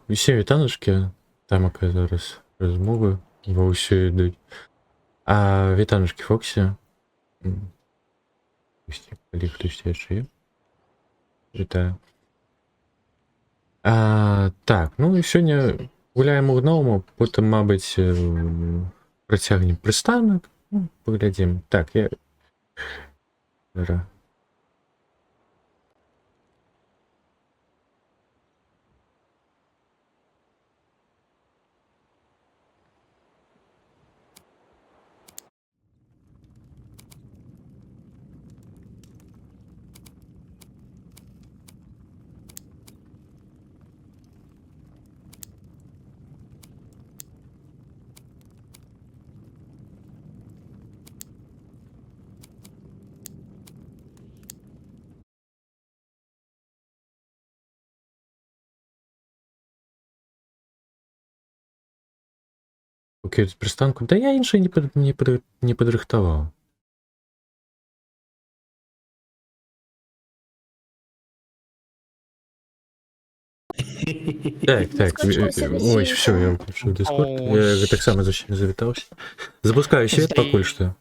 Усім вітаночки. Тамака зараз розмови во усю йдуть. А вітаночки Фоксі. Коли хтось ще є. Вітаю. Так, ну і сьогодні гуляємо в новому, потім, мабуть, притягнемо пристанок. Ну, поглядимо. Так, я... Зараз. Окей, пристанку. Да я інший не підрихтував. Так, ой, все, я включил Discord. Я так само завітався. Запускаю свет поки що.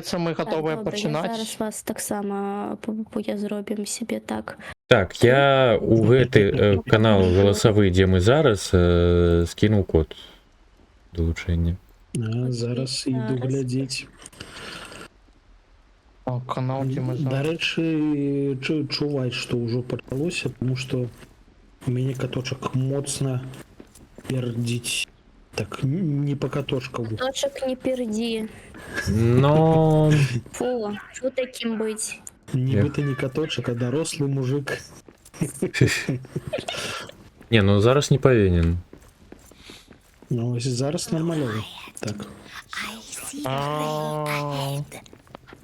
Це ми готові починати. Зараз вас так само я зробимо собі так. Так, я у гэты канал голосовий, де ми зараз, скинув код долучення. Зараз іду глядіть. Канал, де ми До зараз. речі, чувай, що вже почалося, тому що у мене каточок моцно пердить. Так, не по катошкову. Точок не перди. Но... Фу таким быть. Нібито не каточок, а дорослий мужик. Не, ну зараз не повинен. Ну, ось зараз нормально. Так.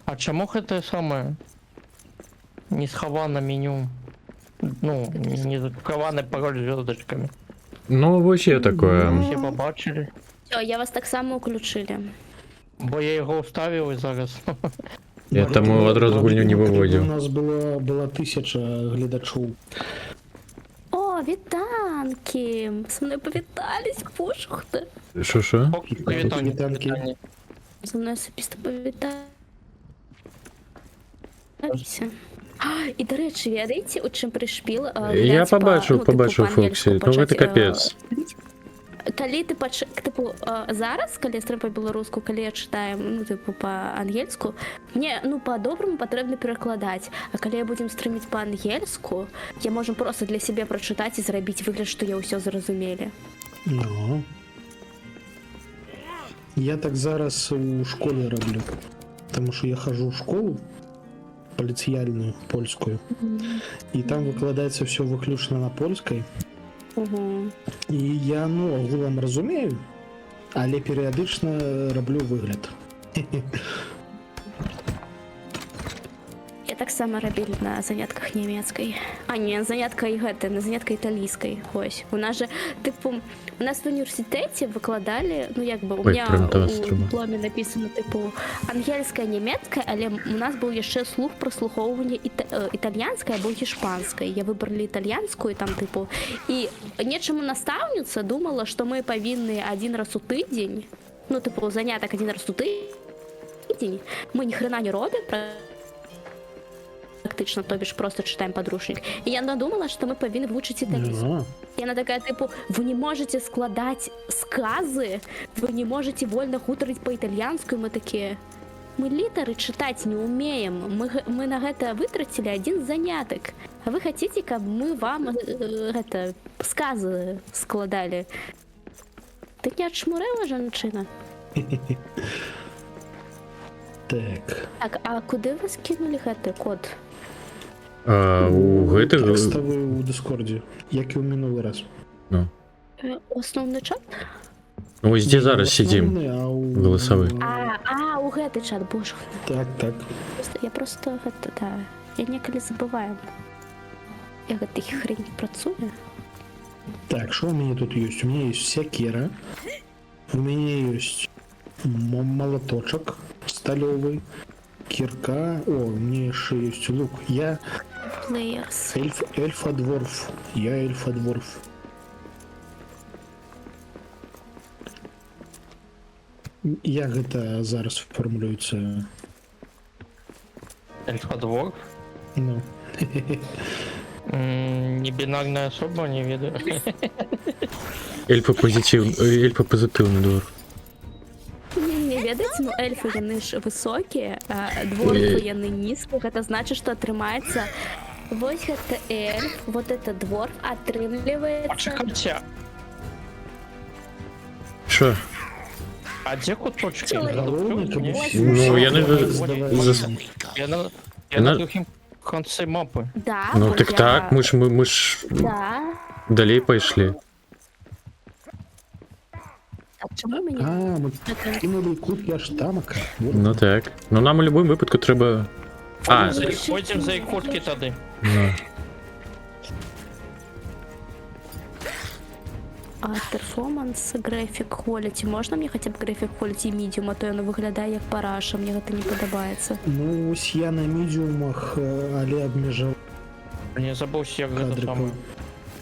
А чому це саме не сховане меню? Ну, не закриване пароль зв'язочками. Ну, вообще такое. Всі побачили. Все, я вас так само включили. Бо я його уставив і зараз. Я тому одразу гульню не У виводив. нас була 1000 глядачів. О, вітанки! Со мною повітались, пошухте. Що? Поки Вітання. вітання. Со мною особисто повіталися. І, до речі, ведаєте, у чим пришпіл? Я побачив Фоксі, ну це капець. Коли ти типу, зараз, коли я стрим по-білоруську, коли я читаю, ну, типу, по-ангельську, мені, ну, по-доброму потрібно перекладати. А коли я будемо стримити по-ангельську, я можу просто для себе прочитати і зробити вигляд, що я все зрозуміли. Ну. Я так зараз у школі роблю. Тому що я хожу в школу поліціяльну, польську. І там викладається все виключно на польській. Угу. І я, ну, огулом розумію, але періодично роблю вигляд. Я так само робила на занятках німецької. А, ні, на занятках італійської. Ось. У нас же, типу, у нас в університеті викладали, ну, якби, у мене у дипломі написано, типу, ангельська, німецька, але у нас був ще слух прослуховування італійської або іспанської. Я вибрала італійську, і там, типу, і нічому наставниця думала, що ми повинні один раз у тиждень, ну, типу, заняток один раз у тиждень, ми ні хрена не робимо, практично, то бишь просто читаем подручник. И я надумала, что мы повинны выучить итальянский. И она такая, типу, вы не можете складать сказы, вы не можете вольно хуторить по-итальянски. Мы такие, мы литеры читать не умеем, мы на это вытратили один заняток. А вы хотите, как мы вам это, сказы складали? Ты не отшмурила, женщина? Так. Так, а куди ви скинули гэты код? У гэтых... Текстовий у Дискорді, як і у минулий раз. Ну. Основний чат? Ну, ось де зараз сидим. Голосовий. У гэты чат, боже. Так. Я просто гэта, да, я некалі забываю. Я гэтай хрень працую. Так, что у меня тут есть? У меня есть секера, у меня есть молоточек столовый, кирка, о, у меня еще есть лук. Я Players. эльфа-дворф. Я эльфа-дворф. Як гэта зараз формулюецца? Эльфа-двор? Ну. Не бинарная особа, не ведаю. Эльфа позитивный двор. Не ведаеце, ну эльфы яны ж высокія, а дворфы яны нізкія. Гэта значыць, што атрымаецца вось гэта эльф, вот это дворф атрымліваецца. Почекайте, Что? а где куточки? Головне, каб Не? усі Ну, я не здавали. Я на другим конце мапы. Да, Ну бо так я- так, мы ж Да. далей пайшлі. А чому мені? А, мы Гэта- кинули кутки аж тамака. Ну так. Ну нам у любым выпадку трэба. А, Заходим за икотки тады. ну. А перформанс, графік quality. Можна мені хоча б графік quality medium, а то воно виглядає як параша, мені гэта не подобається. Ну, ось я на медіумах, але обмежав Не забыл як это кадри. самое.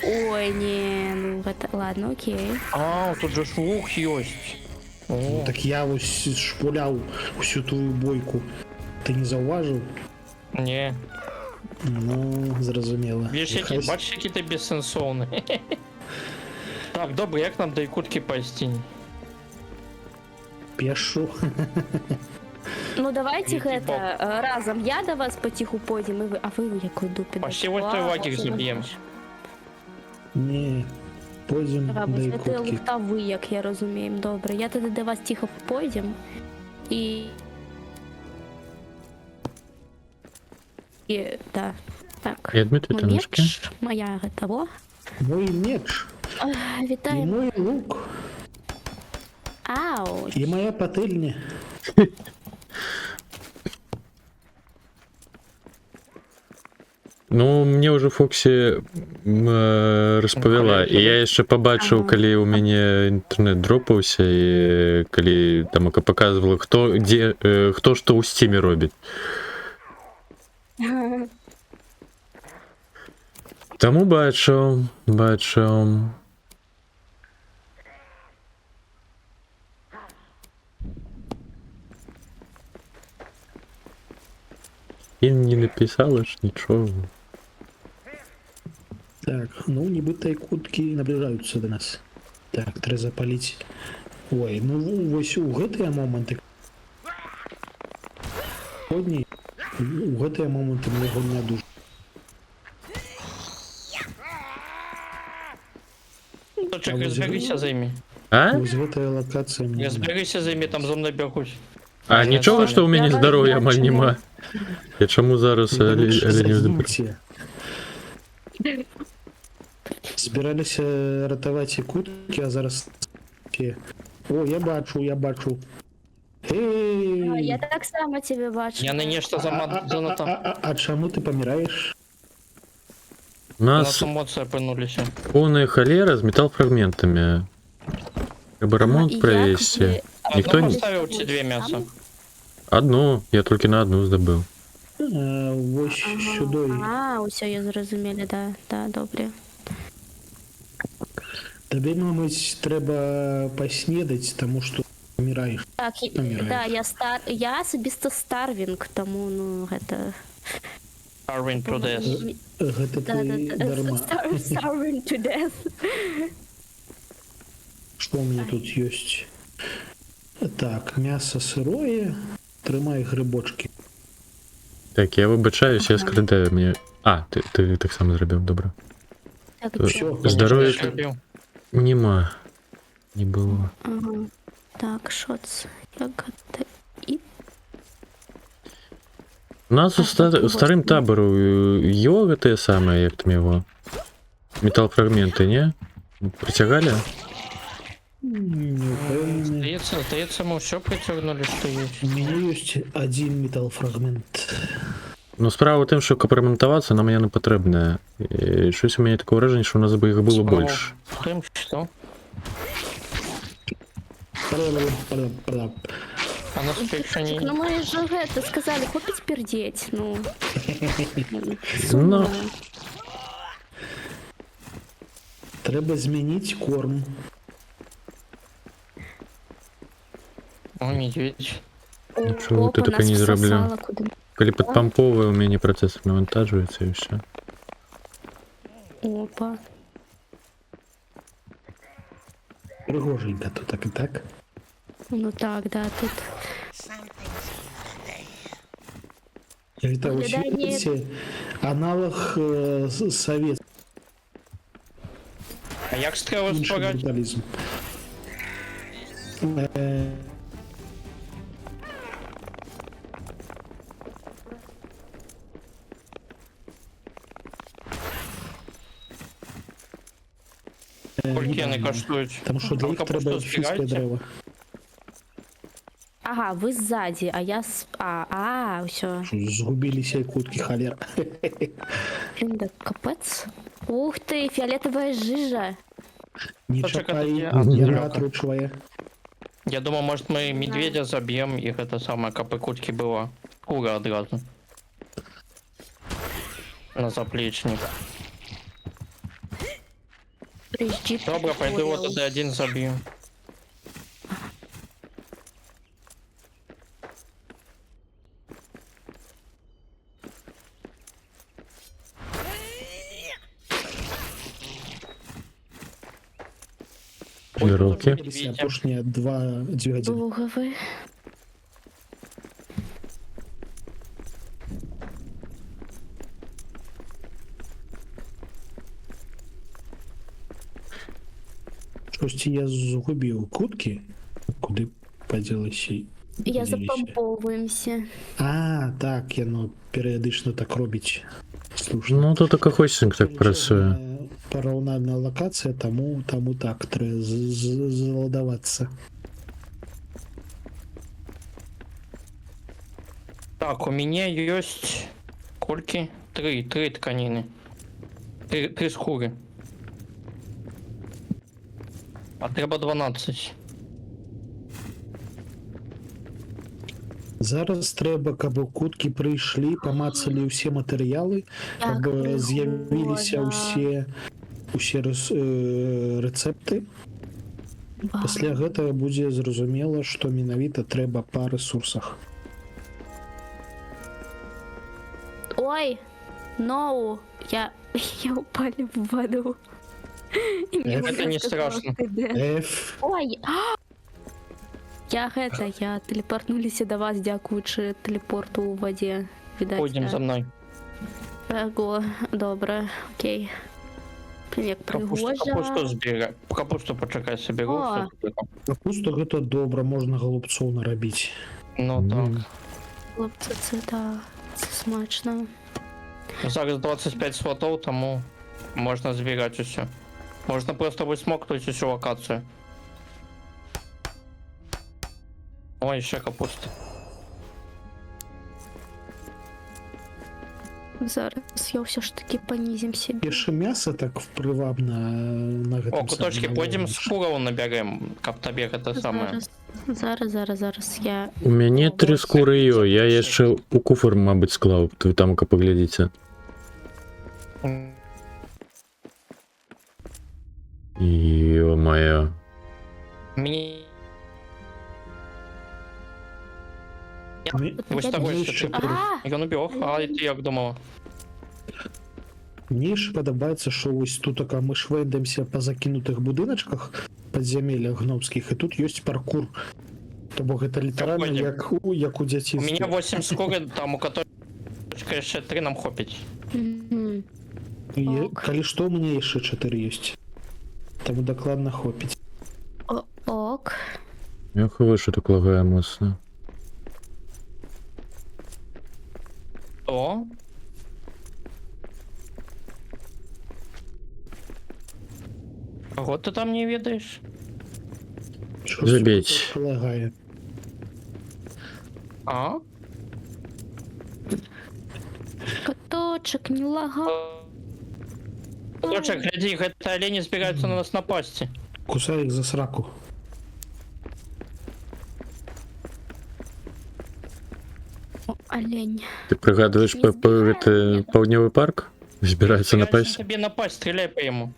Ой, не, ну гэта, ладно, окей. А, тут же ж лук есть. О, Ну, так я ось шпуляв всю твою бойку. Ти не зауважив? не. Ну, зрозуміло. Видишь, Нехай які, бачиш, які ти безсенсовний. Так, добре, як нам до ікутки пойти? пешу. Ну давайте Який гэта разом. Я до вас потиху пойдем, і ви, а ви в якої дупі? Почти ось той лагерь заб'єм. Ні, пойдем А, до возьмете ікутки. луфта ви, як я розумію. Добре, я тоді до вас тихо пойдем. І... І, да, так. Я Дмитрий Ну, Танушки. меч моя того. Мой меч, і Вітаю. мой лук, Ау. і моя пательня. Ну, мне уже Фоксі розповіла, і я яшчэ пабачыў, Ага. калі у мяне інтэрнэт дропаўся, і калі там паказвала, хто дзе хто што ў сціме робіць. Таму бачыў. І не напісала ж нічого. Так, ну, нібито ікутки наближаються до нас. Так, треба запалити. Ой, ну ось у гэтыя моманты. Одні, у гэтыя моманты мне його не дуже. Точек, А зберися за імі. А? Ось гэтая локація Не мне. зберися за імі, там за мною бягуть. А Не нічого, знаю. що у мене Я здоров'я бачу. маль нема. Я чому зараз оленів заберу? Збиралися ратувати ікутки, а зараз... О, я бачу. Ей! Я так само тебе бачу. Я не нешта занадто. А чому ти помираєш? У У нас нас емоції опинулися. повная холера с металлфрагментами. Чтобы ремонт провести. Никто Одну не... поставив ці дві м'яса. Одну, я только на одну здобыл. Ось сюди. А, усе, я зрозуміла, да, добре. Тобі, мабуть, треба поснідати, тому що помираєш. Так, Помираєш. да, я особисто старвінг, тому, ну, гэта... Darwin Prudес. Гэта Да, ти дарма. Starving to death. Что у меня тут есть? Так, мясо сырое. Тримай грибочки. Так, я вибачаюсь, я скрадаю мені. А, ти так само зробив, добре. Так, Всё, чё? Здоров'я Я любив. нема. Не було. Ага. Так, що це? Як це? І... У нас у Так, старим ось. табору йога те саме, як там його. Металлфрагменти, не? Притягали? Не уверен. Здається, ми все притягнули, що є. У меня есть один металлфрагмент. Ну, справа в тим, що компрометуватися нам я не потрібне. І щось у мене таке враження, що у нас би їх було Справа більше. в тим, що? А нас більше Ну не... ми ж гэта сказали, хопить пердеть, ну. Ну. Сумно. Треба змінити корм. О, медведь. Чого ти Опа, таке нас не зроблю? всосало куди. Коли підпамповує, у мене процес навантажується і все. Опа. Пригоженько тут так і так. Ну так, да, тут. Это Выглядает усилите аналог совет. А як стріли Інший спорать? бруталізм. Е, Скільки вони недавно. коштують? Тому що для А їх капусту треба ельфійське збираєте? дерево. Ага, ви ззаді, а я с. Все. Що, згубилися якутки, холера. Блін, да капець. Ух ти, фіолетова жижа. Не Почекай, чапай, я- яра А, отручивая. Я думаю, может мы медведя забьем, их это самое, капыкутки было. Кура одразу. На заплечник. Прижди. Добре, пойду вот туда один забью. Тренировки. Медведя. Апошнія 2 Довго ви. Щось я згубив кутки. Куди поділися? Я Поділися. запамповуємося. А, так, яно періодично так робить. Слушай. Ну, то така хостинг так працює. Параунальна локація, тому так, треба заладуватися. Так, у меня есть кольки. Три тканины. Три шкуры. А треба 12. Зараз треба, каб у кутки прийшли, помацали всі матеріали, каб з'явилися усі рецепти. Пасля гэтага будзе зразумела, што менавіта трэба па рэсурсах. Ой, ноу, я упали в воду. И мне Это уже не сказала, страшно. что да. F, Ой, я телепортнуліся до вас, дякуючи телепорту у воді. Відать, Пойдем за мной. Ого, добре, окей. Блін, як Капусту пригожа. збирай. Капусту почекай соберу. О. що тут таке. капуста гэта добра, можна голубцоў нарабіць. Ну так. Хлопці, це смачно. Зараз 25 слотов, тому можна збирати усе. Можна просто висмоктувати усю локацію. Ой, ще капуста. Зараз я все ж таки понизим себе. Перше мясо так впливав на гэтым. О, куточки, самым пойдем малым. шкуру наберем, каб табе гэта самае. Зараз. Я... У мяне 3 скуры ёй, я яшчэ у куфар, мабыць, склаў, вы там паглядзіце. Ё-моё. Мне... Мне- Вось Я такой Мне ще ще ти. Ён убег, а і ти як думала? Мне ж падабаецца, што вось тут така мы швэндамся па закінутых будыначках падзямеллях гномскіх, і тут ёсць паркур. То бок гэта літаральна Какой як у У дзяцінстве. меня 8 скоры, там у которой яшчэ 3 нам хопіць. Мгм. І Ок. калі што, у мяне яшчэ 4 ёсць. Таму дакладна хопіць. Ок. Я хаваю, що так лагає моцно. О, кого ты там не ведаешь? Що Забіть. сука лагає. А? Коточек не лагал. Короче, гляди, гэта олені збіраюцца на нас напасці. Кусай їх за сраку. Олень. Ти пригадуєш Не збігає, гэты ні. паўднёвы парк? Збіраецца напасть? Тебе напасть, стреляй по ему.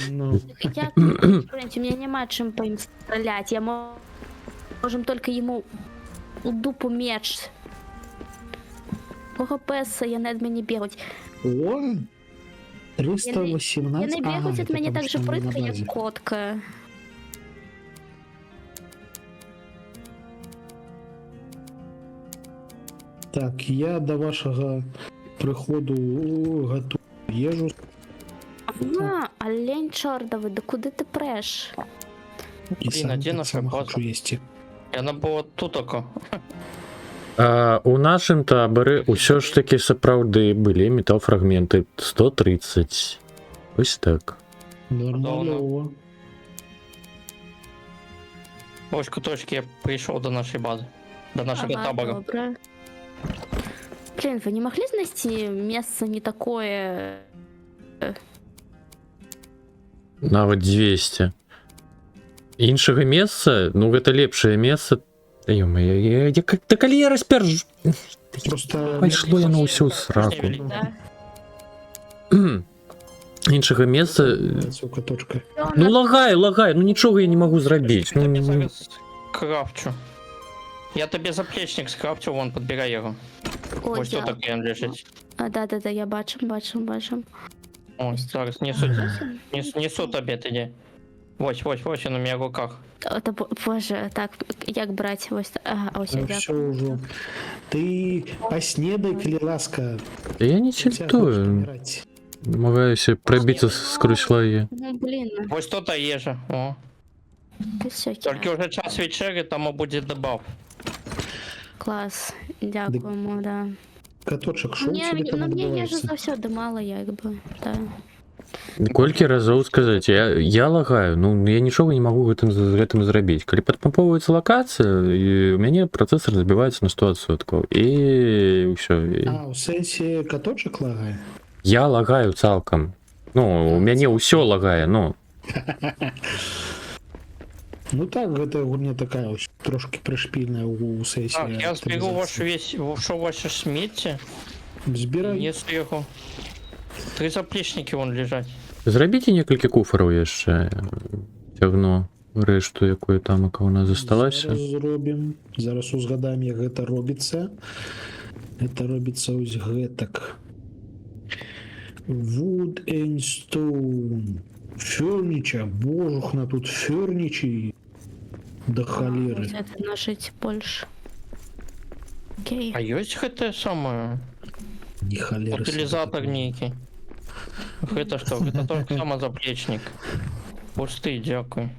Ну, Я, у меня нема чым по ім стрелять. Я могу Можем только ему у дупу меч. Кого песа, я над мені бігать. О! Я 318. не бігать від это мені потому так же что мы на притка, базе. як котка. Так, я до вашого приходу готую їжу. А, олень чордовий, да куди ти преш? І Блін, сам а де так наша само база? хочу їсти. Яна була тут тако. У нашым таборы ўсё ж таки сапраўды былі металфрагменты 130. Ось так. Нормально. Ось куточки, я прийшов до нашої бази. До нашого Ага, табору. добре. Блин, вы не могли найти место не такое? Нават 200. Іншага месца, ну гэта лепшае месца. Ё-моё, да калі я распяржу. Просто Пайшло я на ўсю сраку. Да. Іншага месца. Каточка. Ну лагай, ну нічога я не магу зрабіць. Я Ну, тобі зараз крафчу. Я тобі заплечник скрафчу, вон, підбирай його. О, Ось тут дякую. такий він лежить. А, да, я бачу. Ось, зараз несу тобі тоді. Ось, він у мене в руках. Это, боже, так, як брать? Ось, ага, ось, Ну дякую. все уже. Ты поснедай, коли ласка. Та я не Тебя хочешь чертую. помирать. Намагаюся пробіцца скрозь слои. Ну, блин, Ось тут їжа. О. ты все, Тільки вже час вечері, тому буде добав. клас, дякуємо, да. Каточек, что у Мне, тебя там ну, мне їжі отбывается? завсёди мало, якби, да. Колькі разоў сказаць, я лагаю, ну я нічога не магу з гэтым зрабіць. Калі падпамповваецца лакацыя, і у мяне працэсар забіваецца на 100%. І ўсё. А, у сенсе каточек лагает? Я лагаю цалкам. Ну, у мяне ўсё лагае, ну. Ну так, гэта гульня такая ось, трошки пришпільная у сесії. Так, я зберу вашу весь, що ваше сміття, Збирай. несу його. 3 заплечники вон лежать. Зрабіце некалькі куфараў яшчэ. Цягну рэшту, якую тамака у нас засталася. Зараз зробім. Зараз узгадаем, як гэта робіцца. Гэта робіцца ось гэтак. Wood and stone. Фернича. Божухна тут ферничи. До холеры. Ось це нажить больше. Окей. А ёсць гэта самое? Не холеры. Утилизатор нейкі. Гэта што? Гэта толькі сама заплечник. Пусты, дзякуй.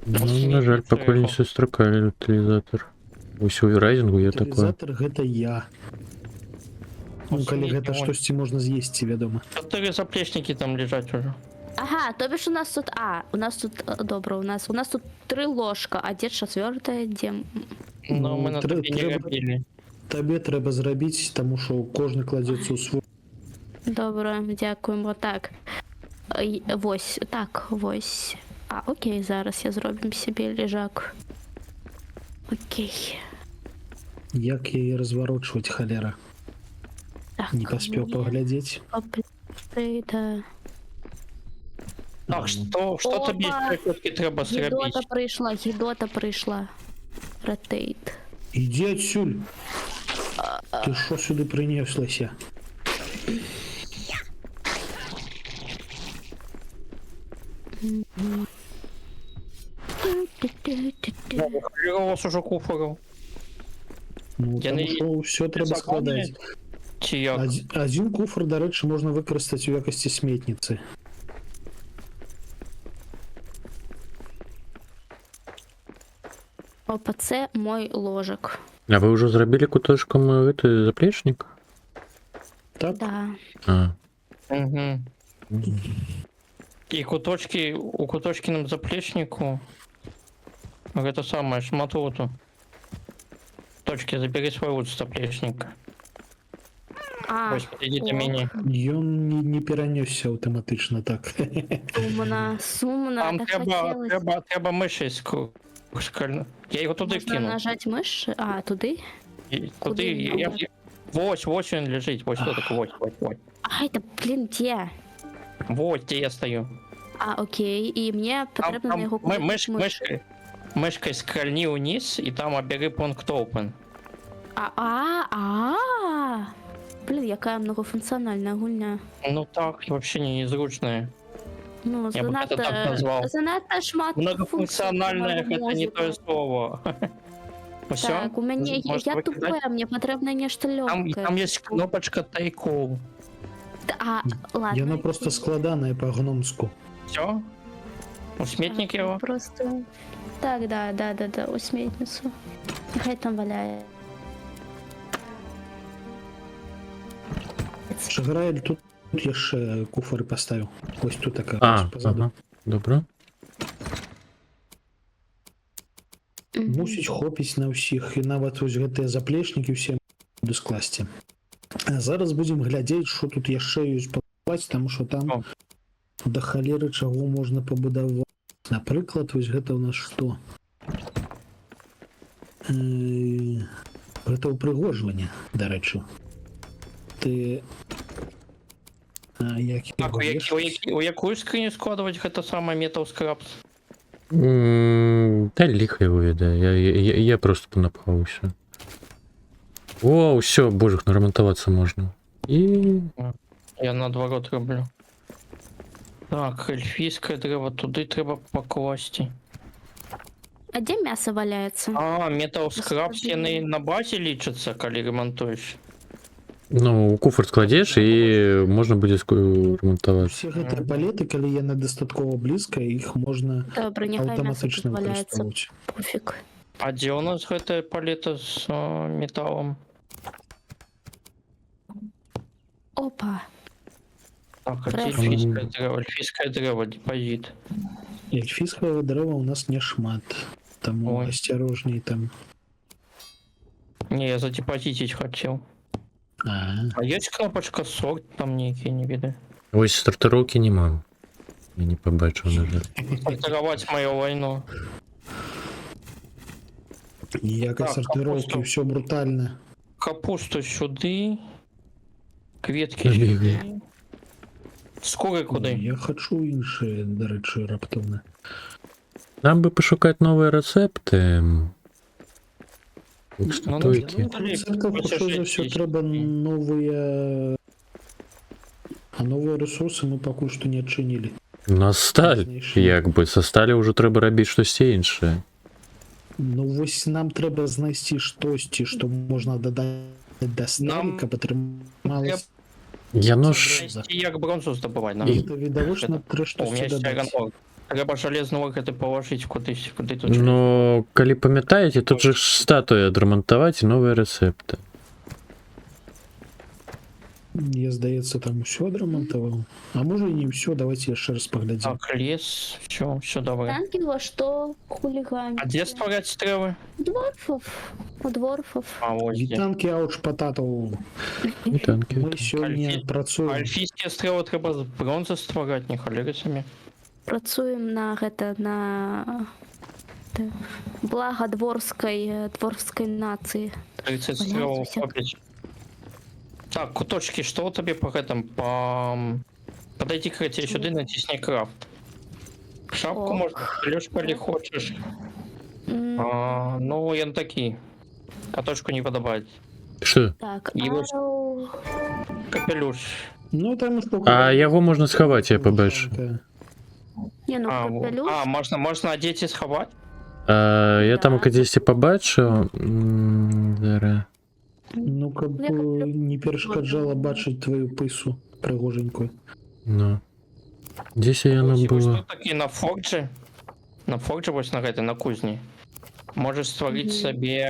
Ну, на жаль, пакуль не сустракалі утылізатар. Усё у райзінгу я такое. Утилизатор гэта я. Ну, калі гэта штосьці можна з'есці, вядома. 4 заплечники там лежать уже. Ага, то бишь у нас тут, у нас тут, добро, у нас тут 3 ложка, а где 4-е, где... Но мы на трэба- такі не трэба- робілі. Табе трэба зрабіць, таму што кожны кладзецца ў свой. Добро, дякуємо, так. Вось, так, вось. А, окей, зараз я зробім собі лежак. Окей. Як яе разварочваць, халера? Так, Не паспеў паглядзець. Да. Так, што тобі Опа! прикладки треба зрабіць? Гідота прийшла. Ротейт. Ідзі адсюль. Ты што сюды прынеслася? Я у вас уже куфараў. Ну, Я таму не- што ўсё трэба складаць. Ці як? Адзін куфр, дарэчы, можна выкарыстаць у якасці сметніцы. Опа, це мой ложок. А вы ўжо зрабілі куточкам гэты заплечнік? Так? Да. А. Угу. І куточки, у куточкіным заплечніку гэта самае шмат луту. Точки, забери свой лут з заплечника. А, Ось, підійди до о, мене. Ён не перанёсся аўтаматычна так. сумно, Там так треба, хотілося. треба мишей скально. Я його туди Можна кинув. нажать миш? А, туди? І Туди, Куди я... надо? Ось він лежить, ось тут, ось. Ай, да блін, де? Вот, де я стою. А, окей, і мені потрібно на його мишки. мышкой скольни вниз, и там обери пункт open. Блин, якая многофункциональная гульня. Ну так, вообще незручная. Ну, Я бы это так назвал. занадто шмат Многофункциональное функцій это не мозку. то слово. Все? Так, у меня я тупая, мне потребно нечто Там легкое. есть кнопочка take all. Ладно. Яна просто складаная по-гномску. Все? У сметник его? Просто. Так, да, у сметницу. Хай там валяє. Шаграэль, тут яшчэ куфары паставіў. Ось тут такая А, позаду. ага. Добро. Мусіць хопіць на ўсіх, і нават вось гэтыя заплечнікі ўсе буду скласці. А зараз будзем глядзець, што тут яшчэ ёсць пабудаваць, таму што там О. да халеры чаго можна пабудаваць. Напрыклад, вось гэта ў нас што? Гэта ўпрыгожванне, дарэчы. Ты як Так, яго вешаць? у якую скриню складывать это самое Metal Scraps? Да лихо его ведаю. Я просто понапхаўся. О, все, божих, нарамонтоваться можно. И Я наоборот роблю. Так, эльфійське дерево туди треба покласти. А де м'ясо валяється? А, Metal Scraps яны на базе лічацца, калі ремонтуеш. ну, куфр складешь, и можно будет ремонтовать. Усе гэтыя палеты, калі яны дастаткова блізка, іх можна Добре, нехай м'ясо аўтаматычна тут валяється. выкарыстоўваць. Пофіг. А дзе у нас гэтая палета з металлом? Опа. Так, а Красиво. эльфійскае дрэва, депозит. Эльфійскага дрэва ў нас няшмат, таму Ой. асцярожней там. Не, я задепозитить хотел. А есть кнопочка сорт там некие, не видно. Ось стартировки не могу. Я не побачив, на жаль. Сортировать мою войну. Ніякай Так, сартыроўкі, капусту. ўсё брутальна. Капусту сюды. Кветки Бегай. сюды. Скоры куды? Я хачу іншыя, дарэчы, раптоўна. Нам бы пошукать новые рецепты. Ну, Стойки. Рецептаў, хутчэй за ўсё, трэба новыя... А новыя рэсурсы мы пакуль што не адчынілі. На сталь, як бы, са сталі ўжо трэба рабіць штосьці іншае. Ну вось нам трэба знайсці штосьці, што можна дадаць да сталі, Нам каб атрымалася. Яно ж... Знайсці, як бронзу здабываць нам. Гэта відавочна трэ У меня штосьці есть дадаць. айрон ор. Трэба жалезны ор гэты палажыць кудысь, куды тут. Ну, калі памятаеце, тут же ж статуі адрамантаваць і новыя рэцэпты. Я, здаецца, там усё адрамантаваў. А можа і не ўсё, давайте яшчэ раз паглядзім. Так, лес, все добре. Ангела, что хулиган? А где ствараць стрэлы? Дворфов. У дворфов. А, вось дзе. Вітанкі ауч пататаў. І танкі. Мы сёння Альфі- працуем. Альфійскія стрэлы трэба з бронзы ствараць, не халеры самі. Працуем на гэта, на блага дворской нации. 30 Валяецца стрэлаў всяк. хопіць. Так, куточки, что тебе по гэтым по... Подойди к тебе сюда, натисни крафт. Шапку Ок. можно, лёж, коли хочешь. М, Ну, я такі. Каточку не подобает. Що? Так, І ось- ау. Капелюш. Ну там А яго можна схаваць, я побачу. Не, ну капелюш. Можна одеть і сховать? Я там кадзесьці побачыў. Зараз. Ну каб Я каплю. не перашкаджала бачыць твою пысу прыгоженькую. Ну. Дзесь яна Ось была. тут такі на форджі. На форджі вось на гэтай, на кузні. Можеш стварыць Мгм. сабе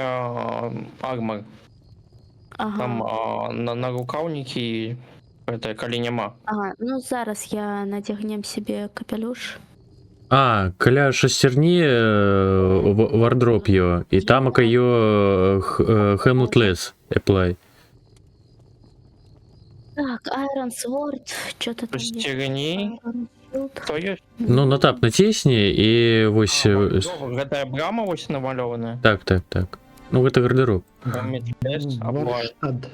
армор. Там Ага. на рукаўнікі гэта калі няма. Ага, ну зараз я надягнем себе капелюш. А, каля шасцярні вардроп його. І там його Hamlet Apply. Так, Iron Sword, что-то там есть. Сцягні, Iron Shield. то ёсць. Ну, на тап націсні і вось... Гэтая брама вось намалёваная. Так. Ну, гэта гардероб. Варштад.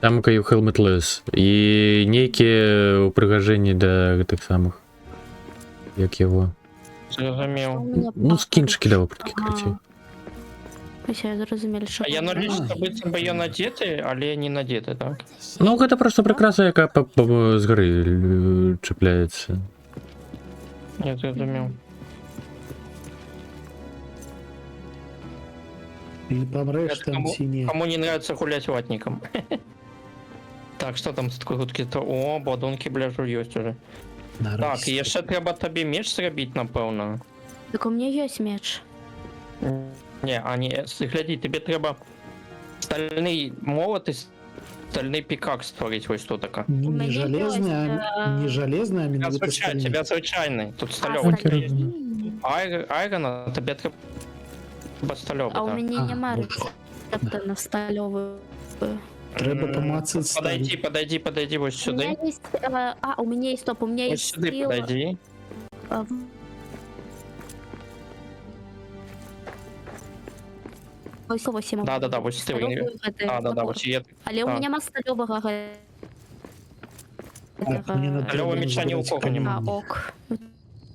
Там каю Helmetless. І нейкія упрыгажэнні да гэтых самых. Як яго. Зрозумів. Ну, скинчики давай прыткі Ага. крыцей. Ось я зрозумела, що... А я вам налічу, треба. быццам бы ён надеты, але не надеты, так? Ну, гэта просто прикраса, якая з гары чапляецца. Я зрозумів. Или помрешь Это там синий. Кому не нравится гулять ватником. Так, что там з такой гудки? О, бадунки, бля, ж ёсць уже. Так, і яшчэ трэба табе меч зрабіць, напэўна. Так у меня есть меч. Не, а не, глядзі, тебе трэба стальны молот і стальны пікак стварыць, вось тут така. Не меня железный, есть, не железный, а Тебя менавіта звычайны, стальный. тебя звычайны, тут А, сталёвы. стальные. Айрона, тебе трэба сталёвы, А у так. меня А, нема ну, рецепта на сталевую. Треба помацать сталь. Подойди вот У меня сюда. есть... у меня есть топ, у меня Вот есть сюда сила. подойди. а, Ось 8. Да, вот сюда. Да, вот я. Але у А. меня нема сталевого Так, мне надо Алло, меча ни у забрать кого камень. нема. ок.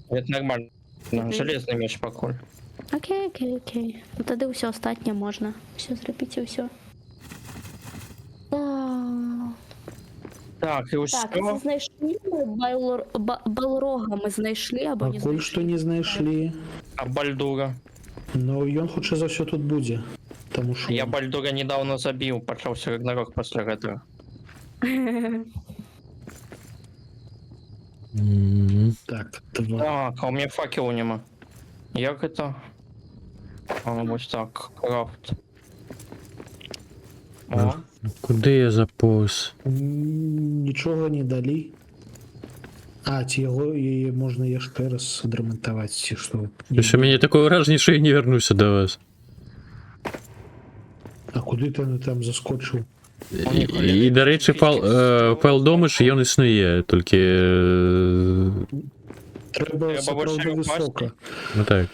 Это нормально. Окей. Железный меч покуль. Окей. Ну тоді все остатнє можна. Все зробіть і все. Так, и Так, це все. знайшли ми Балрога ми знайшли або не Пакуль што не знайшлі, А Бальдура. но ён хутчэй за ўсё тут будзе. Таму што Я Бальдура недавно забил, пачаўся Рагнарок пасля гэтага. так, два. Так, а у меня факелу нема. Як это? А, вот так, крафт. О, Куды я запоз? Нічога не далі. А, ці яго яе можна яшчэ раз адрамантаваць, ці што? Що мені такое враження, що я не вернуся до вас. А куды ты там заскочыў? І, до речі, файл домыш, ён існуе, толькі... Трэба Трэба сапраўды больше высока. Ну так.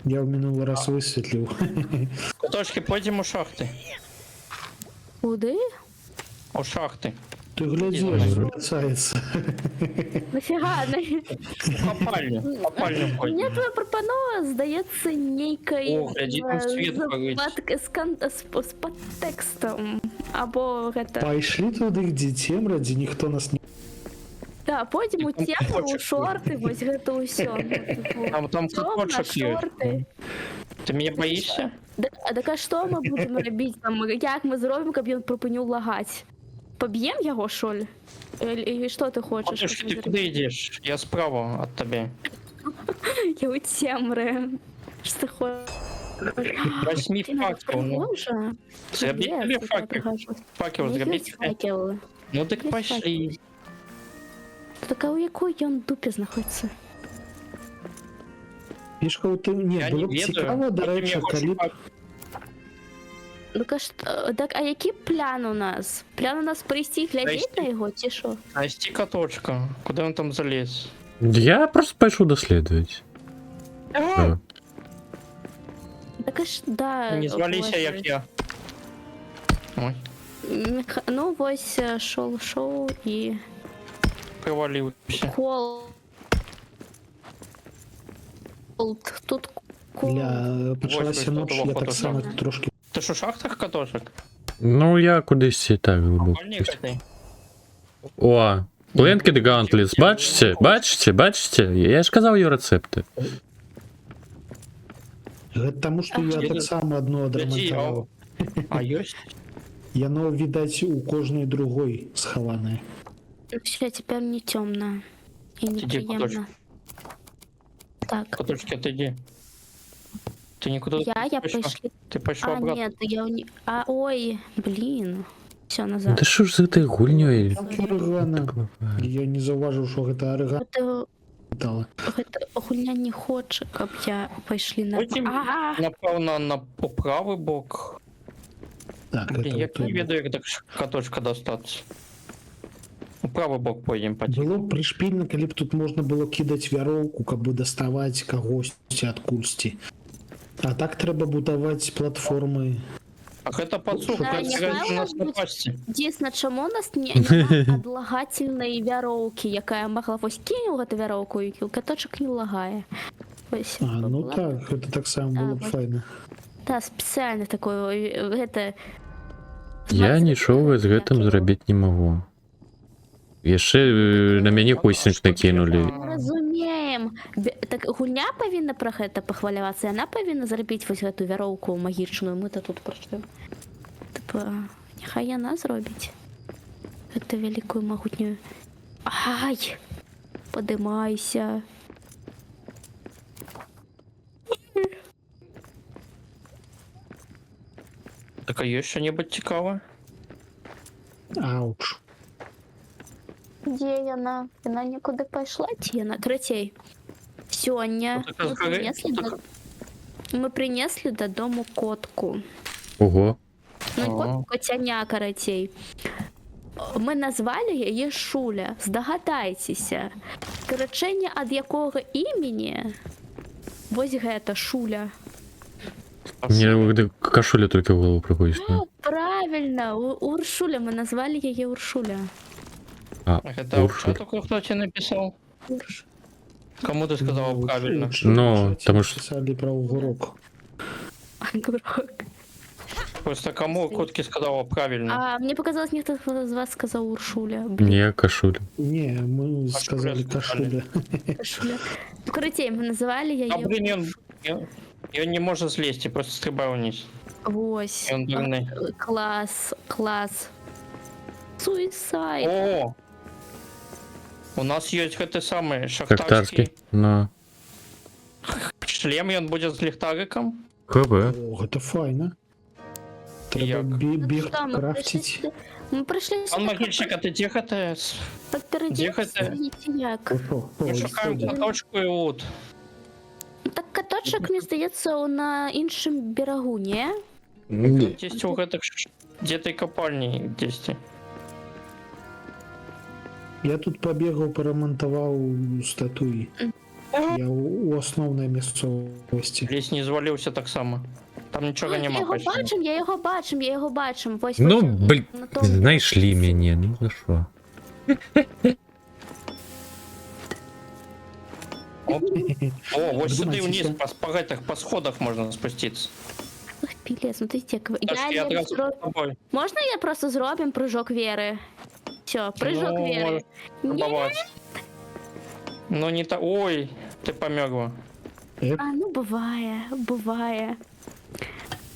Я ў мінулы раз высветліў. Куточки, пойдем у шахты. Куди? У шахты. Ты глядзі, звяртаецца. Нафіга? Копальню. Копальню Мне пойдем. твоя прапанова здаецца нейкай О, глядзі, там свет горыць. з падтэкстам або гэта. Пайшлі туды, дзе цемра, дзе ніхто нас не... Да, пойдзем у Там цемру, у кусочек шорты, вось гэта ўсё. Там куточек ёсць. шорты. Ты меня боишься? Так а што мы будзем рабіць там? Як мы зробім, каб ён прыпыніў лагаць? Паб'ем яго, шоль? І што ты хочаш? Куточки, ты куда идешь? Я справа от тебя. Я у цемры. Што ты хочаш? Возьми факел, ну. Боже. Зрабіть Привет, тобі я факел. прихожу. Факел, Не зробіть. есть факел. Ну так Есть пошли. Так а у якой ён дупе знаходіцца? Фішка ў тым... Не, Я было не б ведаю. цікава, дарэчы, калі б... Ну так, а які план у нас? План у нас прийти і глядзець Зайсці. на яго, ці що? Найти каточка. Куда он там залез? Я просто пайшоў даследаваць. А, Так аж, да. не звалися, боже. як я. Ой, Ну, вось шоу і провалився. кол. Тут кол. Пачалася Ось, ноч, ось, я ось, так ось, само ось. трошки... Ти ж у шахтах катошек? Ну, я кудись і так глибоко. Пальник этой. О, Blanket Gauntlets, бачите? Я ж казав її рецепти. Гэта таму, што я Ага. так само одно адрамантаваў. А ёсць? Яно, відаць, у кожнай другой схаванае. Все, тепер не темно. І Іди, неприємно. куточок. Так. Каточки, отойди. Ты никуда Я пошла? пошли. Ты пошла А, обратно. нет, я не... А, ой, блин. Все назад. Та що ж з этой гульнёй? Арыгана. Я не заўважыў, што гэта арыгана. Гэта гульня не хоча, каб я пайшлі на... Потім, А, напэўна, на по правый бок. Так, Блин, я это не ведаю, як так каточка достаться. У правый бок пойдем потім. было б прышпільна, калі б тут можна было кідаць вяроўку, каб бы даставаць кагосьці адкульсьці. А так трэба будаваць платформы Ах, это подсуха, Да, это не собирается знаю, нас может быть. напасти. Дійсно, чому у нас нема адлагательної вяроўкі, якая могла вось кінь у гэту вяроўку, і каточак не лагае. Вось. А, ну была б- так, это так само было б вот. файна. Да, спецыяльна такое, гэта... Я нічога з гэтым зрабіць не магу. Яшчэ на мяне хостинг накінулі. Разумеем. Так гульня павінна пра гэта пахвалявацца, яна павінна зрабіць вось гэту вяроўку магічную, мы-то тут прачуем. Типа, няхай яна зробіць. Гэта вялікую магутнюю. Ай! Падымайся. Так, а есть что-нибудь цікаве? Ауч. Дзе яна? Яна нікуди пайшла, ці яна? Крыцей. Сёння Ну, так, мы принесли дадому котку. Ого. Ну, О. котку, коцяня, карацей. Мы назвали яе Шуля. Здагадайцеся. Скарачэнне ад якога імені? Вось гэта Шуля. Мне кашуля только в голову приходит. Правильно, Уршуля. Мы назвали яе Уршуля. А, Это Уршуль. что такое, кто тебе написал? Урш. Кому ты сказал Ну, правильно? Ну, потому что- Писали про угорок. Просто кому котки сказала правильно? А мне показалось, ніхто з вас сказав Уршуля. Блін, Не, кашуля. Не, мы Кашуля сказали сказали. кашуля. Уршуля. Ну, коротей, ми називали А яе. блин, и он не может злезть, и просто стрибай вниз. Ось. И он дурный. Клас, клас. Суїсайд. О! У нас есть этот самый шахтарский Шахтарский. На. шлем, и он будет с лихтариком. ХБ. О, это файно. Треба Як? біг Що, ми крафтить. прийшли- Ми прийшли Он сюди магичник, а ты где это? попередіться, як. О, Мы шукаем історія. каточку и лут. Так каточок, мені здається, на іншому берегу, ні? Есть у этих где-то и копальни есть. Я тут побегал, поремонтував статуї. Я у основної місцевості. Лес не извалился так само. Там ничего Я нема його почти. бачим, я його бачим. Ось, Ну, ось, блин, на тому- знайшли меня, ну за что? Оп. О, вот сюда Думайте, вниз, всё. по этих, по сходах можно спуститься. Ах, пілець, ну ти як... Сашка, я не одразу зро- с тобой. Можна я просто зробим прыжок віри? Все, прыжок Ну, віри. можешь Ні? пробовать. Ну не так. Ой, ты померла. А, ну буває, буває.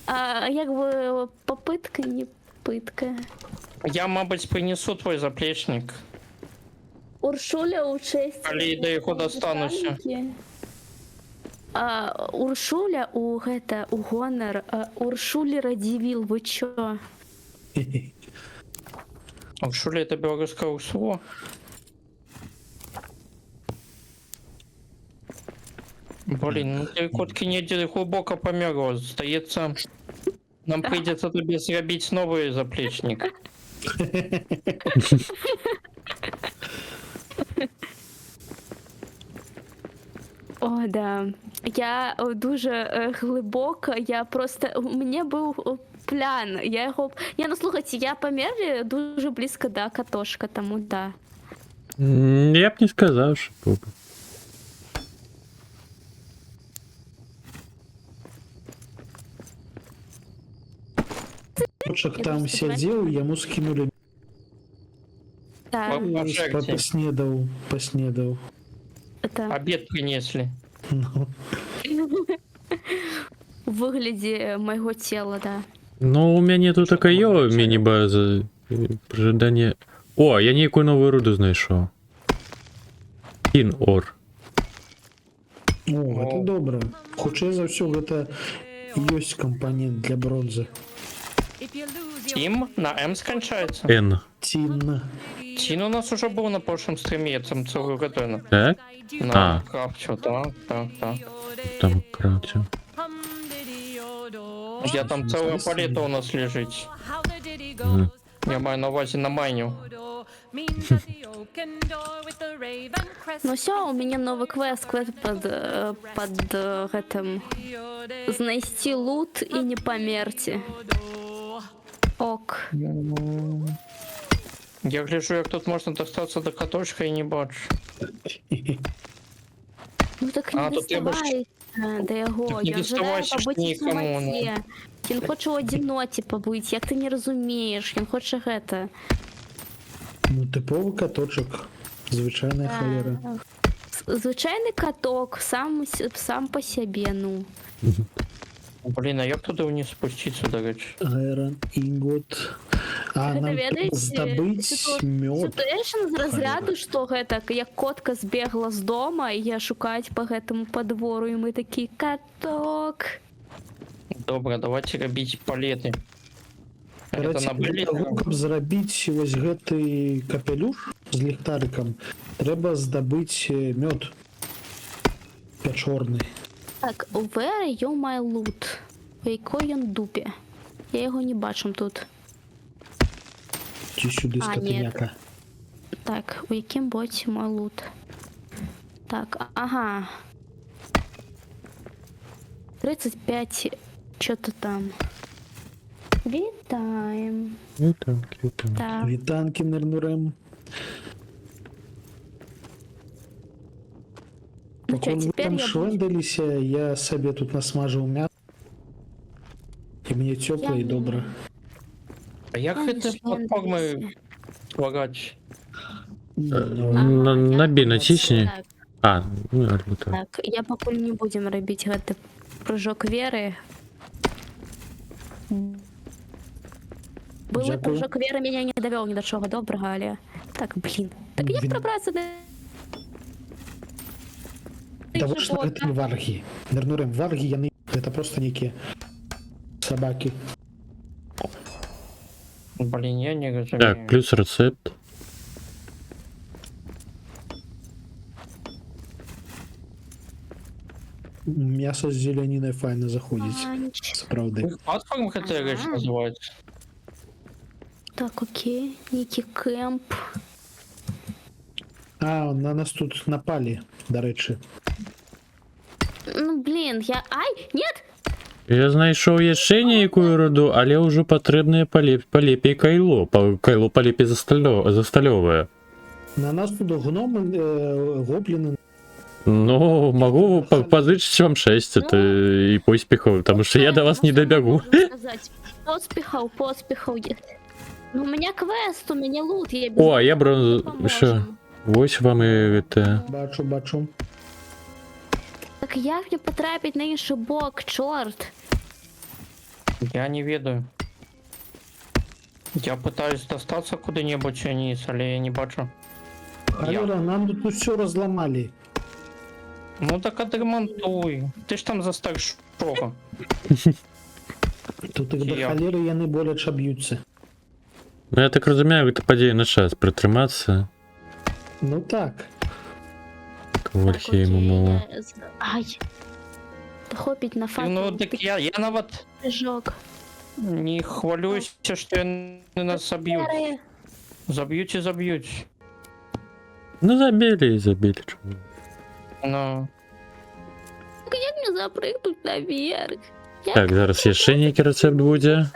А якби попитка, не попитка. Я, мабуть, принесу твой заплечник. Уршуля у честь... Коли до його достануся. А, Уршуля у гэта, у гонар, Уршулі Радзівіл, вы чё? А що ли это белорусское слово? Блин, ну ты котки не глубоко померла. Здається, нам придется тобі зробити новий заплечник. О, да. Я дуже глибоко, я просто... У мене був план, я його... Я, ну слухайте, я по мері дуже близько до катошка, тому да. Я б не сказал, что... Кочак Я там просто сидел, ему скинули. Так, По жертве. Поснедал. это Обед принесли. Ну, у вигляді моєго тіла, да. Ну, у меня тут такая мини-база. Ожидание... О, я некую новую руду знайшов. Ін-ор. О, это добре. Хоча за все это есть компонент для бронзы. Тим на М скончается. Н. Тин. Тин у нас уже был на прошлом стриме, я там целую готовину. Так? На А. крафчу, так. Там крафтю. Я там целая палета у нас лежит. Мгм. Я маю на увазі на майню. Ну все, у меня новый квест под этим знайти лут и не померти. Я гляжу, як тут можна достатися до каточка і не бачу. Ну так не А, тут треба ж- доставайся до його. Так не Ён жадає доставайся ж побути в нікому, ну. самоті. Він хоче у одиноті побути, як ти не розумієш. Він хоче гэта. Ну, типовий каточок. Звичайна холера. Звичайний каток, сам по себе, ну. Блін, а як туди вниз спуститися, до речі? Айрон, інгот. А Гэта, нам ведаеце, треба здобыть мед. Ситуэйшн з разряду, што гэта, як котка збегла з дома, і я шукаць по гэтаму падвору, і мы такі, каток. Добре, давайте рабіць палеты. Гэта Караці, набылі? для таго, каб зрабіць вось гэты капелюш з ліхтарыкам, трэба здабыць мёд пячорны. Так, where you my loot? У якой ён дупе? Я його не бачу тут. Ці сюди А, скотиняка. Так, у яким боці мой лут? Так, ага. 35, что-то там. Вітаем. Ну так, так. Так, Вітанки нернурем. ну Поки что, ви теперь там я буду... швендаліся, я собі тут насмажив м'ясо. І мені тепло Я і не- добре. А як Я не гэта платформи створаць? Набей, натисни. Так, А, ну, альбо так. так, я пакуль не будем робіць гэты прыжок веры. Былы Дякую. прыжок веры мяне не давёў ні да чого добрага, але... Так, блин. Так як Він- прабрацца да... Того ж гэта не варгі. Нернурем, варгі яны, гэта просто нейкія собаки. Блін, я не разумею. Так, плюс рецепт. М'ясо з зеленіною файно заходить. Справді. Платформ гэта рэч называецца. Так, окей. Нейкі кэмп. А, на нас тут напалі, до речі. Ну, блин, я... Ай, нет! Я знайшов яшчэ нейкую руду, але ўжо патрэбнае палепей кайло. Кайло палепей засталёвае. На нас тут гномы, гоблины. Ну, могу позычить вам 6 это и поспехов, потому что я до вас не добегу. Поспехов. Ну, у меня квест, у меня лут. Я без О, я бронзу... поможем. Що? Ось вам і это... Бачу. Так як мне потрапить на інший бок, чорт? Я не ведаю. Я пытаюсь достаться куды-небудь вниз, але я не бачу. Алера, нам тут все разломали. Ну так отремонтуй. Ты ж там за старшого. Тут их до Я- холеры яны боляче б'ються. Ну, я так разумею, это падение на час притриматися. Ну так. Вальхейму мало. Ай. Хопить на факел. Ну так я нават Прыжок. не хвалююся, что нас забьют. Забьют и забьют. Ну, забили и забили. чому. Но Як мне запрыгнуть наверх? Так, зараз яшчэ нейкі рецепт будзе.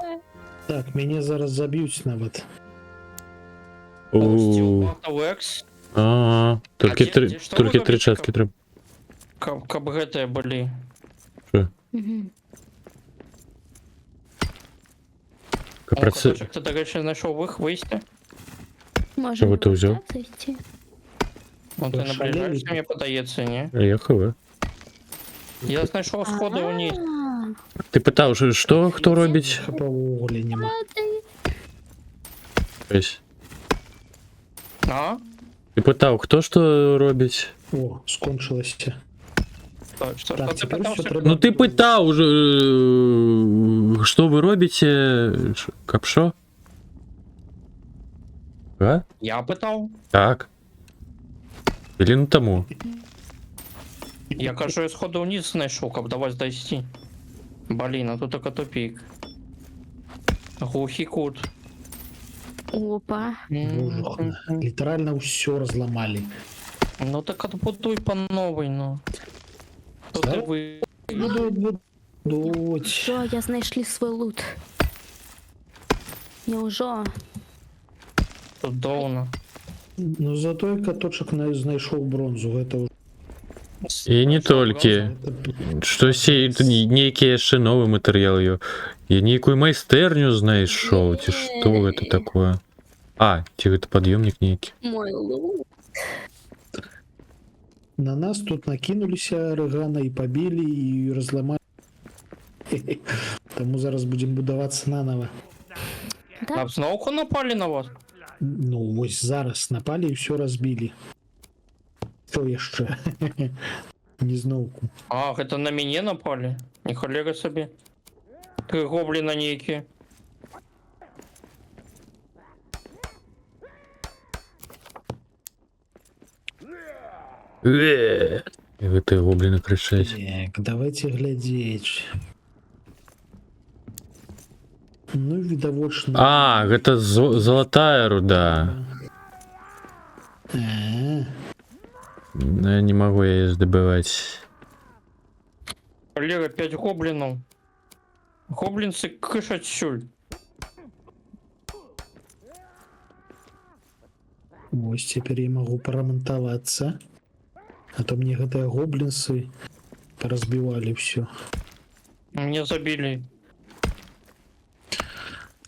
Так, мяне зараз заб'юць нават. У. Лекс, А, толькі дзе- три, дзе- што толькі вы три робіце, часткі трэба. каб гэтыя былі. Мгм. Ты, до речі, знайшов їх вийти. Можем Чого ти взяв? вертаться идти. Ну, ти Ви наближаєшся, шалені? мені подається, ні? Я хв. Я знайшов сходи вниз. А, Ти питав, що хто робить? Хапавогулі нема. Ось. А? Ти питав, хто що робить? О, скончилося. Так, що Так, ти тепер питав, все що... треба. Ну ти питав уже, що ви робите? Капшо? А? Я питав. Так. Или тому. Я кажу, я сходи вниз знайшов, каб до вас дойти. Блін, а тут така тупик. Глухий кут. Опа. Боже, літерально все розламали. Ну так отбудуй по новой, ну. Тут Да? і ви... Будуть. Все, я знайшли свой лут. Няўжо? Цудоўна. Ну зато я каточак знайшоў бронзу, гэта ўжо. І не толькі. Штосьці нейкі яшчэ новы матэрыял ёсць. Я нейкую майстэрню знайшоў, ці што гэта такое? А, ці гэта пад'ёмнік нейкі? Мой лут. На нас тут накінуліся рыгана і пабілі і разламалі. Таму зараз будзем будавацца нанова. А зноўку напалі на вас? Ну вось зараз напалі і ўсё разбілі. Што яшчэ? Не зноўку. А, гэта на мяне напалі? Не халера сабе. Тры гобліна нейкія. І гэтыя гобліны крычаць. Так, давайте глядзець. Ну відавочна. А, гэта залатая руда. Ну, я не могу яе здабываць. Халера, 5 гоблінаў. Гоблінцы крышаць сюль. Вось цяпер я магу парамантавацца. А то мне гэтыя гоблінсы паразбівалі ўсё. Мне забілі.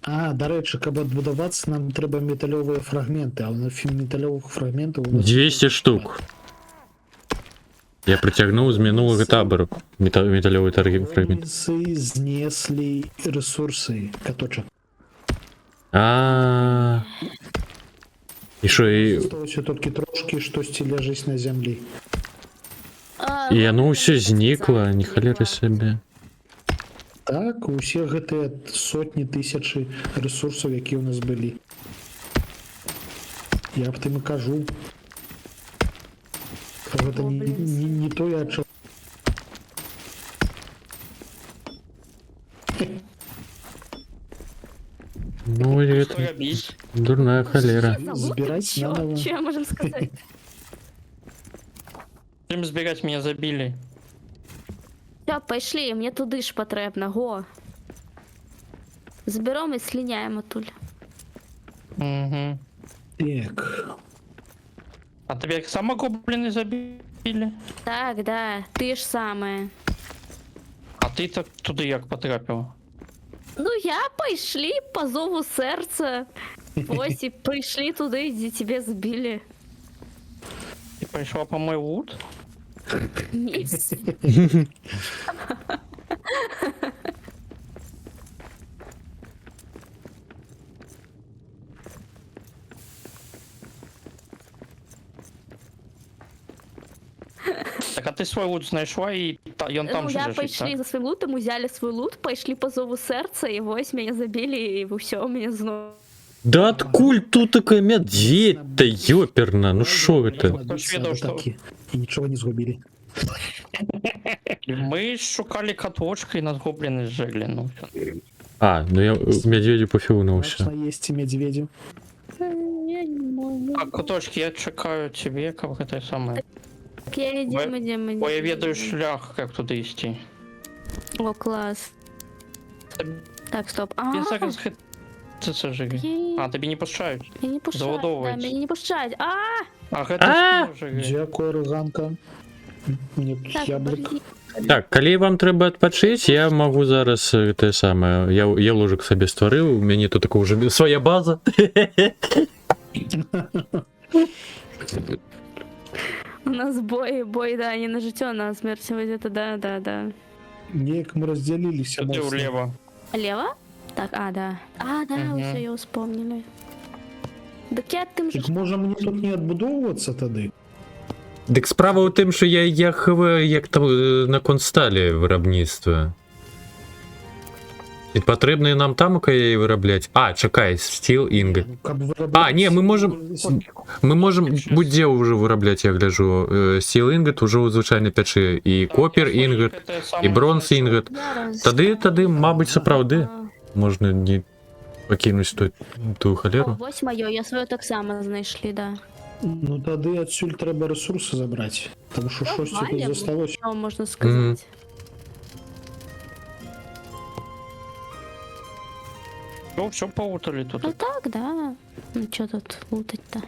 А, дарэчы, каб адбудавацца, нам трэба металёвыя фрагменты, а на металёвых фрагментаў у нас 200 штук. Я прыцягнуў з мінулага табору металёвы фрагмент. Гоблінцы знеслі ресурсы, каточак. А. І що, і Засталося толькі трошкі штосьці ляжыць на зямлі. яно ўсё знікла, не халера сабе. Так, усе гэтыя сотні тысячы ресурсаў, якія ў нас былі. Я аб тым і кажу. Гэта не тое, чым... Ну, Што это рабіць? дурная халера. Збіраць нанова. Що я можем сказать? Чым збіраць мяне забілі? Все, пайшлі, мне туды ж патрэбна, го. Збером і сліняем адтуль. Угу. Так, А тебе сама гобліны забілі? Так, да, ты ж самае. А ты так туди як потрапив? Ну, я пайшлі по зову сэрца. Ось і прыйшлі туды, дзе цябе збілі. Ти прийшла по мой лут? Ні. Так а ти свій лут знайшла і ён там Ну, же я лежить, пайшлі так? за сваім лутам, узялі свой лут, пайшлі по зову сэрца, і вось мяне забілі, і ўсё, мяне зноў. Да откуль тут такая медведь-то, ёперна, ну шо это? ведаў, што- такі. І нічого не згубілі. Ми шукали каточки і нас гобліни зжигли, ну. А, ну я медведю пофігу на все. Можна їсти медведю. Я не можу. А каточки, я чекаю тебе, як це саме. Так, я ідем. Бо я ведаю шлях, як туди йти. О, клас. Так, стоп. А, Я зараз це жиги. А, тобі не пущають. я не пущаю. Да, Заладовується. мяне не пущаюць. А, А гэта А! жиги. Дякую, Роганка. Мне тут так, яблук. подожди. Так, калі вам трэба адпачыць, я магу зараз те самае. Я ложак сабе стварыў, у мяне тут такая уже свая база. У нас бой, да, не на жыццё, а на смерць это, да. Неяк мы раздзяліліся. Сюди моцна. влево. Лево? Так, да. А, да, Мгм. ўсё, я успомнили. Так я тым Так же... можа мне тут не адбудоўвацца тады? Дык справа ў тым, що я хаваю як там на консталі виробництва. І патрэбна нам тамка яе вырабляць. А, чакай, стіл інга. Ну, каб вырабляць- А, не, мы можем будь-дзе ўжо вырабляць, я гляжу. Стіл інгат ужо ў звычайнай пячы. І копер інгат, і бронз інгат. Тады, мабуть, сапраўды можна не пакінуць тую О, халеру. вось маё, я сваё таксама знайшлі, да. Ну тады адсюль трэба ресурсы забраць. Таму што шосьці тут Нормально, засталося. Що можна сказаць? Ну, все поутали тут. Ну так, да. Ну что тут лутать-то?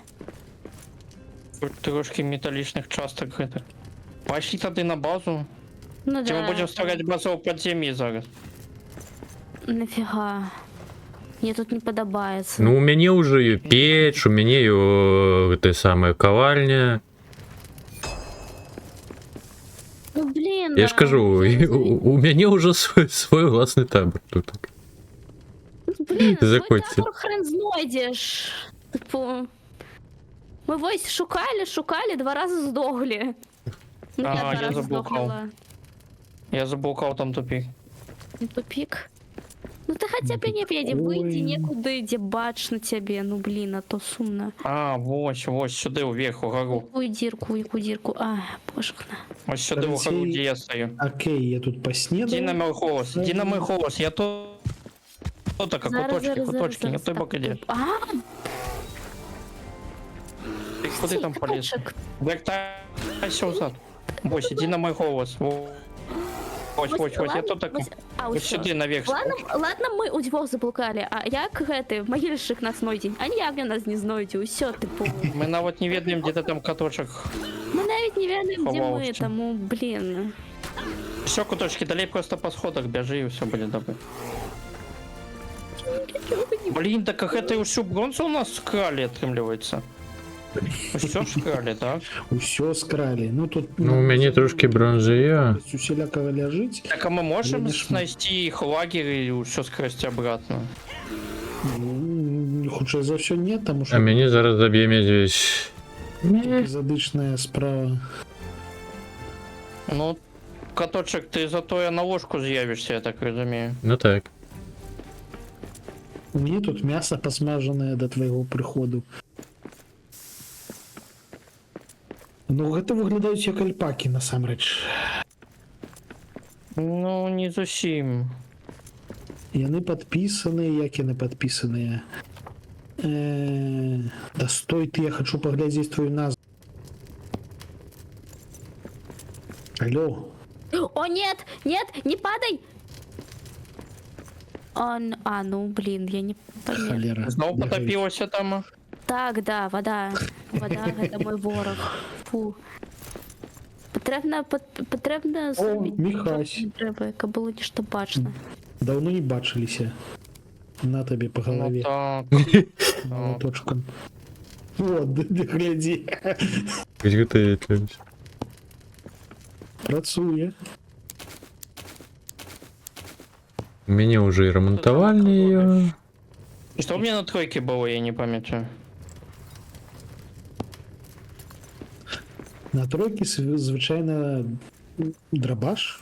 Трошки металличных часток это. Пошли тогда на базу. Ну Чи ми да. будемо ставити базу в подзем'ї зараз? Нафига. Мне тут не подобается. Ну, у меня уже ее печь, у меня ее, эта самая ковальня. Ну блин. Я ж кажу, я у меня уже свой власний табор тут. Блін, Заходьте. твой табор хрен знойдеш. Типу. Ми ось шукали, 2 рази здохли. Ну, Ага, я 2 я рази заблукав. здохла. Я заблукав там тупик. Тупик. Ну ты хотя бы не п'яді, вийди некуди, де бачно тебе. Ну блін, а то сумно. А, ось сюди вверх, угору. Яку дірку. А, боже. Ось сюди Алексей- угору, де я стою. Окей, я тут поснедал. Іди на мой голос, іди на мой голос, я то... Тут как куточки, не в той бок іди. А, Ти куди там поліз? куточок. Вертайся взад. Ось, іди на мой голос. Ось, я тут так. А, Ось ось сюди наверх. Ладно, мы удвох заблукали, а як гэты могильщик нас знойдзе? А ніяк він нас не знойдзе, усё, типу. Ми навіть не ведаємо, де там каточок. Ми навіть не ведаємо, де ми, Ховалося. тому, блін. Все, куточки, далей просто по сходах бежи и все будет добро. Блин, так как это всю бронзу у нас скрали, отрымливается. Все скрали, да? Усё скрали. Ну тут... Ну, у меня трошки бронзы є. Усілякого ляжить. Так а мы можем Видишь, найти их лагерь и все скрасть обратно? Ну, худшее за все нет, тому А що мені зараз заб'є медведь. задишная справа. Ну, каточек, ты зато я на ложку з'явишься, я так разумею. Ну так. У меня тут мясо посмаженное до твоего приходу. Ну, гэта выглядаюць як альпаки, насамрэч. Ну, не зусім. Яны падпісаныя, як яны падпісаныя. Да стой ты, я хочу паглядзець твою назву. Алло. О, нет, не падай! Ну, блин, я не памятаю. Холера. Знову Бегають. потопилася там. Так, да, вода, это мой ворог. Фу. Потрібно зробити, Міхась. не треба, яка було нічто бачно. Давно не бачыліся. На табе по Ну голове. так. Молоточком. Вот, глядзі. Працуе. У меня уже и ремонтовали ее. И что у меня на тройке было, я не памятаю. На тройке звычайно драбаш.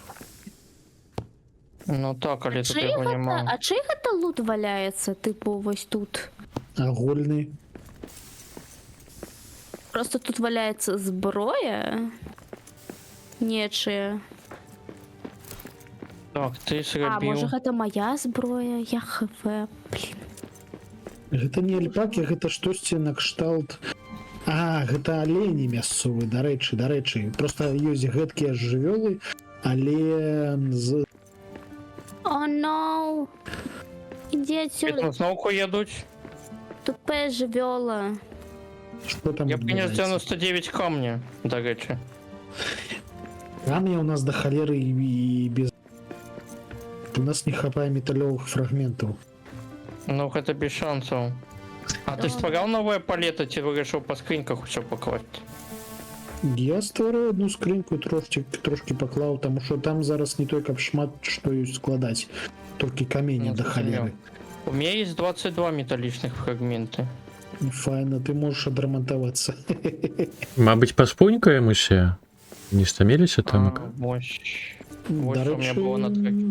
Ну так, але тут я понимаю. А чий гэта лут валяється, типу, ось тут? Агольный. Просто тут валяється зброя? Нечия. Так, ты А, зробив. може гэта моя зброя? Я хв, блін. Гэта не альпаки, гэта штосьці на кшталт. А, гэта алені мясцовы, дарэчы. Просто ёсць гэткія жывёлы, але з... О, no. Іди отсюда, Тут знову едуть. тупе живёла. Что там Я принес адбываецца? 99 камня, до речі. Камня у нас до холеры и без... У нас не хапае металловых фрагментов. Ну, гэта без шансов. А ты стварял новое палета, ці вырашыў па скриньках усё пакласти? Я стварыў одну скриньку і трошки поклаў, тому что там зараз не той, каб шмат што ёсць складаць. Толькі камені Ну, до холеры. У меня есть 22 металличных фрагмента. Файна, ты можешь адрамантавацца. Мабуть, поспунькаемся? Не стаміліся там? Ось. Вот что у меня было на тройке.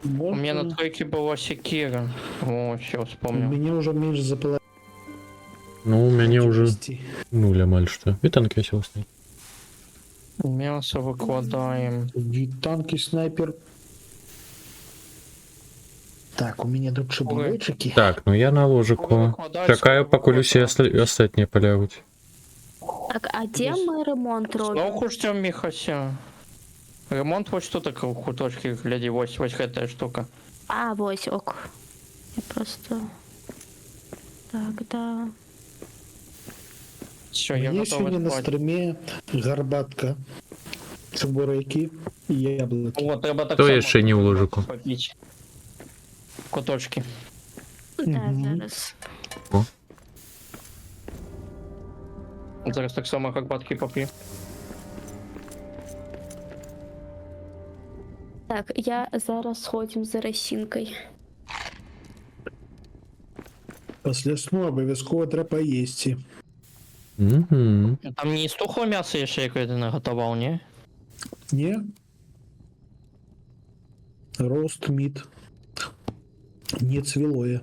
У меня на тройке была секира. О, все, У вспомнил. меня уже меньше запала. Ну, у меня уже нуль амаль что. И танк весел с ней. Мясо выкладаем. Танки, снайпер. Так, у меня тут чебуречики. Так, ну я на ложику. Чакаю, покуль усе остатние полягуть. Так, а де ми ремонт Знову робимо? хочете міхася? Ремонт вот что такое в куточке, гляди, ось гэта штука. А, ось, ок. Я просто... Так, да. Все, я Мне готовий сегодня на спать. стриме горбатка, чебуреки и яблоки. О, треба так То само я ще не у ложику. попити. Куточки. Да, Мгм. зараз. Зараз так само горбатки поп'ю. Так, я зараз сходим за розчинкою. Після сну обов'язково треба їсти. Угу. Там не з тухлого м'яса є ще яке ти наготував, ні? Не? Рост мид. Не цвілоє.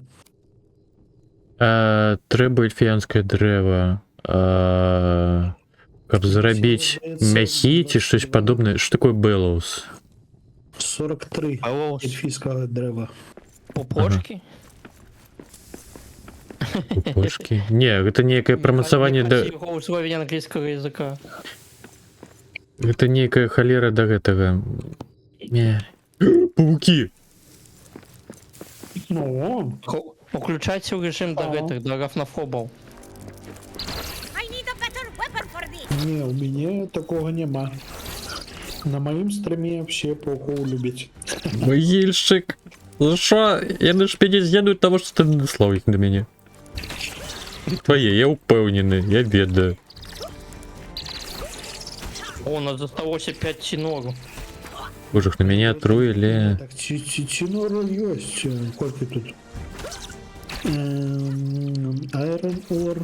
Треба ельфіянське дерево. Каб зробити м'яхи чи щось подобне. Що таке белоус? 43 Алло, ельфійського дерева. пупочки? Пупочки. Не, це некое промацаванне да... Його условия англійського язика. Это некая холера до этого. Не. Пауки! Ну, Включайте режим до Ага. гэтых, до гафнофобов. I need a better weapon for this. не, у мене такого нема. На моїм стрімі вообще пауков любить. Могильщик! Ну шо? Я на шпині з'їду того, що ти надіслав їх до мене. Твоє, я упевнений, я ведаю. О, у нас осталось 5 тінору. Боже, на меня отруили. Так, чинора есть. Сколько тут? Iron Ore.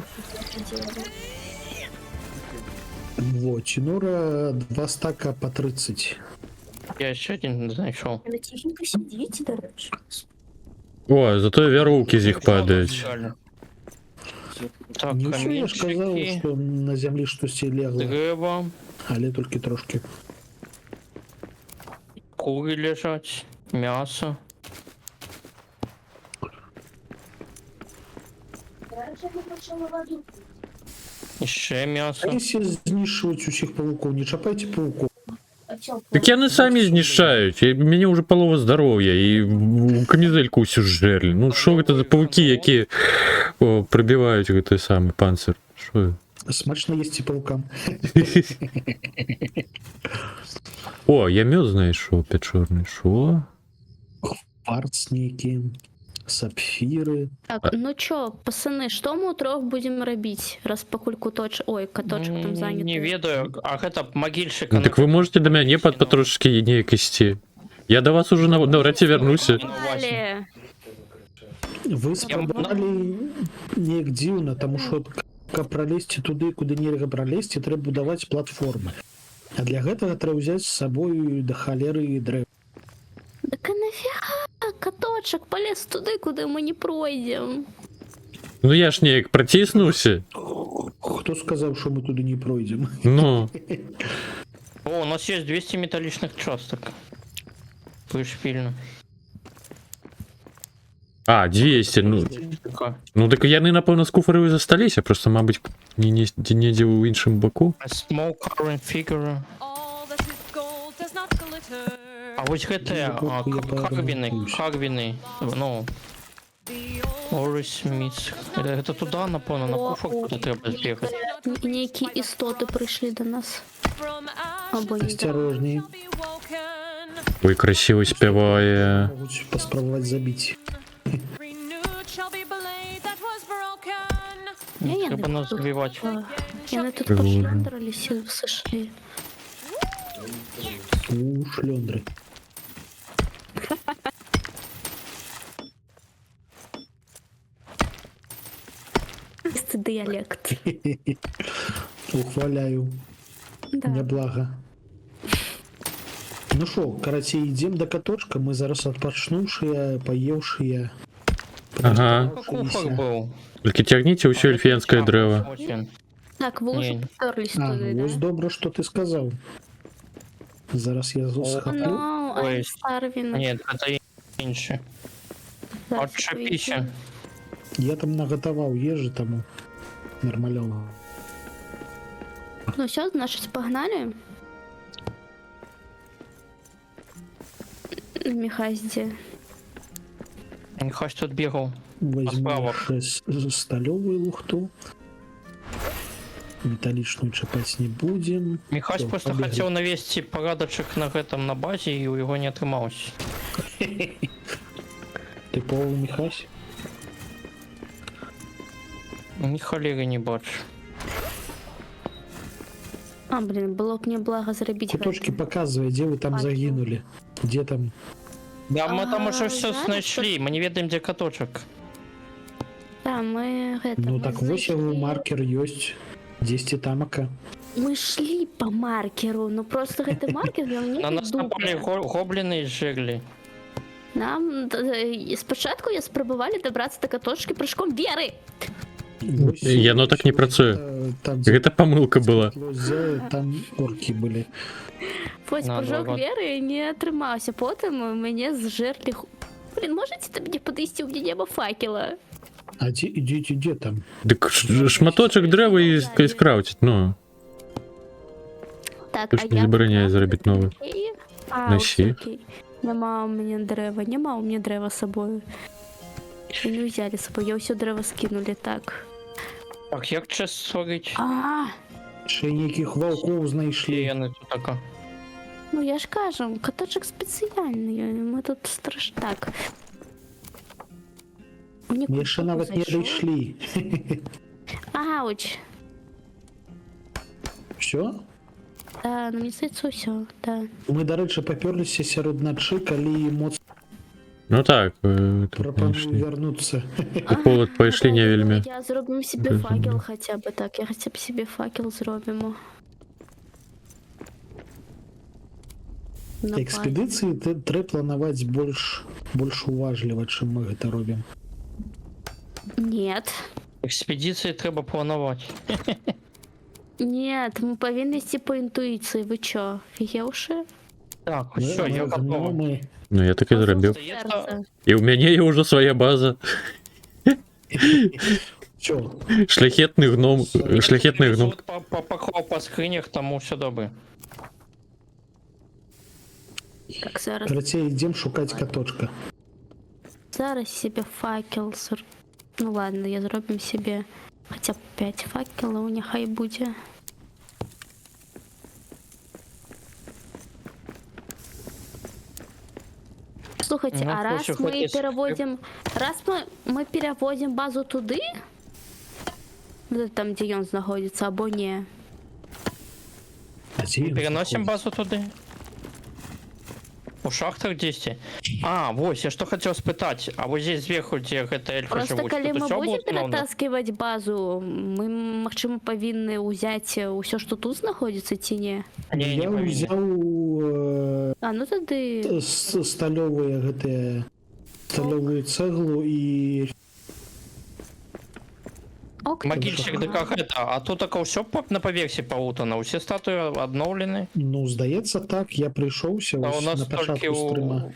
Вот, чинора 2 стака по 30. Я ще один знайшов. Ви тихенько сидіть, дорожі. О, зато веревки з них падають. Реально. Так, Ничего, я ж сказал, камінчики, что на земле что-то легло. дерева, Але только трошки. кури лежать, м'ясо. І ще А м'ясо. если знищивать усіх пауков, не чапайте пауков. Так я не самі знішають, мені вже полова здоров'я, і камізельку усю жерли. Ну що це за пауки, які пробивають той самий панцир? Що? Смачно есть и паукам. О, я мед знайшов печорний. Що? Кварц некие, сапфиры. Так, ну чё, пацаны, что мы утрох будем робить, раз покуль куточ... Ой, каточек там занят. Не ведаю, а гэта могильщик. Ну, так ви можете до мене потрошки ніяк істі. Я до вас уже навряд вернуся. Далее. Вы спробовали неяк дзіўна, тому що каб пролезти туды, куды нельга пролезти, трэба будаваць платформы. А для гэтага трэба взять з сабою да халеры дрэв. Так а нафига каточек полез туды, куда мы не пройдем? Ну я ж неяк протиснуся. Хто сказаў, що мы туды не пройдзем? Ну, О, у нас есть 200 металличных часток. Пришпильно. а, 200, ну так яны, напевно, з куфарою засталіся, просто, мабуть, недзе ў іншым боку. A small current figure. All that is gold does not glitter. А вось гэтыя карвіны, ну, The old Орис Міц. Гэта туди, напевно, на О, куфар, куди треба збігати. Некие истоты пришли до нас. from Або ashes не. Осторожней. shall be woken. Ой, красиво спяває. Могуць паспрабаваць забіць. Renewed shall be blade that was broken. Я Треба нас збивати. Я на тут Прикольно. пошляндрались и сошли. У шльондри. Чистый диалект. Ухваляю. Да. Няблага. Ну шо, карацей, ідзем да каточка, мы зараз адпачнуўшыя, паеўшыя. Ага. Куфар був. Тільки тягніце ўсё эльфіянскае дрэва. Очень. Так, вы уже Не. поперлись А, туда, вось да? добра, што ты сказаў. Зараз я схаплю. Ну, Ой. они старвины. Ні, це інше. Отчепіся. Я там нагатаваў ежы таму. Нармалёва. Ну все, значит, погнали. Михазди. Михась тут бегал. Возьму Справа. сталевую лухту. Металличную чапать не будем. Михась Всё, просто побегли. хотел навести порядочек на этом на базе, и у него не отрымалось. Ты полный Михась? Ни холеры не бачу. А, блин, было б мне благо зрабіць Куточки гэта. показывай, где вы там Факел. загинули. Где там? Да, мы там уже все зараз нашли, мы не ведаем, где каточек. Да, мы гэта, Ну мы так вот его знайшлі. маркер есть. 10 тамака. Мы шли по маркеру, ну просто гэты маркер ён На не нас напали гоблины и жирли. Нам спачатку я спрабавалі дабрацца да каточкі прыжком веры. Яно так не працуе. Там, где Гэта памылка была. светло зелё, там орки были. Вось прыжок Наоборот. веры не атрымаўся. Потым мяне зжэрлі. Блин, можете да мне падысці, у меня няма факела. А идите, там? Дык шматочак дрэва і скраўціць, ну. Так, Ты ж не забараняе зрабіць новы. Насі. Няма у мяне дрэва, няма у мяне дрэва з сабою. І не ўзялі з сабой, я ўсё дрэва скінулі так. Так, як честь створить? Ще нейкіх ваўкоў И знайшлі. яны тут така. Ну я ж кажу, каточак спецыяльны, мы тут так. Мне Мы яшчэ нават не дайшлі. Ауч. Все? Да, ну мне здаецца ўсё, да. Мы, дарэчы, папёрліся сярод начы, калі моц Ну так, тут прапаную знайшлі. вярнуцца. У холод пайшлі не вельмі. Я зробім себе Мгм. факел хотя бы так, я хотя б себе факел зробимо. Экспедыцыі трэба планаваць больш уважліва, чым мы гэта робім. Нет. Экспедиции треба планировать. Нет, мы павінны ісці по інтуіцыі, вы чё, фігеўшы? Так, все, я готов. гномы. Ну я так і зрабіў. Остается- І ў мяне є ўжо свая база. Всё. Шляхетны гном, шляхетны гном. Поклав по скринях, тому все добре. Так, зараз, Карацей, ідзем шукаць каточка. зараз себе факел Ну ладно, я зробім себе хотя б 5 факелаў, няхай будзе. Слухайте, Ну, а раз короче, мы хоть переводим, мы переводим базу туды, там, где ён знаходится, або не. А дзе ён Переносим знаходзіцца? базу туды. У шахтах 10. А, вот, я что хотел спытать. А вот здесь сверху, где это эльфы Просто живут, калі тут мы всё будем будет ровно? ператаскивать базу, мы, магчыма, павінны ўзяць ўсё, што тут знаходзіцца, ці не? Не, не Я повинны. ўзяў А, ну тады... сталёвыя гэтыя сталёвую цэглу і Ок, Могильщик, да как это? А тут такое все на поверхе полутано. Все статуи обновлены. ну здаецца так, я прыйшоўся А у ось нас на только пачатку стрыма.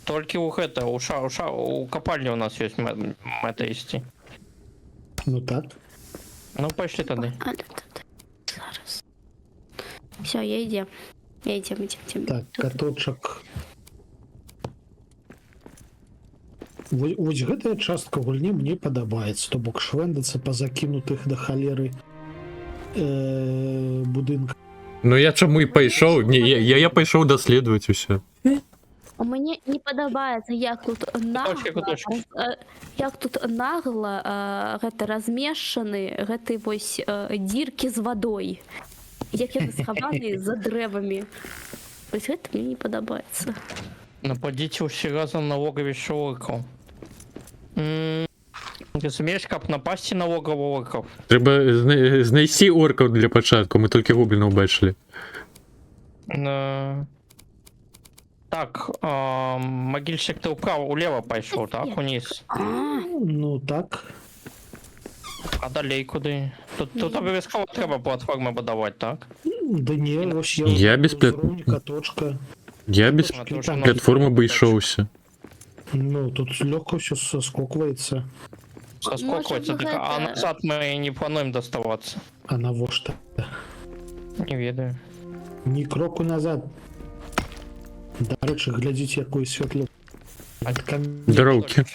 только у это, у копальни у нас есть это есть. Ну так. Ну пошли тогда. А, да. Зараз. Все, я идем. Идем. Так, каточак. Вось гэтая частка гульні мне падабаецца, то бок швэндацца па закінутых да халеры будынках. Ну я чаму і пайшоў? Не, я пайшоў даследаваць усё. А мне не падабаецца, як тут Куточки, куточки. нагла гэта размешчаны гэты вось дзіркі з вадой. Як яны схаваны за дрэвамі. Вось гэта мне не падабаецца. Нападите все разом на логовище орков. Ты сумеешь кап напасть на логово орков? Трэба знайсці оркаў для пачатку, мы толькі гоблінаў бачылі. Так, могильщик ты вправо, улево пошел, так, вниз. Ну так. А далей куди? Тут обов'язково треба платформи будувати, так? Да не, вось Я без з уровня каточка. Я без А то, що нам- платформы бы ішоўся. Ну, тут легко все соскокивается. Соскокується, Може, так, а гэта- назад ми не плануємо доставатися. А на во что? Не ведаю. Ні кроку назад. Дарэчы, глядзіце, якое святло. Дороги.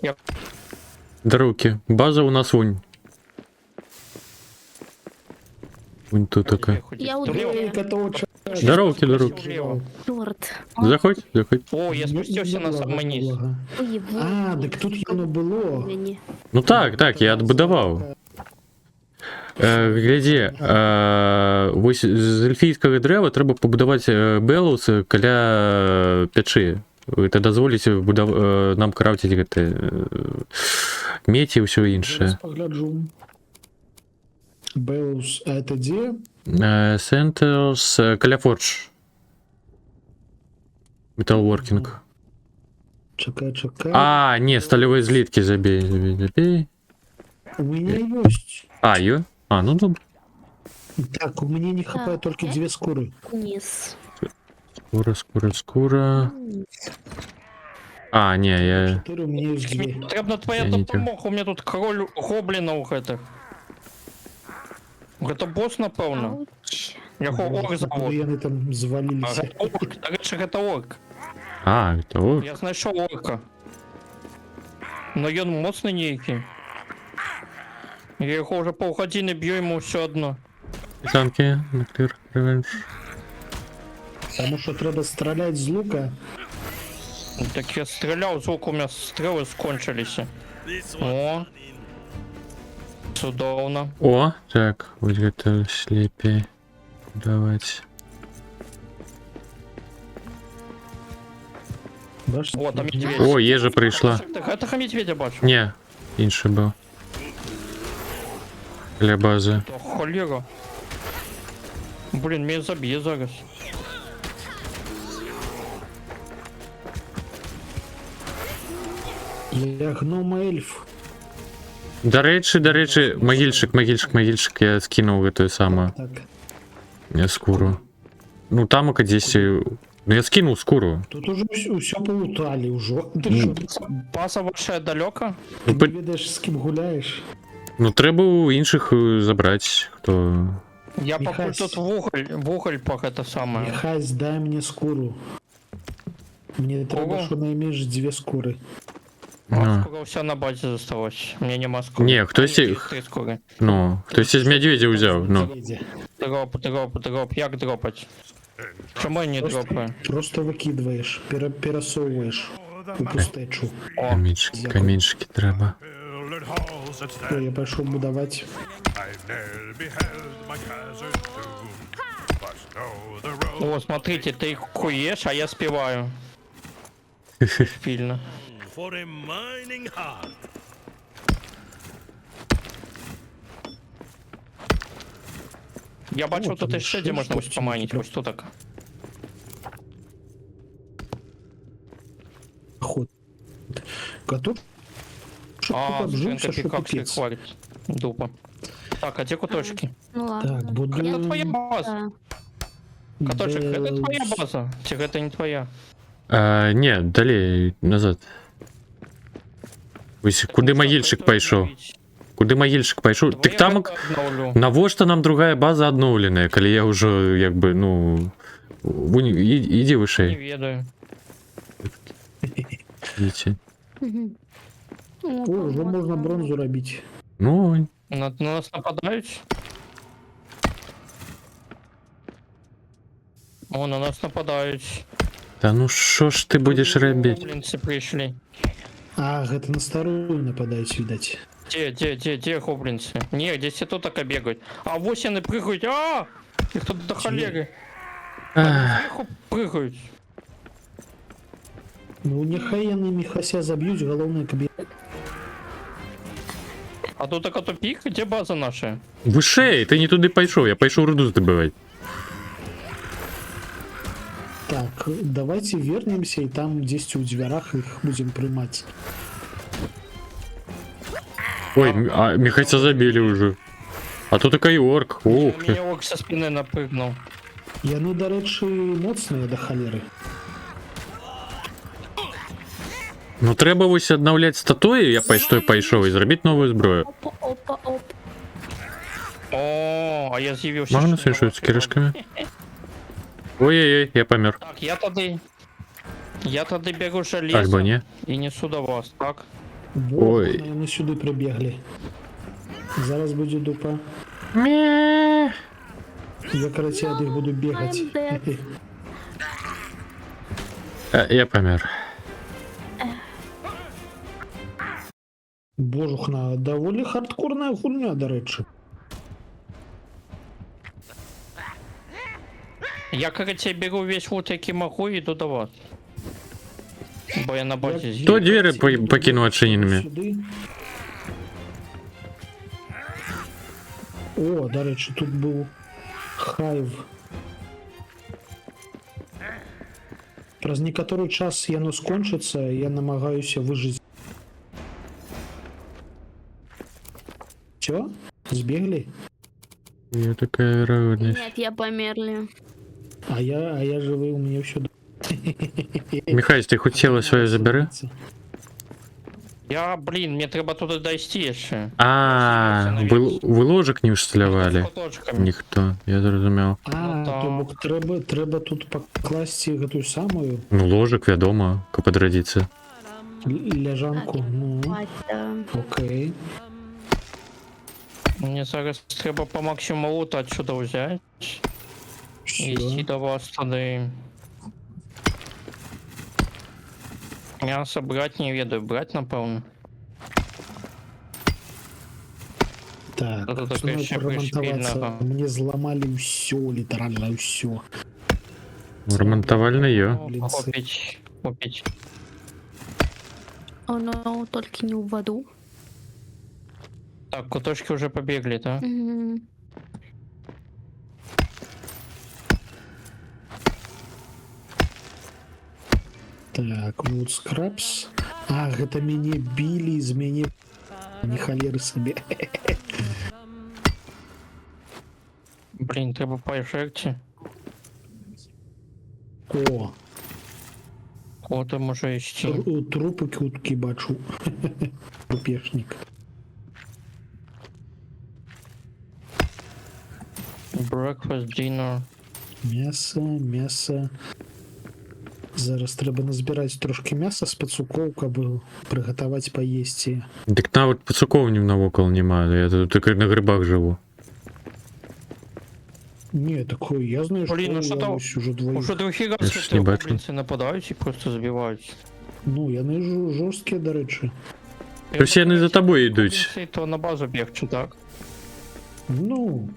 Я- Дороги. База у нас вунь. Вунь тут такая. Я Влево. удивлена. Это очень... Дороги. Влево. Чорт. Заходь. О, я спустился на самый низ. Ой, А, так тут яно было. Ні. Ну так, я отбудовав. Гляді, ось з ельфійського дерева треба побудувати белус каля печі. Це дозволить нам крафтити медь і все інше. Зараз погляджу. Беус, а это где? Сентерс, каля фордж. Металворкінг. Чекай. А, ні, стальові злітки забей. У меня есть. А, йо? А, ну добре. Так, у меня не хватает только 2 шкуры. Низ. Скоро. А, ні, я... 4 у меня есть 2. Требна твоя Я не допомога, у меня тут король гоблинов гэтых. Это босс, напевно. Ауч. Яго орк зовут. Они там А завалились. гэта орк, до речі, гэта орк. А, то... Я знайшов орка. Но ён моцны нейкі. Я його вже паўгадзіны б'ю йому все одно. Танки, Nuclear Revenge. Потому что треба стрелять з лука. Так я стріляв, з луку у мене стріли скончилися. О. Чудовно. О, так, ось гэта слепей. Давайте. Бачиш? О, там медведь. О, ежа прийшла. Гэта медведя бачу. Не, інший був. Для бази. Та холера. Блін, мене заб'є зараз. Я гном эльф. До речі, могильщик, я скинув эту самую Так. скуру. Ну, там ока здесь... Ну, я скинул скуру. Тут уже все полутали уже. Ты Ну, что, База ваша далеко? Ну, не ведаешь, с кем гуляешь? ну треба у інших забрати, хто... Я покуль Михась. тут вуголь пах это самое. Михась, дай мне скуру. Мне треба, Ого. что найменьше 2 скуры. А. Скоро все на базе засталось. Мне нема скоро. Не, хтось Ні, їх- 3 скоро. Ну, хтось із медведя взяв, ну. Медведя. Дроп. Як дропать? Чому я не дропаю? Просто выкидываешь, пересовываешь у пустечу. О, Камінчики треба. Ой, я пошел будовать. о, смотрите, ты их куешь, а я спеваю. Фільно. Я бачу, Вот тут вони ще де ще можна ось щось поманити, типу. ось тут так. Ход. Готов? Чтоб А, тут обжился, скринка что пикапский пипец. хватит. Дупа. Так, а где куточки? Ну ладно. Так, буду... Это твоя база. Да. Куточек, это Белс. твоя база. Тих, это не твоя. А, ні, далі, назад. Ось, куди могильщик пішов? Куди могильщик пішов? Так там... Навошта нам другая база обновленная, коли я уже, якби, ну... Иди Не выше, ведаю. идите. Мгм. О, Ну, уже вот, можно да. бронзу робить. Ну, На нас нападають. О, на нас нападають. да ну шо ж ты будешь робить? Гоблинцы пришли. А, это на старую нападать, видать. Где гоблинцы? Не, здесь все тут так бегают. А восьяны прыгают. А! Их тут до холеры. Ах, Сверху прыгают. Ну, нехай яны Михася забьют, головне кабе. А тут так тупик, где база наша? Вышей, ты не туди пошел, я пошел руду здобывать. Так, давайте вернемся и там 10 у дверях их будем примать. Ой, а Михайца забили уже. А то такой орк, ух ты. Меня орк со спины напрыгнул. Яны, до речі, моцныя до холеры. Ну треба ось обновлять статуї, я пішов і зробити нову зброю. Опа. О, а я з'явився. Можна смішувати з киришками? Ой-ой-ой, я помер. Так, я тоді. Я тады бегу железо Альбо не. і несу до вас, так? Ой. Вони сюди прибігли. Зараз буде дупа. Я, короче, від них буду бігати. I'm dead. Я помер. Божухна, доволі хардкорна хуйня, до речі. Я, короче, беру весь лут, який могу, і йду до вас. Бо я на базі з'їду. Кто двери покинул отчиненными? Сюди. О, до речі, тут був хайв. Праз некоторий час яно скончиться, я намагаюся вижити. Чё? Збегли? Я такая вероятность. Нет, я померли. А я живий, у меня все. Михайлович, ты хоть тело свое забери? Я, блін, мені треба туди дойти ще. Вы ложек не вставляли? З куточками. Ніхто, я зрозумів. А, Ну, то так. бок треба тут покласти ту самую Ну, ложек, відомо, по традиції. ляжанку. Ну, Батя. окей. Мені зараз треба по максимуму лута отсюда взяти. І йти Все. до вас туди. М'ясо брать не ведаю, брать напевно. Так, Тут таке снова ще поремонтоваться. пришпільного. Мне взломали все, литерально все. Ремонтовальне є. Блін, це- Купить. Оно только не в воду. Так, куточки уже побегли, да? Мгм. Так, вот скрабс. А, гэта мяне білі з мяне не халеры сабе. Блин, треба поэффекте. О, О, там уже ищи. трупы куткі бачу. Трупешник. Breakfast, dinner. Мясо. Зараз трэба назбіраць трошки мяса з пацукоў, каб прыгатаваць паесці. Дык нават пацукоў не навокал няма, я тут так на грибах живу. Не, такое, я знаю, Блін, ну що що я там? ось уже двоих. Уже другий раз Я ж не эти бачу. гоблинцы нападают и просто забивают. Ну, яны жорсткія, до речі. То всі вони за тобою йдуть. Гоблинцы, то на базу бегчу, так? Ну,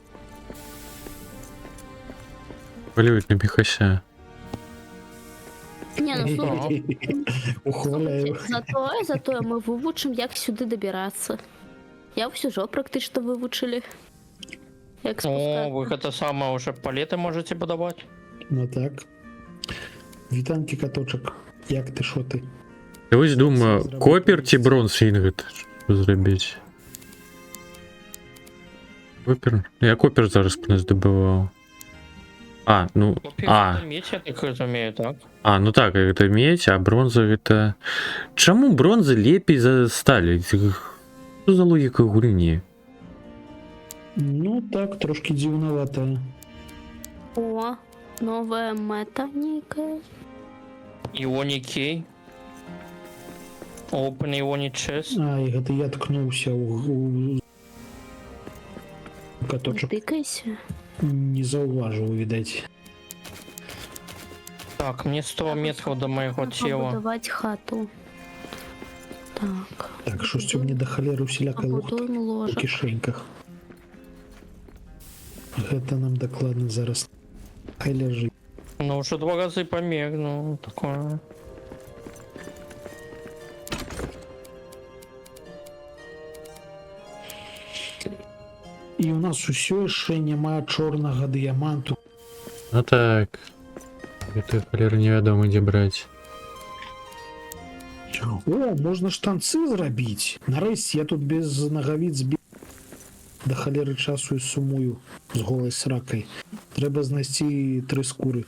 Полюють на Михася. Не, ну слухай, ухваляю. зато мы вывучим, як сюди добираться. Я всю жо практично вивучили. Як О, спускатися. вы это самое уже палеты можете подавать. Ну так. Вітанки, каточок. Як ти, що ти? Я ось думаю, копір чи бронз інгот? Що зробити? Копір? Я копір зараз б не здобував. Ну, Меч, я так разумею, так? ну так, это медь, а бронза это... Чому бронза лепей за сталі? Що за логіка гульні? Ну так, трошки дивновато. О, новая мета некая. Иони Кей. Open Иони Chest. Ай, гэта я ткнуўся у Не каточок. тыкайся. Не заўважыў, відаць. Так, мне 100 метров до моего тела. Побудовать хату. Так, Так, щось у мне да халеры усялякай лухты побудуем у ложек. кішэньках. Гэта нам дакладна зараз хай ляжыць. Ну, уже 2 раза помер, ну, такое. І у нас усё яшчэ няма чорнага дыяманту. Ну так. Это холера невядома дзе браць. О, можна штанцы зрабіць. Нарэшце я тут без нагавіц да халеры часу і сумую з голай сракай. Трэба знайсці 3 скуры.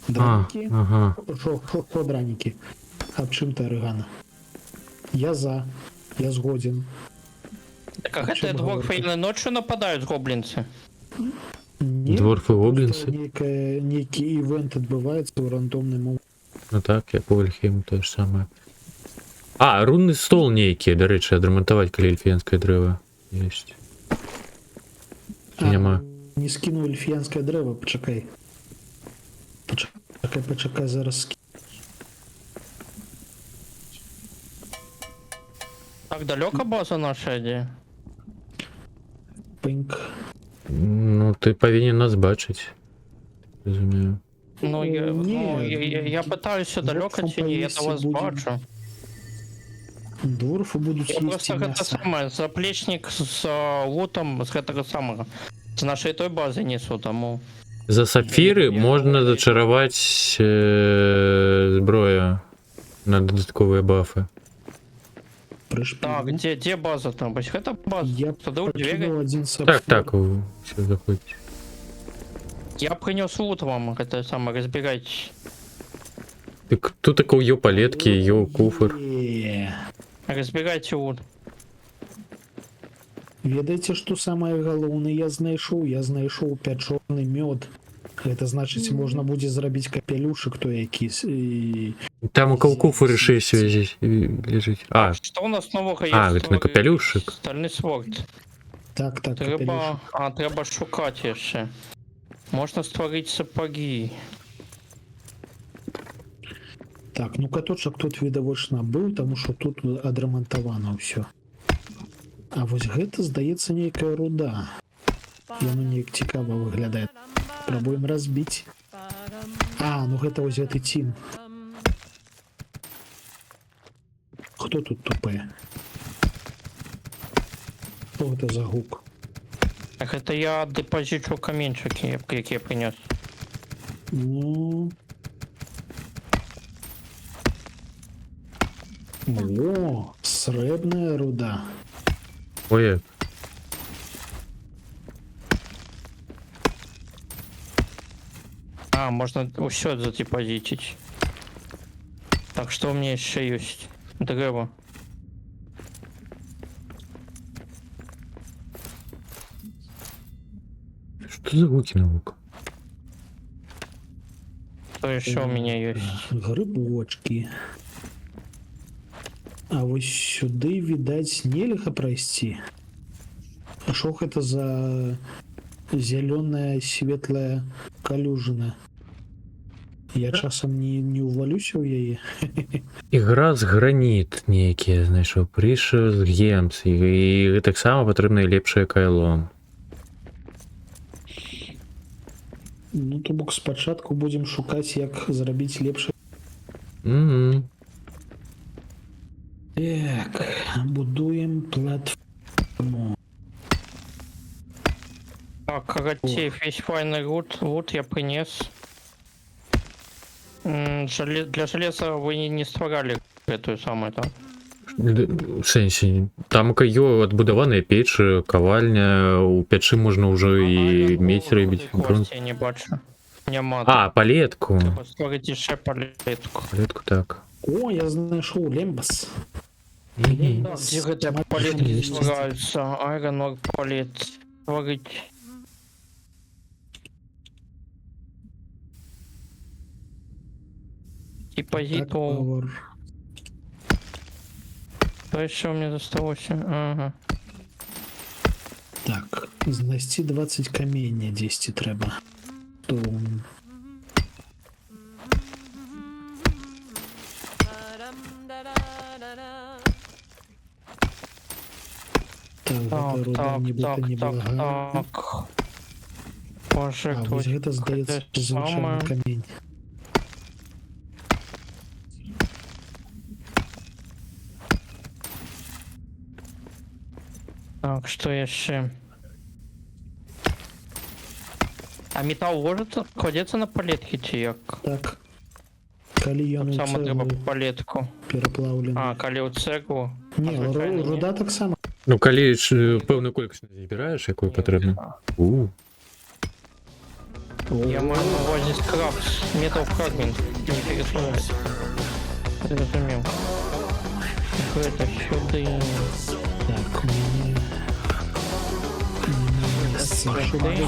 Дранікі? Ага. Що дранікі? Аб чым ты, Арыгана? Я згоден. Так, а Чё это вы двор говорите? фейной ночью нападают гоблинцы? Не, Дворфы просто гоблінцы? Нейкі івент адбываецца ў рандомны момант. Ну так, я по Вільхейму те ж саме. А, рунний стол нейкі, до речі, адремонтаваць, калі эльфіянскае дрэва ёсць. Ці няма? Не скинул эльфиянское древо, почекай. Почекай, зараз скину. Так далеко база наша йде? Пинк. Ну, ти повинен нас бачить. Розумію. Ну, я питаюся Вот далеко там чи ні, я повісся до вас будем. бачу. Дворфы будут Я есть просто гэта мясо. саме, заплечник з лутом з гэтага самого. З нашої той бази несу, тому... За сапфіри можна зачарувати зброю на додаткові бафи. Так, где база там? Бач, гэта база. Я Туди у двері. покинул один сапфир. Так, все заходить. Я принес лут вам, это самое, разбирайте. Так, тут такого ее палетки, ее куфр. Разбирайте лут. Ведаеце, што самае галоўнае я знайшоў пячоны мёд. Гэта значыць, можна будзе зрабіць капелюшак той які Там у кого куфр 6 лежить. А, Что у нас нового есть? это на капелюшек. Стальный сворд. так, Треба, треба шукати ще. Можна створити сапоги. Так, ну каточак тут відавочна быў, таму што тут адрамантавана ўсё. А вось гэта, здаецца, нейкая руда. Яно неяк цікава выглядае. Спрабуем разбіць. А, ну гэта вось гэты цім. Хто тут тупе? Што гэта за гук? Так, это я депозичу каменчики, які я принес. Ну... О, срэбная руда. Ой, А, можно все задепозитить. Так, что у меня еще есть? Древо. что за гуки на лук? Что еще у меня есть? Грибочки. А вось сюды, відаць, нельга прайсці. А што гэта за зялёная светлая калюжына? Я часам не ўвалюся ў яе. Ігра з граніт нейкія, знайшоў, прыйшаў з гемс, і таксама патрэбна лепшае кайло. Ну, то бок спачатку будзем шукаць, як зрабіць лепшае. Так, будуем платформу. Так, Каратеев, весь файный лут я принес. Для железа вы не створали эту самую там. В сэнсе, там ёё адбудаваная печ, кавальня, у печы можна ўжо і медь рыбіць. Я не бачу. Няма. А, палетку. Треба створити ще палетку. Палетку так. О, я знайшоў лембас. Где гэта палетки створаюцца? Айронор палет. Створить. Депозиту. Что еще у меня засталось? Ага. Так, знайсці 20 камення 10 трэба. То... Так, гэта руда нібыта неблагая. Так. Боже, А, вось гэта, здаецца, звычайны камень. Так, что еще? А металл ложится, кладется на палетки ці як? Так. Калі ён у Саме треба цэглу палетку. пераплаўлены. А, калі ў цэглу. Не, звычайна ні. руда таксама. Ну, калі ж пэўную колькасць збіраеш, якую патрэбна. Я маю на увазі скраб, метал фрагмент. Не пересылать. Зразумеў. Гэта сюды. Так, у мяне... Сюды.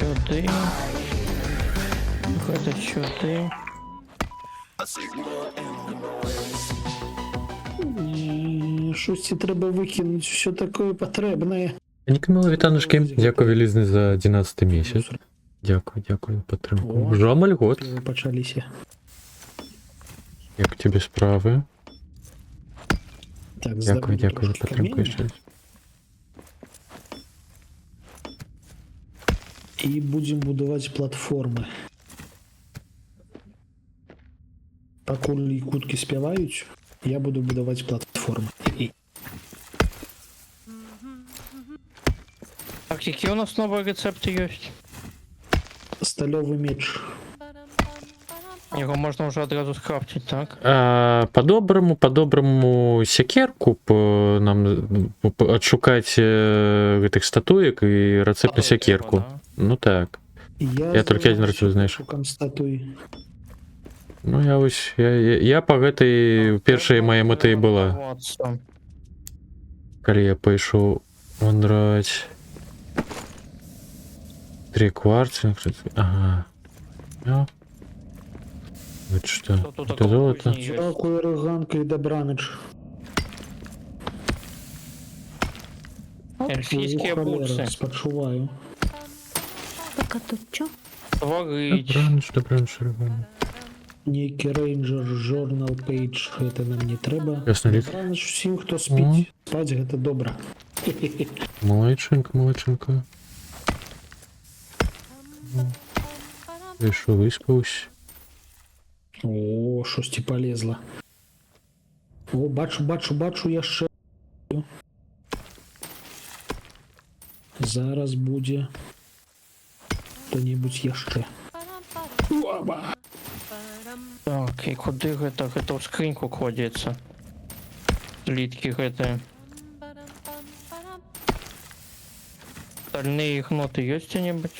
Сюды. Гэта сюды. Щось треба выкинуть, все такое патрэбнае. Нікамела вітанушкі, дзякую вялізны за 11 месяц. Дякую за падтрымку. О. Ужо амаль год. Пачаліся. Як тебе справы? Так, Дякую за трошки падтрымку каменю. яшчэ раз. І будем будувати платформи. Пакуль ікутки спявають, я буду будувати платформи. Так, які у нас нові рецепти є? Стальовий меч. Його можна вже одразу скрафтити, так? По-доброму сякерку нам адшукаць гэтых статуек і рэцэпт на сякерку. Ну так. Я толькі один раз знайшов. Статуї. Ну я вось я па гэтай першай мае мэты і была, калі я пайшоў вандраваць. 3 кварцы. Ага. Ну. Вот что. Это золото. Дякую, Реганка і Добраныч. Эльфійські О, холера, бутси. спачуваю. Так, а тут чё? Творить. Добраніч, ребята. Нейкі рейнджер, журнал, пейдж, гэта нам не трэба. Ясна, Лік. Добраныч усім, хто спіць. Спаць гэта добра. Малайчынка. Вышел, выспаўся. О, шосьці полезла. О, бачу яшчэ. Зараз будзе што-небудзь яшчэ. Уаба! Так, і куди гэта? Гэта ў скрыньку кладзецца. Літкі гэтыя. Стальныя гноты ёсць дзе-небудзь?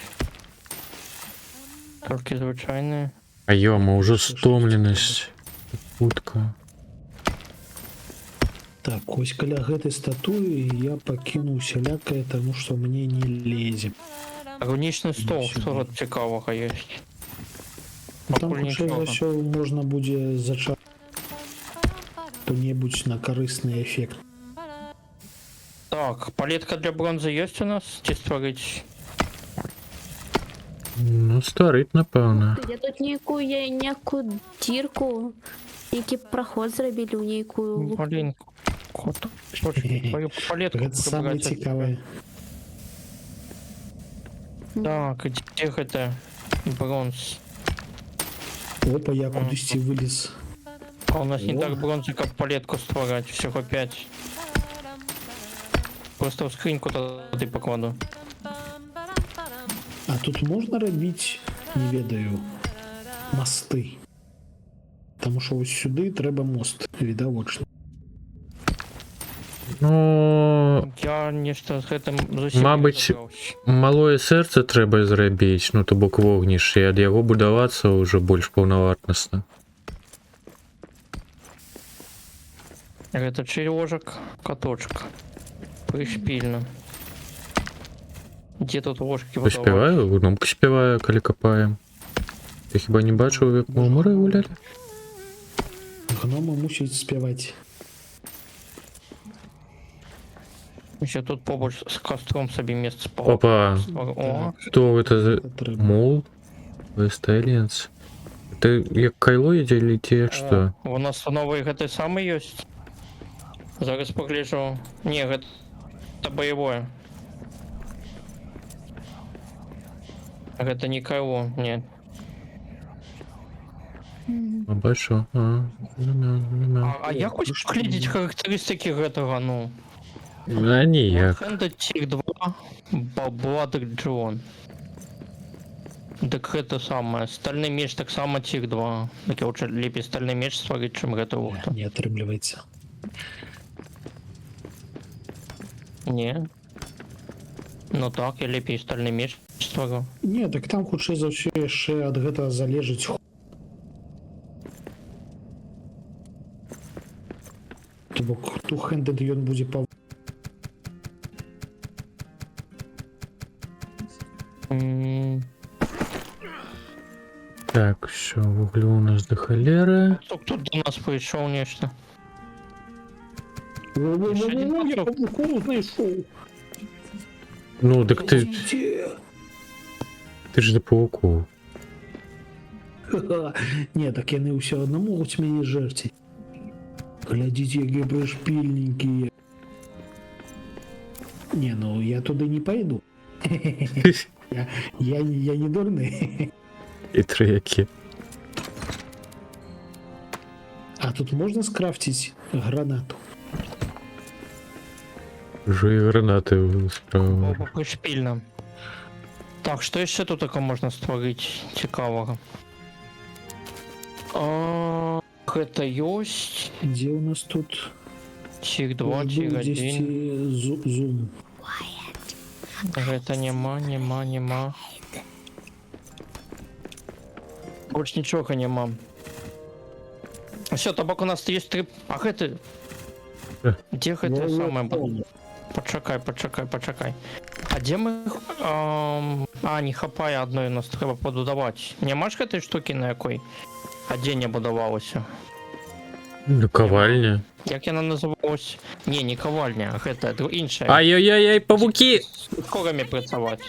Толькі звычайныя. А ёма, уже стомленасць. Утка. Так, ось каля гэтай статуі я пакінуў сялякае, таму што мне не лезе. Рунічны стол, Сюди. што тут цікавага ёсць? Там Пакуль хутчэй за нічога. ўсё можна будзе зачаць што-небудзь на карысны эфект. Так, палетка для бронзы ёсць у нас? Ці стварыць? Ну, старыць, напэўна. Я тут некую дірку, які праход зрабілі ў нейкую. Блін, кот. Слушай, твою палетку Гэта самае прыбраць. цікавае. Так, дзе гэта бронз? Опа, я кудысьці вылез. А у нас не О. так бронзы, каб палетку ствараць, всего 5. Просто в скриньку тады покладу. А тут можна рабіць, не ведаю, масты. Таму што ось сюды трэба мост, відавочна. Ну, Я нешта з гэтым зусім Мабыць, не разабраўся. малое сэрца трэба зрабіць, ну то бок вогніш, і ад яго будавацца ўжо больш паўнавартасна. Гэта чый ложак? Каточка. Прышпільна. Дзе тут ложкі выдаваць? Паспяваю, гномка спяваю, калі капаем. Ты хіба не бачыў, як мы ў моры гулялі? Гномы мусіць спяваць. Ще тут побач з костром собі месца Опа, О, хто гэта за... Гэта трэба. Мол? West Aliens? Ты як кайло ідзе или ці як што? у нас новый гэты самы ёсць. Зараз пагляджу. Не, гэта баявое. Гэта не кайло, не. А бачу, А як хочаш глядзець характарыстыкі гэтага, ну? А ніяк. Хэнда Тик 2, Бабладок Джон. Дык гэта самае. Стальны меч таксама Тик 2. Так я лучше лепей стальны меч стварыць, чым гэта лухта. Не атрымліваецца. Не. Ну так, я лепей стальны меч ствару. Не, так там хутчэй за ўсё яшчэ ад гэтага залежыць. То бок two-handed ён будзе па Так, що, вуглю у нас до холери. Тут до нас прийшов нечто. Во-во-во-во, я павуков знайшов. Ну, так ти ж до пауков. Ха-ха. Не, так яны ўсё адно могуць мяне жэрці. Глядзіце, якія прышпільненькія. Не, ну я туды не пойду. Я не дурны. І тряки. А тут можна скрафтить гранату? Уже і гранати справа. Оба пришпільно. Так, що ще тут таке можна створити цікавого? Это есть. Где у нас тут? Тир 2, тир 1. Зум. Это нема. Больше ничего нема. Все, табак у нас есть 3. А это... Где это самое было? Почекай. А где мы... не хапає одної, нас треба подудавати. Нема ж этой штуки на якої? А де не будувалося? Ну, ковальня. Як вона називалась? Ні, не ковальня, а это інше. Ай-яй-яй, павуки! З курами працювати.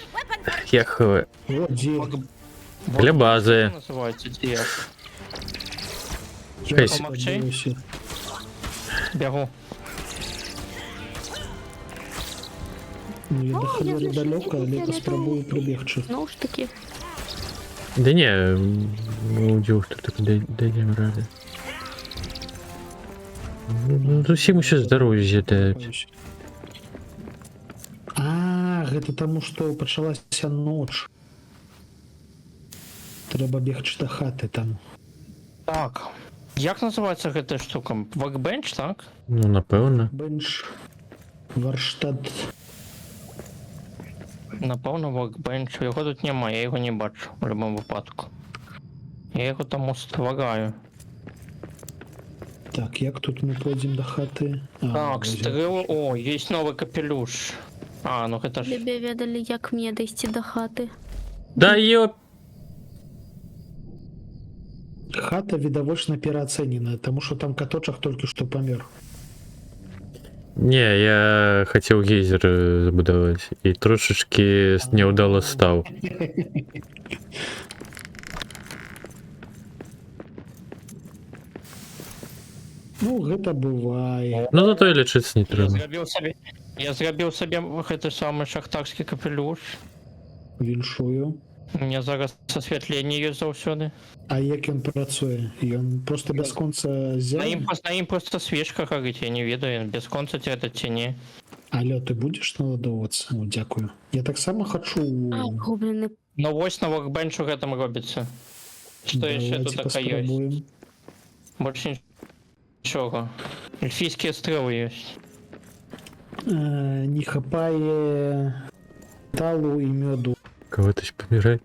Я хаваю. Вот где. Для бази. Називається ті. Ось. Помогчи? Бегу. Ну, я до О, я холеры знайшла далеко, але фіолетову. я спробую прибегчи. Знову ж таки. Да не, удел, что так дадим рады. Ну, всем еще здоровье дать. А, гэта таму, што пачалася ноч. Трэба бегчы да хаты там. Так. Як називається гэта штука? Workbench, так? Ну, напевно. Бенч, варштат. Напевно, Workbench. Його тут немає, я його не бачу в будь-якому випадку. Я його там створаю. Так, як тут ми пойдем до хаты? А, Так, возьмем. стріли. О, є новий капелюш. Ну гэта ж... Любі ведалі, як мне дайсці до хати. Да ёп! Хата відавочна пераацэненая, таму што там каточак толькі што памёр. Не, я хотел гейзер забудовать. И трошечки неудало стал. Ну, гэта бывае. Ну, зато и лечиться не треба. Я зрабіў сабе гэты самы шахтарскі капелюш. Віншую. У меня зараз асвятленне ёсць заўсёды. А як ён працуе? Ён просто бясконца На зяе? ім просто свечка гарыць, я не ведаю, без конца ці гэта ці не. Алё, ты будзеш наладоўвацца? О, дзякую. Я таксама хачу... Гобліни. Ну вось на Workbench гэтым робіцца. Што яшчэ тут така ёсць? паспрабуем. Больше нічога. Эльфійскія стрэлы ёсць. Не хапае талу і мёду. Кого-то помирай.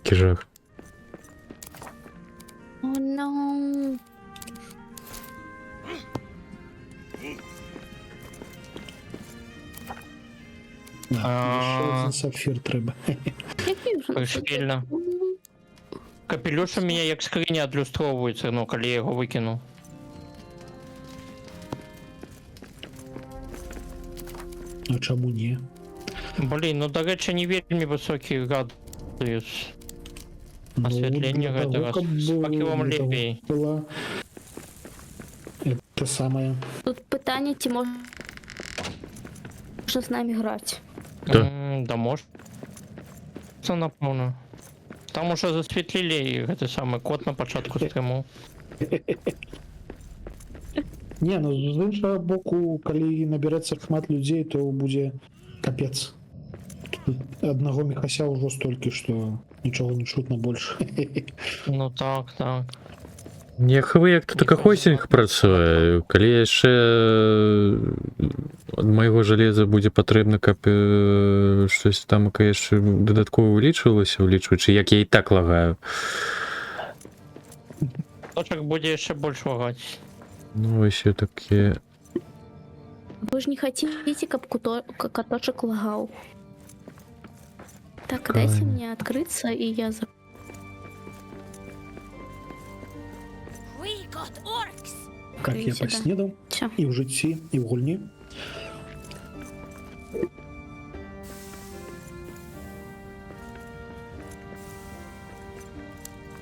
Кижах. О, no. Ще один сапфір треба. Який вже? Пришпільно. Капелюш у меня як скриня адлюстроўваецца, ну калі я яго выкіну. А чаму не? Блін, ну дарэчы, не вельмі высокі радыус. Ну, Асвятленне для гэта того, раз каб з было- факелом для того, лепей. было это самое. Тут питання, ці можна з нами грати. Да. Да можна, напэўна. Там уже засветлілі і гэты самы код на пачатку стрыму. Не, ну з іншага боку, калі наберэцца шмат людзей, то будзе капец. Тут аднаго мехася ўжо столькі, што нічога не чутно больш. Ну так. Не хавы, як тут така хостинг працуе. Калі яшчэ ад майго жалеза будзе патрэбна, каб штось там яшчэ дадаткова улічвалася, улічваючы, як я і так лагаю. Точак будзе яшчэ больш вагаць. Ну, вось такі. Ви ж не хотите, каб каточек лагал. Так, дайте Правильно. мне открыться, и я... Так, я Сюда. поснедал Всё. і в житті, і в гульні.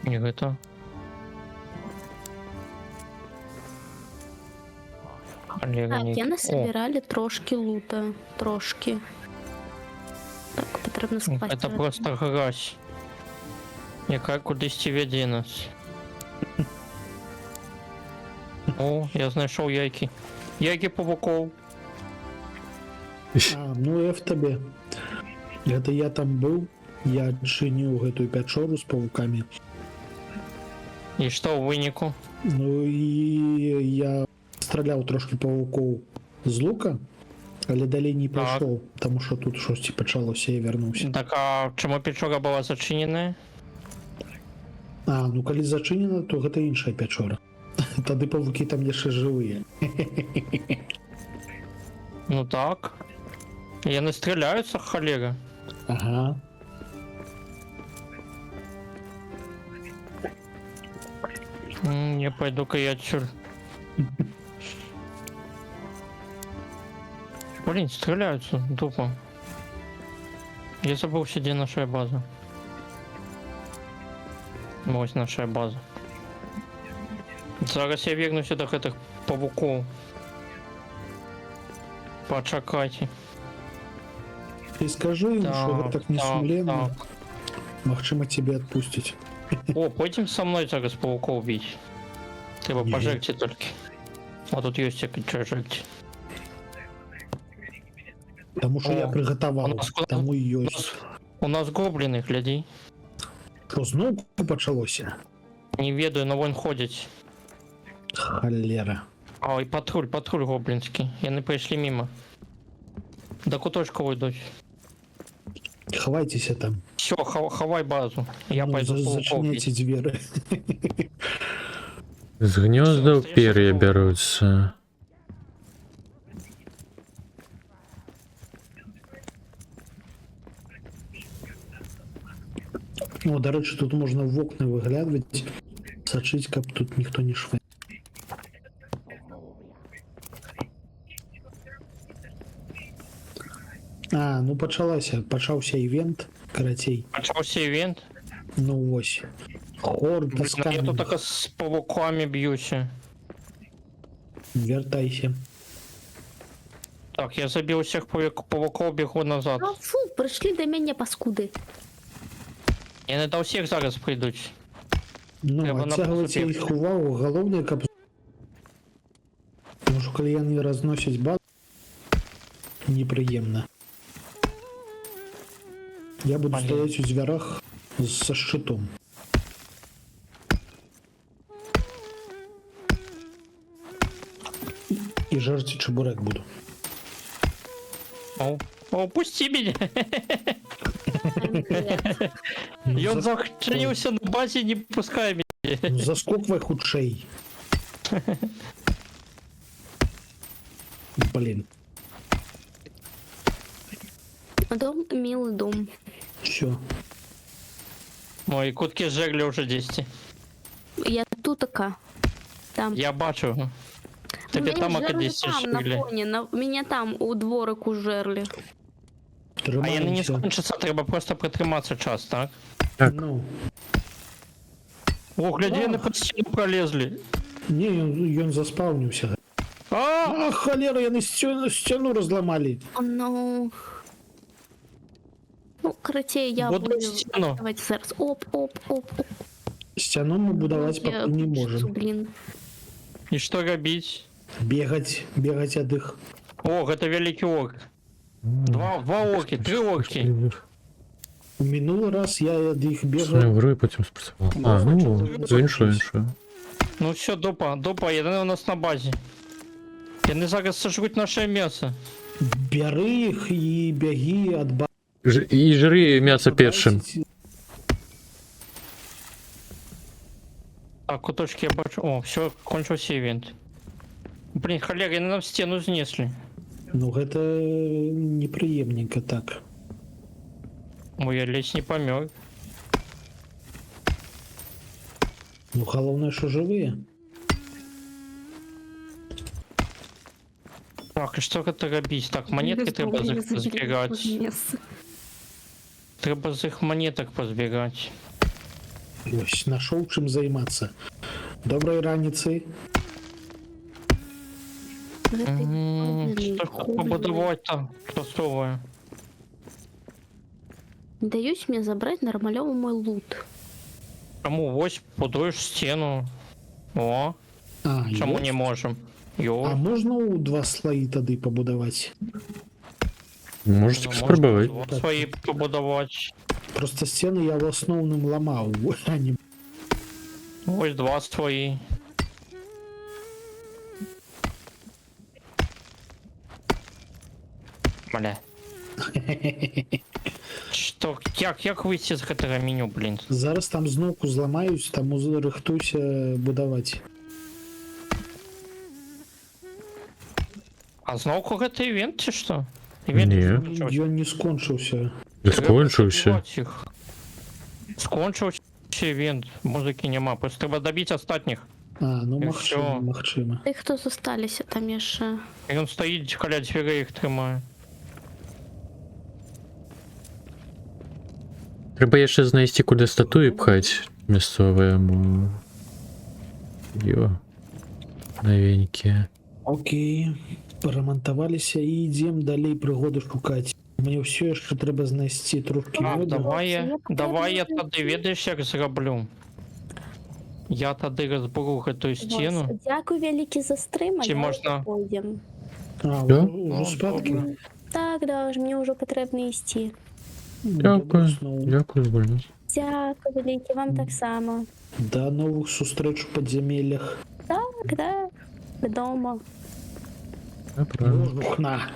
Не это. Олега Так, ні. я О, насобирали трошки лута. Трошки. Так, потрібно скласти. это просто грязь. Яка кудись веде нас. О, я знайшов яйки. Яйки павуков. А, ну F тебе. Это я там был, я адчыніў гэтую пячору з павукамі. І што ў выніку? Ну і я страляў трошки павукоў з лука, але далей не пайшоў, таму што тут штосьці пачалося і вярнуўся. Так, а чаму печора была зачыненая? А, ну калі зачынена, то гэта іншая пячора. Тады павукі там яшчэ жывыя. Ну так. Яны стреляюцца, халера. Ага. Не пойду-ка я отсюда. Блин, стреляются тупо. Я забыл, где наша база. Вот наша база. Зараз я вернуся до этих павуков. Почакайте. Ты скажи им, что Так, так не так, сумленно. так. Магчыма тебе отпустить. О, пойдем со мной зараз пауков бить. Треба Не. пожертьте только. А тут есть что жерть. Таму что О, я у приготовал, нас- таму і У ёсць. нас, у нас гоблины, гляди. Что, зноў пачалося? Не ведаю, но вон ходять. Холера. А, и патруль гоблинский. Яны прийшли мимо. До куточка уйдуть. Хавайтеся там. Все, хавай базу. Я Ну, пойду пауков зачиняйте бить. двери. З гнёздаў Всё, пер'я встреча. бяруцца. Ну, до речі, тут можна в окна виглядати, сачить, каб тут ніхто не шве. А, ну пачаўся івент, карацей. Почался ивент. Ну ось. Хорда Блин, з ну я тут каменем. только с пауками бьюсь. Вертайся. Так, я забил всех пауков, бегу назад. А, фу, прийшли до мене паскуди. Я не до всех зараз прийдуть. Ну, Треба на адцягвайце посуд іх увагу, галоўнае, каб... Тому що коли яны разносять базу, неприємно. Я буду Понятно. стоять у дверях со щитом. И жарить чебурек буду. О, пусти меня. И он зачинился на базе, не пускай меня. Ну, заскоквай худшей. Блин. Дом, милый дом. Все. Ой, кутки жерли уже 10. Я тут така. Там. Я бачу. Тебе Меня там жерли академісті там, на шили. фоні, меня там у дворику жерли. А я не Тримаємося. скончиться, треба просто притриматися час, так? Так. Ну, О, гляди, Ах. вони під стіну пролезли. не, ён заспавніўся. А, А, холера, яны сцяну разламалі. Ну. Ну, короче, я Буду буду... стіну. Давайте зараз. Оп, оп, оп, оп. Сцяну мы будаваць Я пакуль не пишу, можем. Блин. І що робити? Бегать ад іх. О, гэта вялікі орк. Два орки, 3 орки. У мінулы раз я ад іх Свою бегаў. гру і потім спрацював. А, ну, з іншою. Ну все, допа, яны у нас на базі. Яны зараз сожруть наше м'ясо. Бяры іх і бягі ад базы. І жри м'ясо першим. Так, куточки я бачу. О, все, кончился ивент. Блин, холера, яны нам стену знесли. Ну гэта непрыемненько так. Ой, я ледь не помер. Ну галоўнае, што жывыя. Так, і що гэта рабіць? Так, монетки треба з іх позбігати. Треба з іх монеток позбігати. Ось, нашел чим займатися. Доброї раніці. Що ж тут побудувати-то? Красове. Даюсь мне забрать нормалёвый мой лут. Чому ось будуєш стіну? О, А, чому ёсть. не можем? А Йо. можна у два слої тоді побудувати? Можете спробовать. Вот свої побудувати. Просто стіни я в основному ламав, а не... Ось два свої. Бля. Що, як вийти з гэтага меню, блін? Зараз там знову зламаюсь, тому рихтуйся будувати. А знову гэта івент чи що? Івент Ні. Ён не скончився. Я скончився. Скончився івент, музики нема, просто треба добити остатніх. А, ну І магчыма, всё. магчыма. Ты хто засталіся там яшчэ? І він стоїть каля дверей, їх тримає. Треба яшчэ знайсці куди статуі пхаць мясцовыя Йо. Новенькія. Окей. Рамантаваліся і ідзем далей прыгоды шукаць. Мне ўсё яшчэ трэба знайсці трошкі Так, мёду. давай я тады ведаеш як зраблю. Я тады разберу гэтую сцену. Дзякуй вялікі за стрым, а Ці я можна- пойдзем. А, Всё? ўжо спадкі? Так, да, мне ўжо патрэбна ісці. Дякую. Дякую, больно. Дзякуй вялікі, вам таксама. Да новых сустрэч у падзямеллях. Так, да, вядома. Божухна.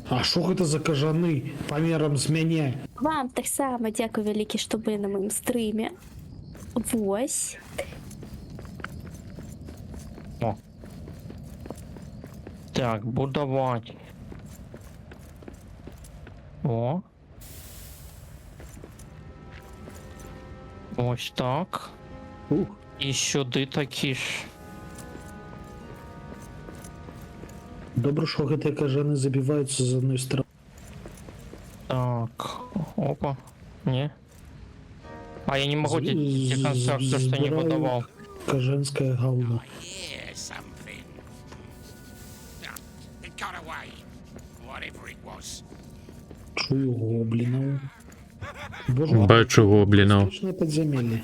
А што гэта за кажаны памерам з мяне? Вам таксама дзякуй вялікі, што былі на маім стрыме. Вось. Так, будувати. О. Ось так. Ух. І сюди такі ж. Добра, што гэтыя кажаны забіваюцца з адной стороны. Так. Опа. Не. А я не могу З- те конструкцию, что не збираю выдавал. Кажанское говно. Here's something. It got away. Whatever it was. Чую гоблинов. Боже, Бачу гоблінаў. Страшне подземелье.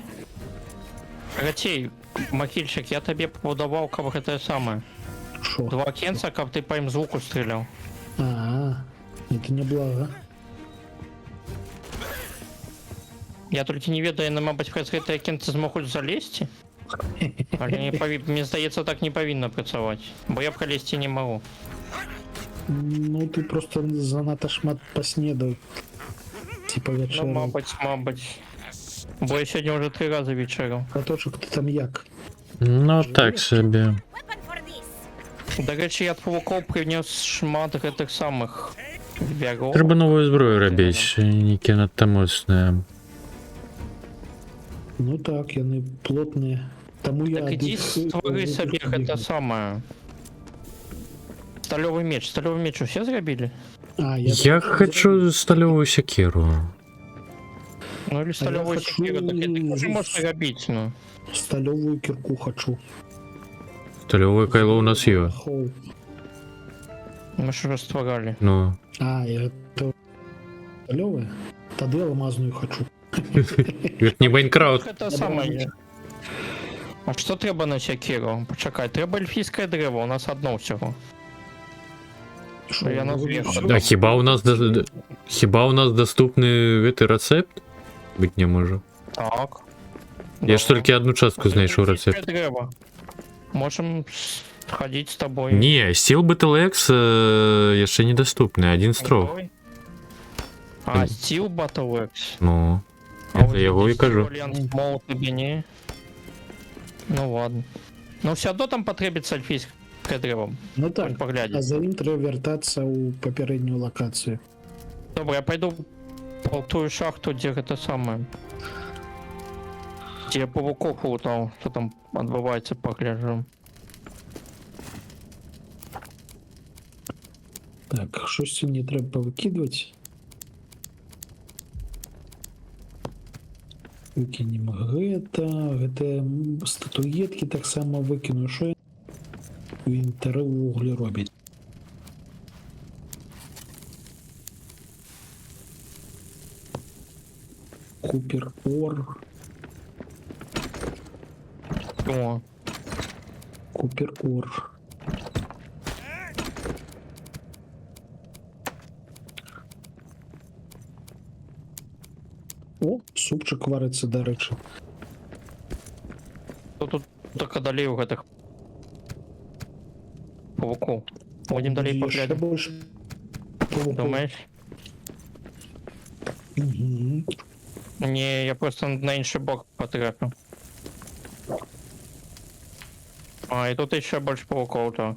Гатей, Макильчик, я тебе побудовал, как это самое. Шо? Два кенца, как ты по им звуку стрелял. А, это не благо. Я только не ведаю, на мабуть, праз гэтыя кенцы змогуць залезці. Але не мне здаецца, так не павінна працаваць, бо я б залезці не магу. Ну, ты просто занадто шмат поснедал. Типа Ну, вечером. мабуть. Бо я сьогодні вже 3 рази вечеряв. Каточек, ты там як? Ну так собі. До речі, я от павуков привнес шмат гэтых самых вяров. Треба новую зброю рабіць, некі надта моцная. Ну так, яны плотные. Тому я Так іди створи собі гэта самое. Сталёвый меч усе зрабілі? А, Я хочу сталёвую сякеру. Ну или сталёвую хочу секіру, так это уже можна рабіць, ну. сталевую кирку хочу. Сталёвое кайло у нас є. Хоу. Мы ж уже стваралі. Ну. А, это сталевая? Тогда алмазную хочу. Гэта не Майнкрафт. Гэта самае. А што трэба на сякеру? Пачакай, трэба эльфійскае дрэва, у нас одно ўсяго. Шо, я на зверху. А хіба у нас доступны гэты рэцэпт? Быць не можа. Так. Я ж толькі одну частку знайшоў рэцэпт. Эльфійскае дрэва. Можем сходить с тобой. Не, Steel Battle X яшчэ недоступны, один строк. А, Steel Battle X. Ну, А это яго і кажу. Мол, тебе не. Ну ладно. Ну все одно там потребится эльфійское дрэва. Ну так, Поглядеть. а за ім трэба вяртацца ў папярэднюю лакацыю. Добре, я пойду по ту шахту, где это самое. Где я пауков лутал, что там отбывается, погляжу. Так, щось мені треба повикидувати. Викинемо гэта статуетки так само викину, що я в інвентарі вуглі робить. Купер ор, О, купер ор. О, супчик вариться, до речі. хто тут так одолеў гэтых павукоў? Пойдем далей Ще поглядим. більше павуків. Думаєш? Мгм. Не, я просто на інший бок потрапив. А, і тут ще більше пауков, так.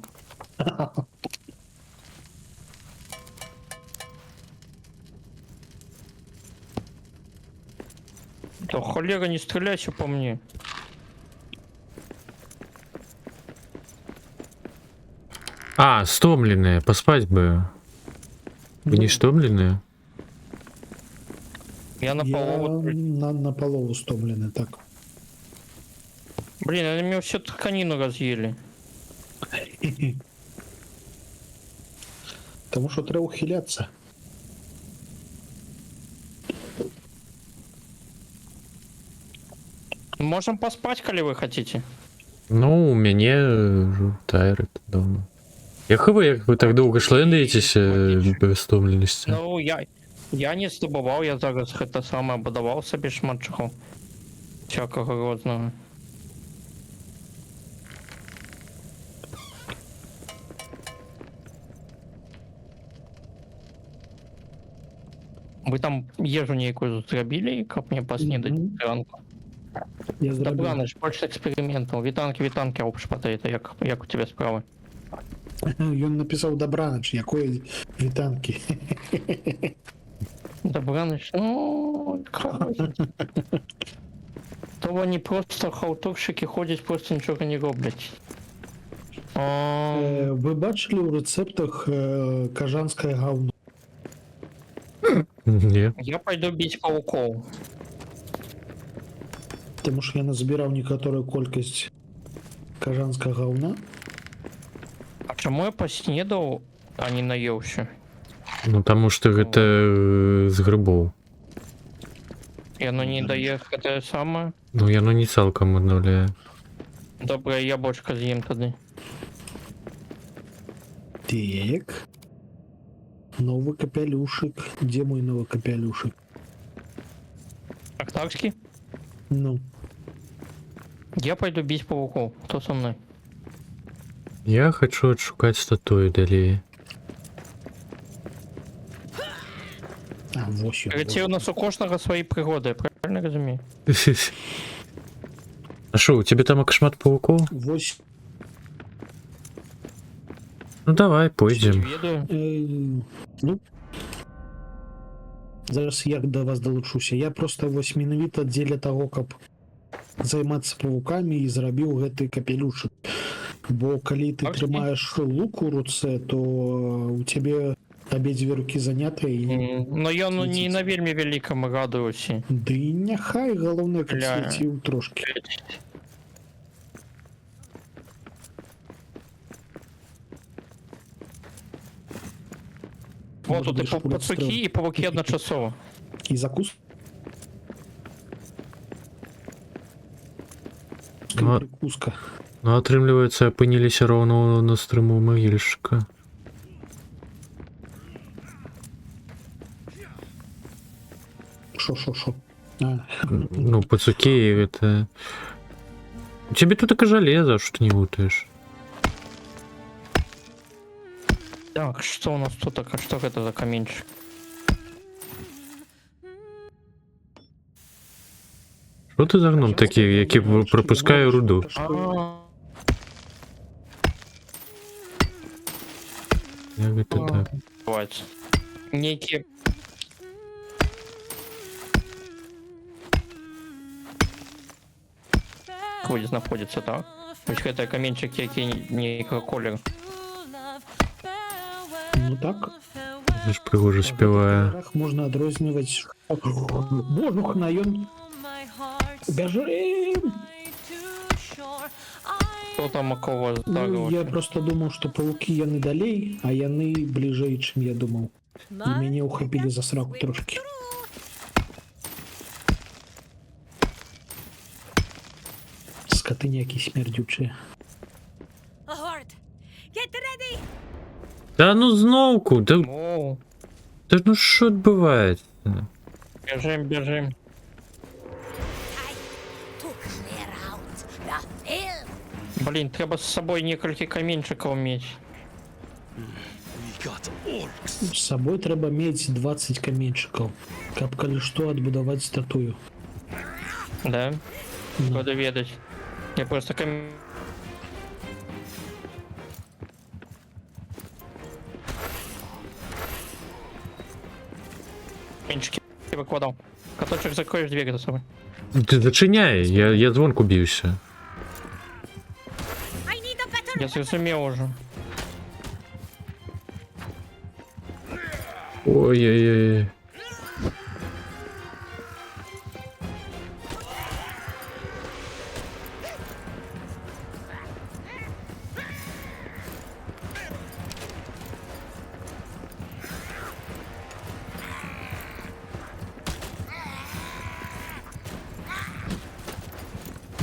Да холера, не стреляйся по мне. А, стомленные, поспать бы. Вы не стомленные? Я на Я полу. на полову стомлений, так. Блин, они мне всю тканину разъели. Тому що треба ухилятися. Можем поспать, коли вы хотите. Ну, у мяне тайры дома. Я хавы, як вы так доўга шлендаецеся без стомленасці. Ну, я не здабываў, я зараз гэта самае будаваў сабе шмат чаго. Всякага рознага. Вы там ежу нейкую зрабілі, каб мне паснедаць Мгм. ранку. Я зробив. Добраныч, больше экспериментаў. Вітанки, общпатаіта, як у тебе справы? Ён написав добраніч, якої вітанки. Добраныч, ну, то вони просто халтурщики ходять, просто нічого не роблять. Ви бачили у рецептах кажанське говно? Не. Я пойду бить пауков. Тому що я назбирав некоторую колькість кажанського говна. А чому я поснедаў, а не наеўся? Ну, таму што гэта з грыбоў. Яно не дае гэтае самае. Ну, яно не цалкам аднаўляе. Добрае яблочко з'ем тады. Так. Новый капелюшек. Где мой новый капелюшек? Актарский? Ну, Я пойду бить пауков. Кто со мной? Я хачу адшукаць статуі далей. а, 8. Ці у нас у кожнага свае прыгоды, правильно разумею? А шо, у тебе там шмат паукоў? 8. Ну давай, пойдзем. Ведаю. Ну, зараз я до вас долучуся. Я просто вось менавіта дзеля таго, каб займацца павукамі і зрабіў гэты капелюшак. Бо калі ты Окей. трымаеш лук у руцэ, то у цябе абедзве рукі занятыя і Но ён не на вельмі вялікам радыусе. ды няхай галоўнае каб Бля. свяціў трошки. Вот тут і Будеш пацукі, і павукі адначасова. І закус. Ну, Прикуска. Ну, атрымліваецца, апыніліся роўна на стрыму магільшчыка. Шо. А, Ну, пацукі, гэта... У тебе тут така жалеза, што ты не гутаеш. Так, что у нас тут? А что это за каменчик? Што ты за гном такі, які пропускае руду? Як гэта так? Бывает. Некие... Ходит, находится, так? То есть это каменчик, який не колер. Ну так. Я ж пригожу співаю. В можна адрозніваць. Божух на ён. Бяжым! Кто там у кого Ну, здорово? я просто думаў, што паукі яны далей, а яны бліжэй, чым я думаў. І мяне ўхапілі за сраку трошки. Скаты ніякі смердючыя. Та ну зновку, да, О, та ну що відбувається? бежим, бежим. Блин, треба з собою некалькі камінчиків мець. З сабой трэба мець 20 каменьчыкаў, каб калі што адбудаваць статую. Да? Ну. Буду ведаць. Я просто камінчики выкладав. Каточек, закроешь дверь за собой. Ти зачиняй, я дзвонку б'юся. Я зрозумів уже. Ой-ой-ой.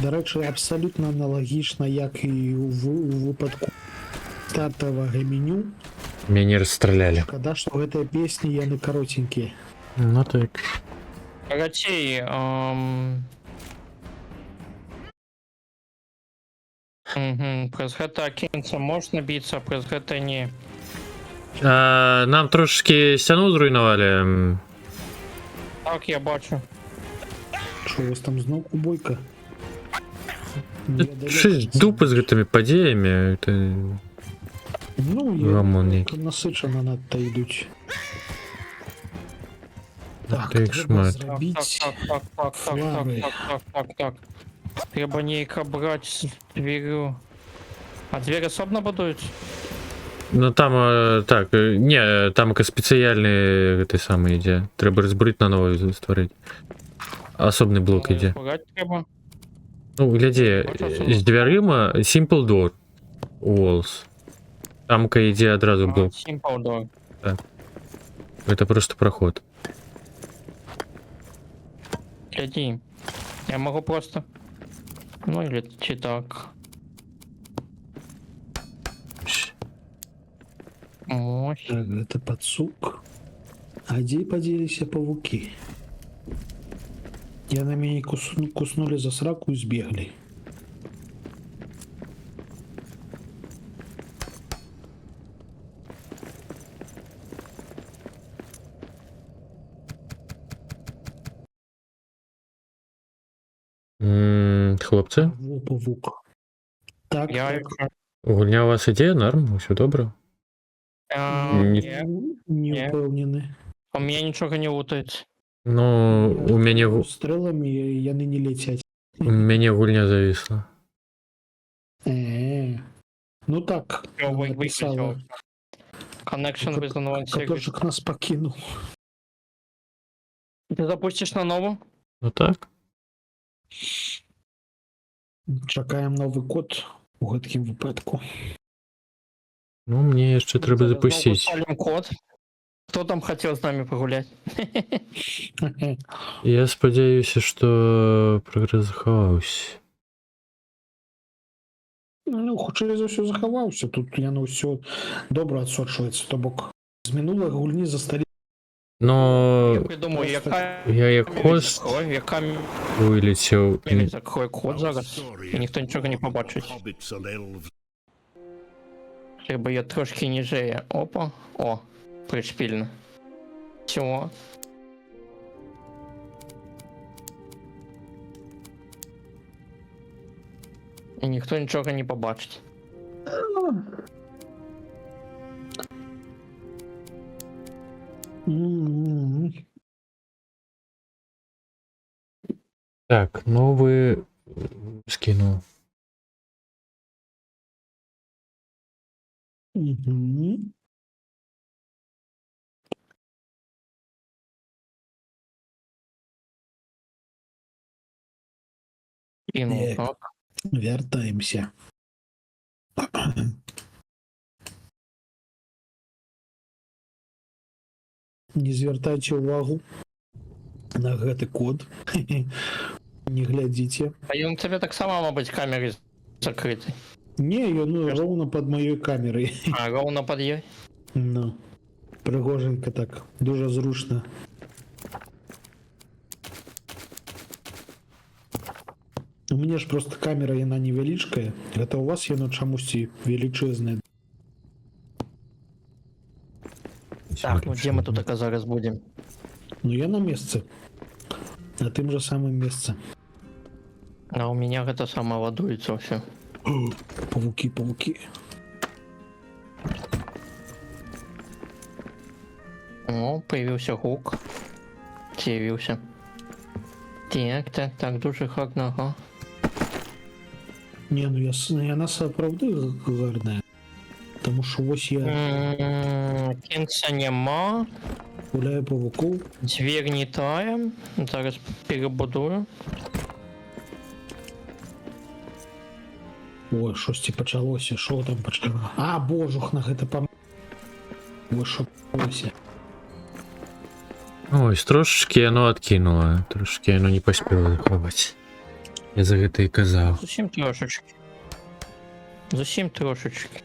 До речі, абсолютно аналагічна, як і у випадку стартового меню. Меня не расстреляли. Шкада, што гэтыя песні яны каротенькія. Ну так. Короче, през гэта кінця можна біцца, през гэта не. Нам трошки стяну зруйнували. Так, я бачу. Що у вас там зноў бойка? Щось дупи з гэтымі падзеямі. Это... Ну, Гамон я які. насычана надта ідуць. Так, Та їх трэба шмат. зрабіць... Так. флаги. Треба нейка браць дверю. А двері асобна будуюць? Ну там, так, не, там як спецыяльны гэты самы ідзе. Трэба разбурыць на новую стварыць. Асобны блок ідзе. Браць трэба. Ну, глядзі, з дзвярыма Simple Door Walls. Тамка ідзе адразу блок. Simple door. Это просто проход. Гляди. Я могу просто... Ну или чи так. Мощь. Так, гэта пацук. А дзе падзеліся павукі? Яны мяне куснули за сраку і збеглі. Хлопцы, Во павук. Так, Я... так. гульня у вас ідзе, норм, усё добра? Не. Не упэўнены. У меня ничего не лутается. Ну, у мяне Стрэламі яны не ляцяць. гульня завісла. Ну так, написала. Connection with unknown secret. Каточек нас пакінуў. Ты запустишь на новую? Ну так. Чакаем новы код у гэткім выпадку. Ну, мне яшчэ трэба Знову запусціць. ставим код. Кто там хотел с нами погулять? Я спадзяюся, што прагрэс захаваўся. Ну, хутчэй за ўсё захаваўся. Тут яно ўсё добра адсочваецца, то бок з мінулай гульні засталі. Но Я придумаю, яка... я як хост Яка... вылецеў. Закрой код зараз. І ніхто нічого не побачить. Треба я трошки ніжеє. Опа. О, пришпільно. Чого? І ніхто нічого не побачить. Так, новы скину. Кинул, так. Вяртаемся. Не звяртайце ўвагу на гэты код. Не глядзіце. А ён тебе так сама, мабыць, камеры закрыты. Не, ён роўна пад маёй камерай. А, роўна пад ёй. Ну, прыгоженька так, дуже зручна. У мяне ж просто камера, яна невялічкая. Гэта у вас яно чамусьці велічэзнае. Так, ну где мы тут зараз будем? Ну я на месцы. На тым же самым месцы. А у меня гэта сама ладуецца ўсё. Павукі, павукі. О, появился гук. З'явіўся. Так, дуже гарно, ага. Не, ну яна сапраўды гарная. Тому що ось я Кінця нема. гуляю павуков. Дверь не тая. Зараз перебудую. Ой, щось почалося, що там почалося? А, божух, на гэта пам... Ой, що почалося? Ой, трошечки яно откинуло. Трошечки яно не паспело захаваць. Я за гэта і казаў. Зусім трошечки. Зусім трошечки.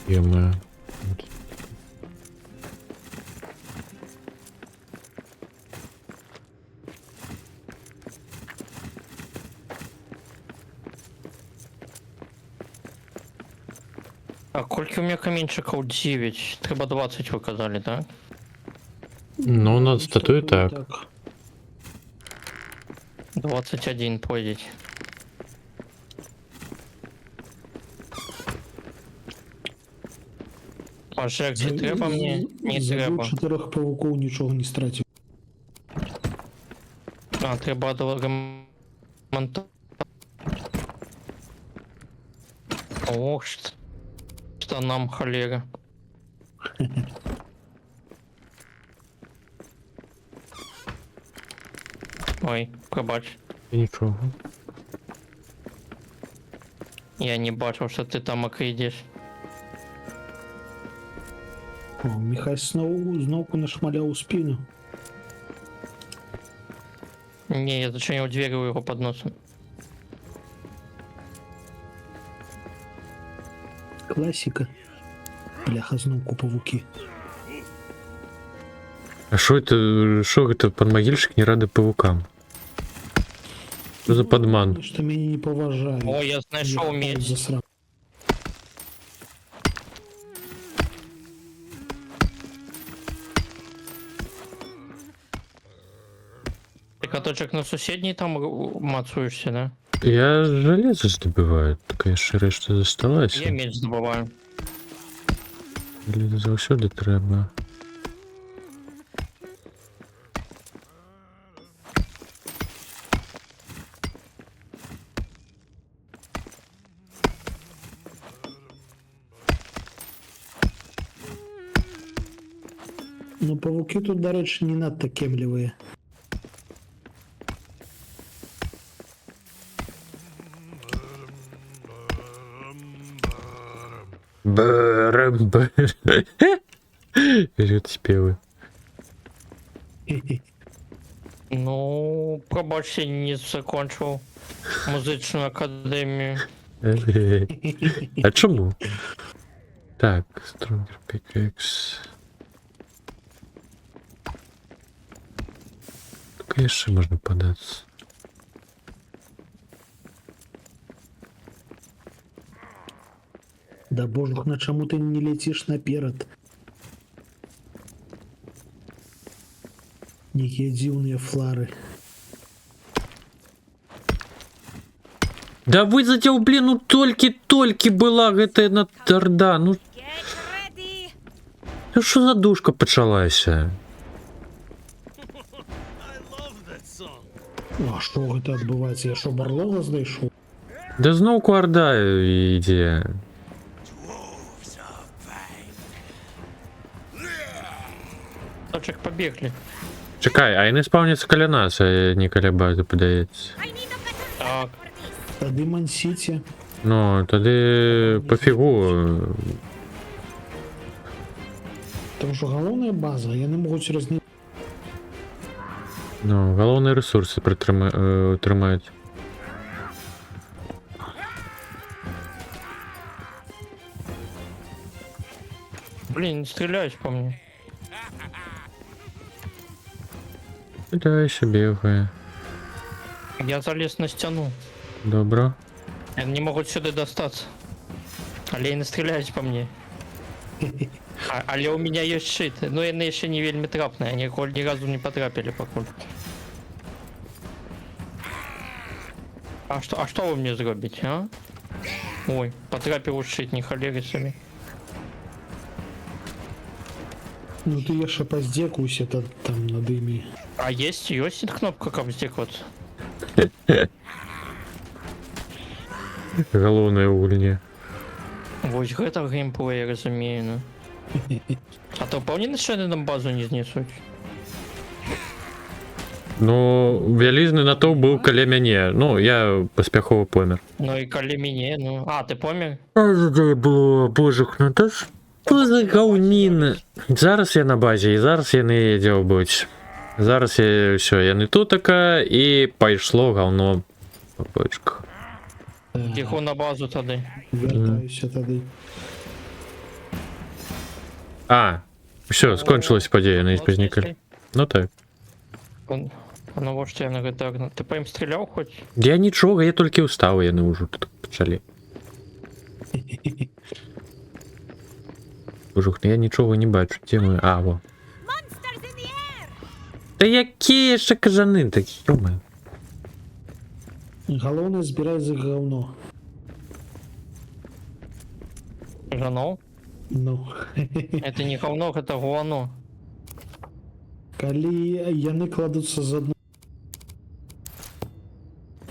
Ё-моё. А колькі у меня каменьчикаў 9? Трэба 20 вы казалі, так? Ну, у нас статуе так. 21 пойдзець. Пажерці трэба мне? Не трэба. 4 павуков нічого не страціў. А, трэба ремонту. Ох, что нам холера. Ой, пробач. Нічого. Я не бачив, що ти там окридиш. О, Міхай знову нашмаляў у спину. Не, я зачинив двері у його під носом. Класіка. Бляха, знову павуки. А шо гэта падмагільшык не рады павукам? Что за падман? Што мяне не паважаюць. О, я знайшов меч. Засрав. Ти каточок на сусідній там мацуєшся, да? Я железо здабываю, такая яшчэ рэшта Я засталася. меч здобуваю. Железо заўсёды трэба. Ну, павуки тут, до речі, не надто кемлівые. Бэрэм-бэ. Ідуть спевы. Ну, пробачте, не закончив музичну академію. А чому? Так, Stronger Pickaxe. Тільки ще можна податися. Да божух, на чому ти не летиш наперед? Якія дзіўныя флары. Да вы затеў, блин, ну толькі была гэтая Орда, ну що за душка пачалася? А што гэта адбываецца? Я што, барлога знайшоў? Да зноўку Орда ідзе. Dwarves are vain. Точек побегли. Чекай, а яны спаўняцца каля нас, а не каля базы, падаецца. Так, Тады Мансіці. Ну, тады пофігу. Там що галоўная база, яны могуць разні... Ну, галоўныя рэсурсы трымаць. блин, не стреляешь по мне. Дальше бегае. Я залез на стену. Добра. Они не могут сюда достаться. Але не стреляюсь по мне. Але у меня есть щит. Но они еще не вельми трапные. Они ни разу не потрапили покуль. А что вы мне зробите, а? Ой, потрапил щит, не холерицами. Ну ты яшчэ паздзекуйся там над імі. А есть кнопка, как здесь вот. Галоўнае гульня. Вось гэта геймплей, я разумею, ну. А то паўнены яны нам базу не знесуць. Ну, вялізны натоўп быў каля мяне. Ну, я паспяхова помер. Ну і калі мяне, ну. А, ты помер? Было, божух, ну то што за гаўніна? Зараз я на базе, і зараз яны дзяўбуць. Зараз я ўсё, яны тутака, і пайшло гаўно па бочках. Тихо на базу тады. Вяртаюся тады. А, ўсё, скончылась падзея, яны спазнікалі. Ну так. А навошта я на гэта агна? Ты па ім стреляў хоць? Я нічога, я толькі ўстаў, яны ўжо тут пачалі. Божух, ну я нічога не бачу, дзе мы? А, во. Да якія яшчэ кажаны такі, ёмаю. Галоўнае збіраць за гаўно. Жано? Ну. Это не говно, это гуано. Калі яны кладуцца з адной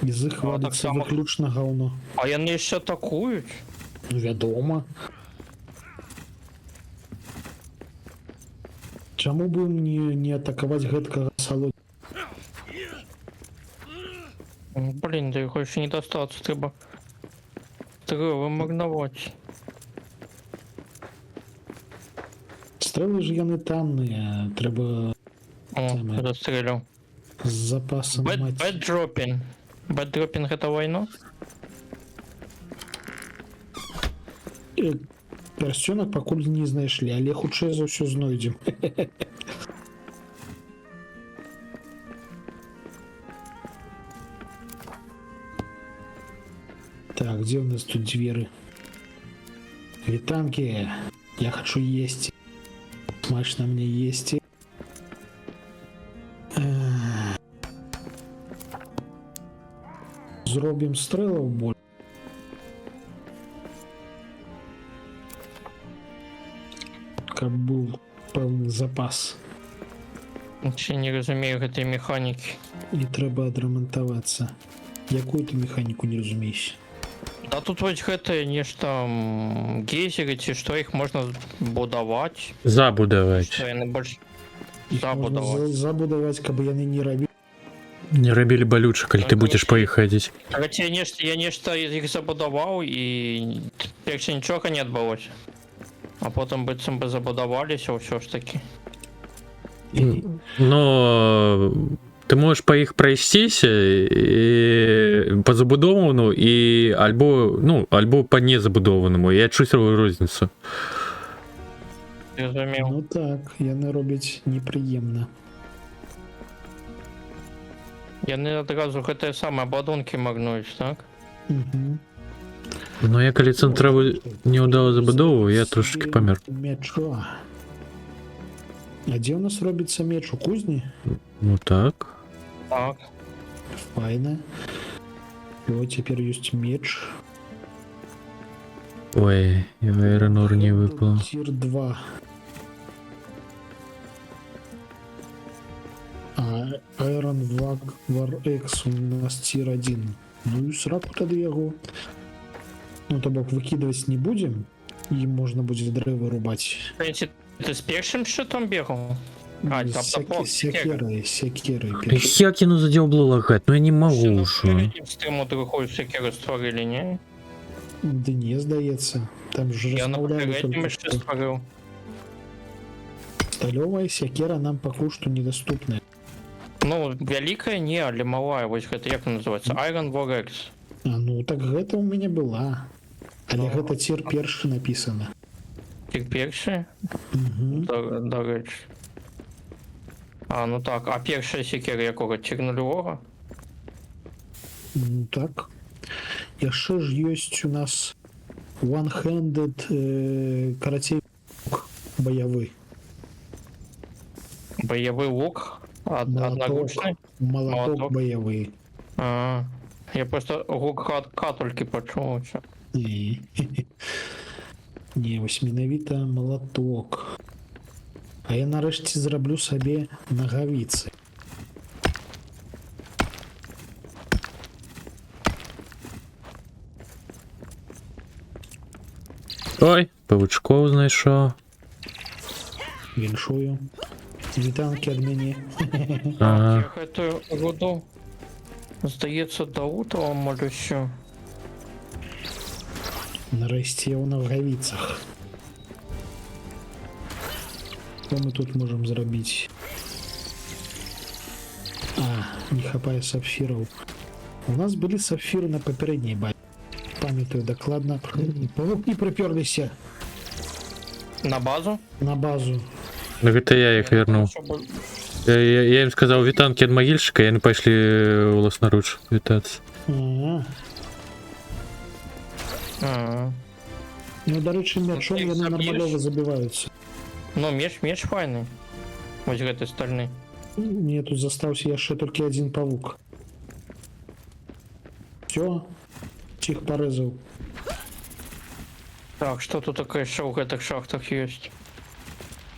з іх Ну, вадыцца таксама. выключна гаўно. А яны яшчэ атакуюць? Ну, вядома. Чаму бы не атакаваць гэткага салодзя? Блин, да яго яшчэ не дастацца, трэба вымагнаваць. Стрэлы ж яны танныя, трэба О, Самое. застреляў. з запасам маць. Бэддропінг. Бэддропінг гэта вайно? Пярсцёнак пакуль не знайшлі, але хутчэй за ўсё знойдзем. Так, где у нас тут дзверы? Вітанкі, я хочу есці. Смачна мне есці. Зробім стрэлаў боль. Каб быў пэўны запас. Ще не разумею гэтай механікі. І трэба адрамантавацца. Якую ты механіку не разумееш? Да тут вось гэтае нешта гейзеры ці што іх можна будаваць. Забудаваць. Што яны больш Іх можна забудаваць. забудаваць, каб яны не рабілі. Не рабілі балюча, калі ты будзеш па іх хадзіць. Хаця я нешта іх забудаваў і яшчэ нічога не адбылося. А потым быццам бы забудаваліся ўсё ж такі. Но ты можаш па іх прайсціся па забудовану і альбо па незабудованаму. Я чусь розніцу. Разумеў. Ну так, яны робяць непрыемна. Яны адразу гэтыя самыя абладункі магнуюць, так? Угу. Но я калі цэнтравы неўдала забудову, я трошечки памер. Мячо. А дзе у нас робіцца меч? У кузні? Ну так. Так. Файна. О, цяпер ёсць меч. Ой, я аэронор не выпал. Тир 2. А Iron War X у нас тир 1. Ну і сраку тады яго. Ну, то бок выкидываць не будем. І можна будзе дрэвы рубаць. Ты з першым шчытом бегаў? А, там топор, Секеры. Як я ну задёбло лагать? Ну я не могу уже. Перед стриму другую секеру створили, не? Да не, здається. Там же Я на розмовляли попередньому только ще что. створив. Сталевая секера нам пока что недоступна. Ну, великая не, але малая, вось гэта як называется? Iron War X. А, ну так гэта у меня была. Але Ну. гэта тир першы написано. Тик перший? Угу. До речі. А, ну так, а перша секера якого? Тик нульового? Ну так. Яшчэ ж ёсць у нас one-handed карацей баявы. Боевой лук? Одноручный? Молоток Молоток. баявы. А, я просто лук К тільки почув. Що. І... Не, вось менавіта молоток. А я нарэшце зраблю сабе нагавіцы. Ой, павучков знайшов. Віншую. Вітанкі ад мяне. Ага. Я гэтую руду, здаецца, до утра, може що. Нарэшце я ў нагавіцах. Што мы тут можам зрабіць? А, не хапае сапфіраў. У нас былі сапфіры на папярэдняй базе. Памятаю дакладна. Павукі прыпёрліся На базу? на базу. Ну гэта я іх вернуў. Щоб- Я ім сказаў вітанкі ад магільшчыка, яны пайшлі ўласнаруч вітацца. А, А. ну, дарэчы, мячом Ты іх яны заб'еш? нармалёва забіваюцца. Ну, меч файны. Вось гэты стальны. Мне тут застаўся яшчэ толькі адзін павук. Всё, ціх парэзаў. Так, што тут такое яшчэ ў гэтых шахтах ёсць?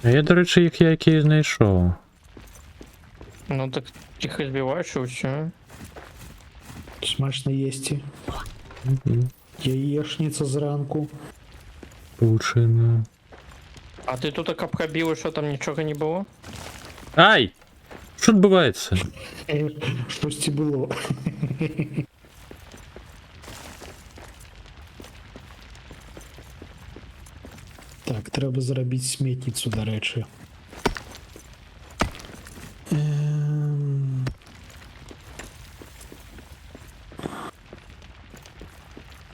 А я, дарэчы, іх які знайшоў. Ну так іх збіваеш і ўсё. Смачна есці. Мгм. Яешніца зранку. Павучына. А ты тут так абхабіў, що там нічога не было? Ай! Що адбываецца? Штосьці было. Так, трэба зрабіць сметніцу, дарэчы.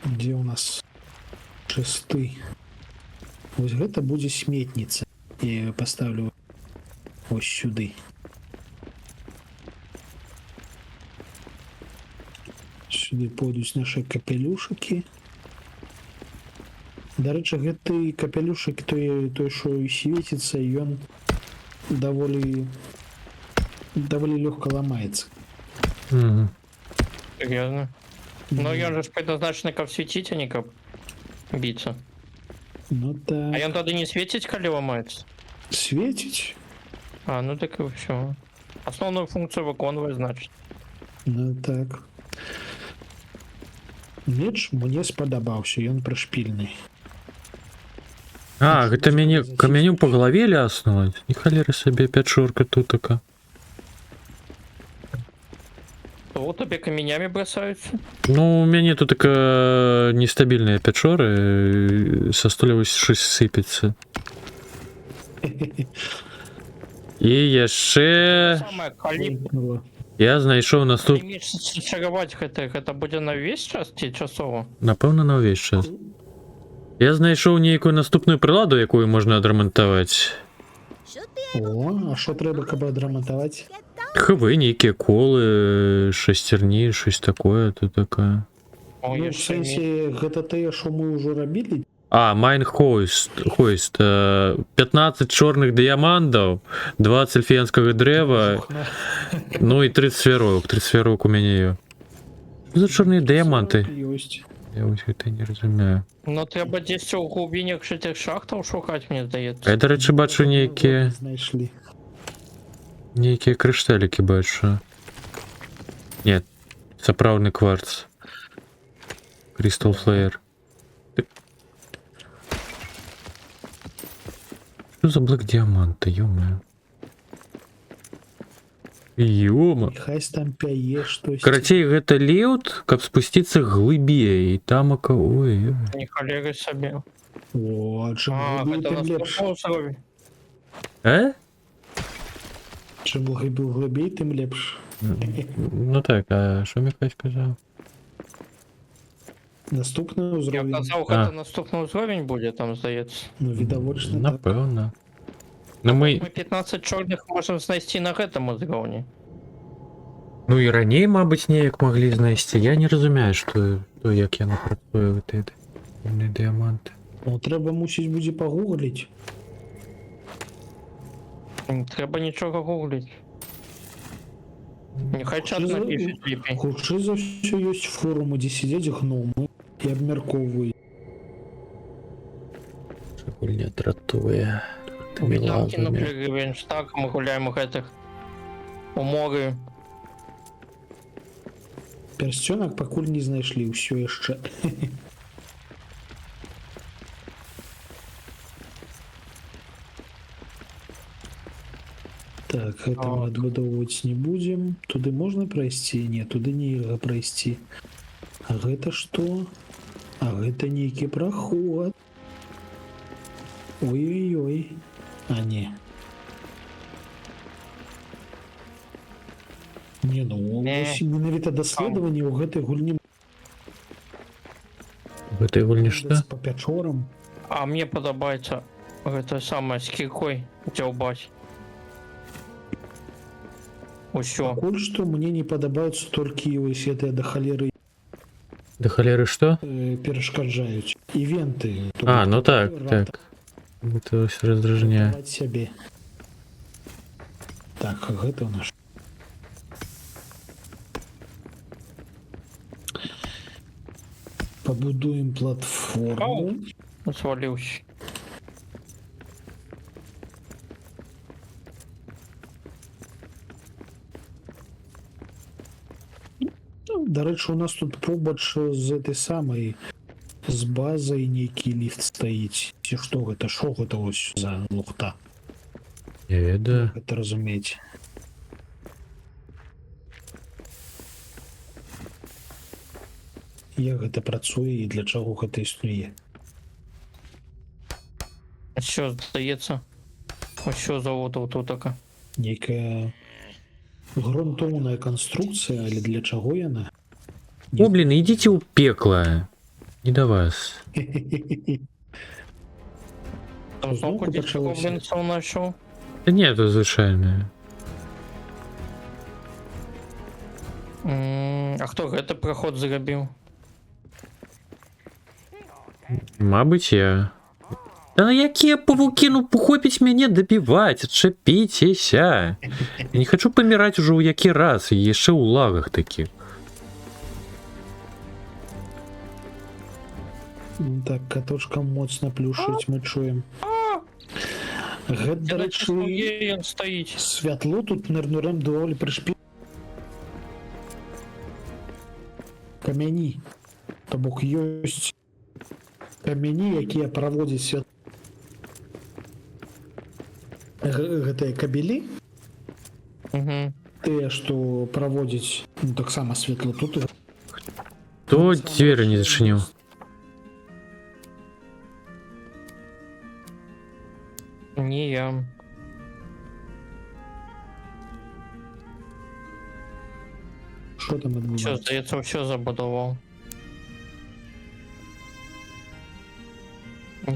Дзе ў нас чысты? Вось гэта будзе сметніца. Я её паставлю ось сюды. Сюды пойдуць нашы капелюшыкі. Дарэчы, гэты капелюшык, той, што і свеціцца, ён даволі лёгка ламаецца. Мгм. Серьезно? Ну, ён же ж предназначены каб свеціць, а не каб біцца. Ну А так, ён тады не свеціць, калі ламаецца? свеціць. А, ну так і ўсё. Асноўную функцыю выконвае, значыць. Ну так. Меч мне спадабаўся, ён прышпільны. А, гэта мяне камяню па галаве ляснула. І халеры сабе пячорка тутака. То табе каменямі бросаюцца? Ну, у мяне тут така нестабільныя пячоры, са столя вось щось сыпецца. І яшчэ Самае, калі я знайшоў наступ... меч чараваць гэта будзе на ўвесь час ці часова? Напэўна, на ўвесь час. Я знайшоў нейкую наступную прыладу, якую можна адрамантаваць. О, а што трэба, каб адрамантаваць? Хвы, нейкія колы, шасцярні, щось такое, тут такая. О, Ну, в яшчэ меч. сэнсе, гэта тыя, што мы ўжо рабілі? А, Майнхойст, 15 чорных дыямандаў, 20 эльфіянскага дрэва, ну і 30 свяровак. 30 свяровак у мяне ёсць. Што за чорныя дыяманты? Ёсць. Я вось гэта не разумею. Ну трэба дзесьці ў глубінях гэтых шахтаў шукаць, мне здаецца. Я, дарэчы, бачу нейкія Знайшлі. крышталікі бачу. Нет, сапраўдны кварц. Crystal Flare. Что за блэк диаманты, ё-моё. Ёма. Хай стампяе штось. Карацей, гэта леут, каб спусціцца глыбей, і там ой. Не халеры сабе. О, чым А, глыбей, гэта тым лепш. наступны ўзровень. А? Чым быў глыбей, тым лепш. Ну так, а що Михай сказав? Наступны Я ўзровень. казаў, гэта наступны ўзровень будзе, там, здаецца. Ну, відавочна, так. Напэўна. Ну мы, Мы 15 чорных можам знайсці на гэтым узроўні. ну і раней, мабыць, неяк маглі знайсці. Я не разумею, што то, як яно працуе гэты дыяманты. Ну, трэба, мусіць, будзе пагугліць. Не трэба нічога гугліць. Няхай чат Хутчэй за- напішуць лепей. Хутчэй за ўсё ёсць форумы, дзе сядзяць гномы і абмяркоўваюць. Гульня дратуе. Відавкі на прырывень, так, мы гуляем у гэтых у моры. Пярсцёнак пакуль не знайшлі ўсё яшчэ. Так, гэта мы адбудоўваць не будзем. Туды можна прайсці? Не, туды нельга прайсці. А гэта што? А гэта нейкі праход. Ой-ой-ой. А не. Не, ну, Не. ось менавіта даследаванне ў гэтай гульні Гэтай гульні што? па пячорам. А мне падабаецца гэта самае з кіркой дзяўбаць. Усё. Пакуль што мне не падабаюцца толькі вось гэтыя да халеры Да халеры што? перашкаджаюць. Івенты. А, ну так, так. Гэта ўсё раздражняе. Даваць сябе. Так, гэта ў нас. Пабудуем платформу. Сваліўся. Дарэчы, у нас тут побач з этой самай з базай нейкі ліфт стаіць. Ці што гэта? Шо гэта ось за лухта? Не ведаю. Гэта разумець. Як гэта працуе і для чаго гэта існуе? Що здаецца? Усё заводу тутака. Нейкая грунтоўная канструкцыя, але для чаго яна? О, блин, ідзіце ў пекла. Не да вас. Там Зноўку зноўку дзесьці пачалося. гоблінцаў знайшоў. Да не, это звычайнае. А хто гэты праход зрабіў? Мабыць, я. Да на якія павукі, ну хопіць мяне дабіваць, адчапіцеся. Я не хочу паміраць ужо ў які раз, і яшчэ ў лагах такіх. Так, катушка моцна плюшыць, мы чуем. Гэта, дарэчы, Ён стаіць. святло тут нырнурем даволі прышпі. Камяні. То бок ёсць камяні, якія праводзяць свят... Гэтыя кабелі, Угу. тыя, што праводзяць, ну, таксама святло тут. То дзверы не зачыніў. Не я. Што там Що, адбываецца? здаецца, ўсё забудаваў.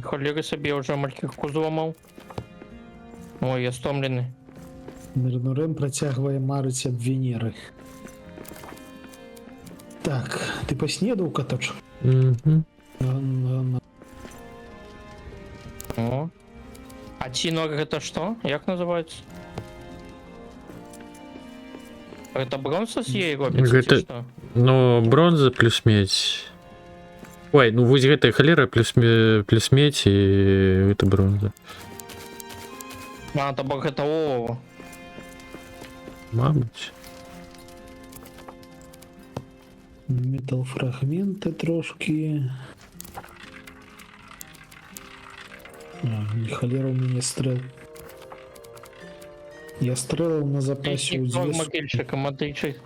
Халеры сабе ўжо малькірку зламаў. Ой, я стомлены. Нырнурем працягвае марыць аб Венеры. Так, ты паснедаў, каточак? Мгм. О. А цінок гэта што? Як называецца? Гэта бронза з ей робіцца, Гэта- ці што? Ну, бронза плюс медь. Ой, ну вось гэтая халера плюс медь і гэта бронза. А, то бок гэта олово. Мабыць. Металфрагменты трошки. А, не холера у меня стрел. Я стрелал на запасе у Твой дзве могильщик, Матвійчик.